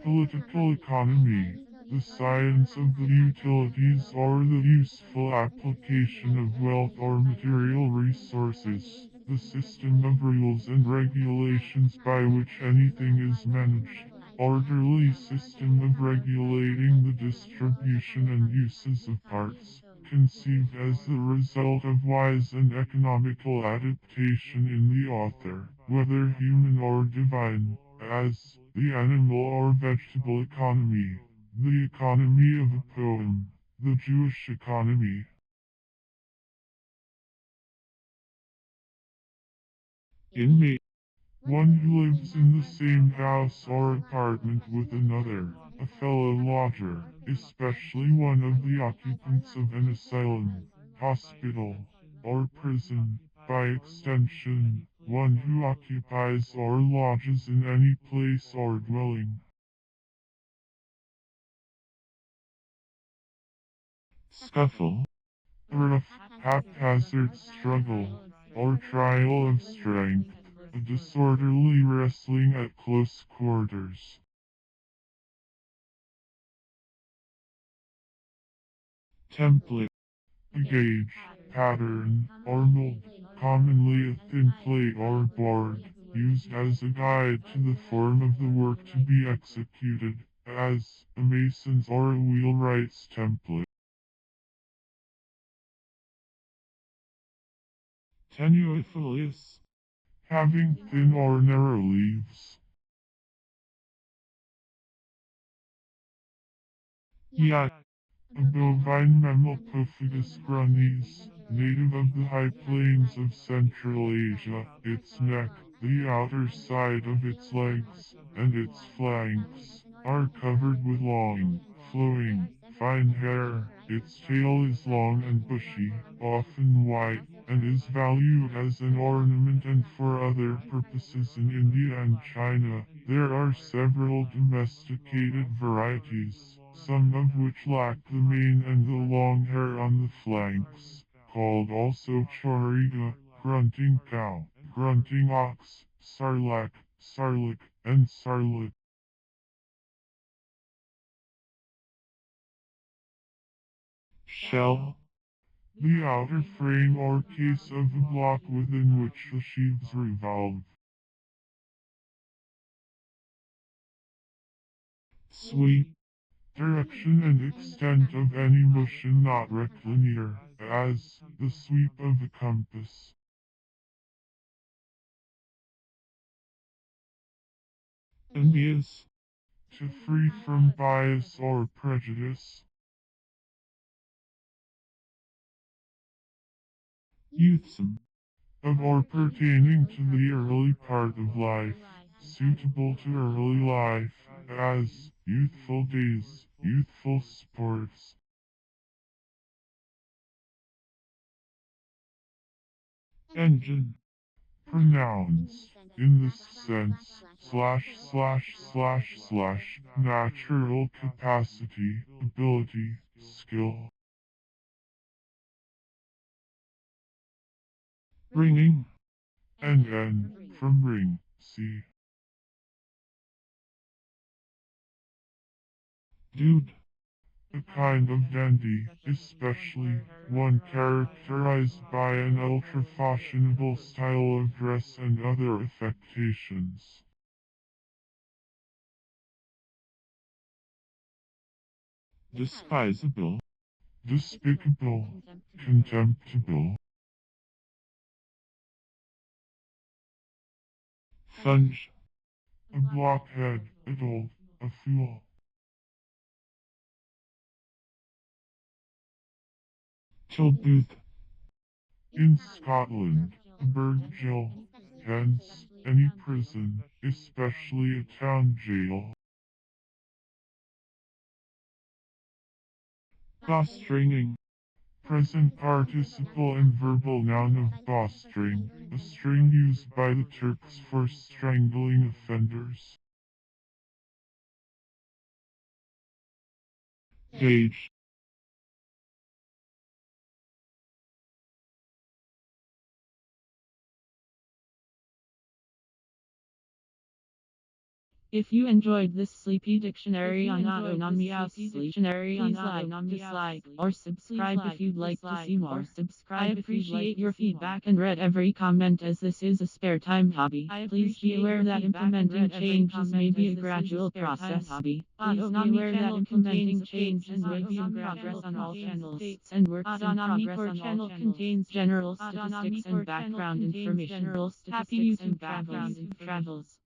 Political economy, the science of the utilities or the useful application of wealth or material resources, the system of rules and regulations by which anything is managed, orderly system of regulating the distribution and uses of parts, conceived as the result of wise and economical adaptation in the author, whether human or divine, as the animal or vegetable economy, the economy of a poem, the Jewish economy. inmate, One who lives in the same house or apartment with another, a fellow lodger, especially one of the occupants of an asylum, hospital, or prison, by extension, one who occupies or lodges in any place or dwelling. scuffle, Rough, haphazard struggle, or trial of strength, a disorderly wrestling at close quarters. template, A gauge, pattern, or mold, commonly a thin plate or board, used as a guide to the form of the work to be executed, as a mason's or a wheelwright's template. tenuifolous, Having thin or narrow leaves. yak, A bovine mammal Pophagus grunnies, native of the high plains of Central Asia, its neck, the outer side of its legs, and its flanks, are covered with long, flowing, fine hair. Its tail is long and bushy, often white, and is valued as an ornament and for other purposes in India and China. There are several domesticated varieties, some of which lack the mane and the long hair on the flanks, called also choriga, grunting cow, grunting ox, sarlacc, sarlacc, and sarlet. shell, The outer frame or case of a block within which the sheaves revolve. sweep, Direction and extent of any motion not rectilinear, as the sweep of a compass. envious, To free from bias or prejudice. youthsome, Of or pertaining to the early part of life, suitable to early life, as youthful days, youthful sports. engine, Pronouns, in this sense, natural capacity, ability, skill. ringing, And from ring, see. dude, A kind of dandy, especially one characterized by an ultra-fashionable style of dress and other affectations. despisable, Despicable, contemptible. funge, A blockhead, a dolt, a fool. tolbooth, In Scotland, a burgh, hence, any prison, especially a town jail. bostringing, Present participle and verbal noun of bowstring, a string used by the Turks for strangling offenders. Gauge. If you enjoyed this sleepy dictionary on Nummary, please like, dislike, or subscribe if you'd like to see more. I appreciate your feedback and read every comment as this is a spare time hobby. Please be aware that implementing changes may be a gradual process. Please be aware that implementing changes may be in progress on all channels. And works in progress channel contains general statistics and background information. Happy YouTube travels.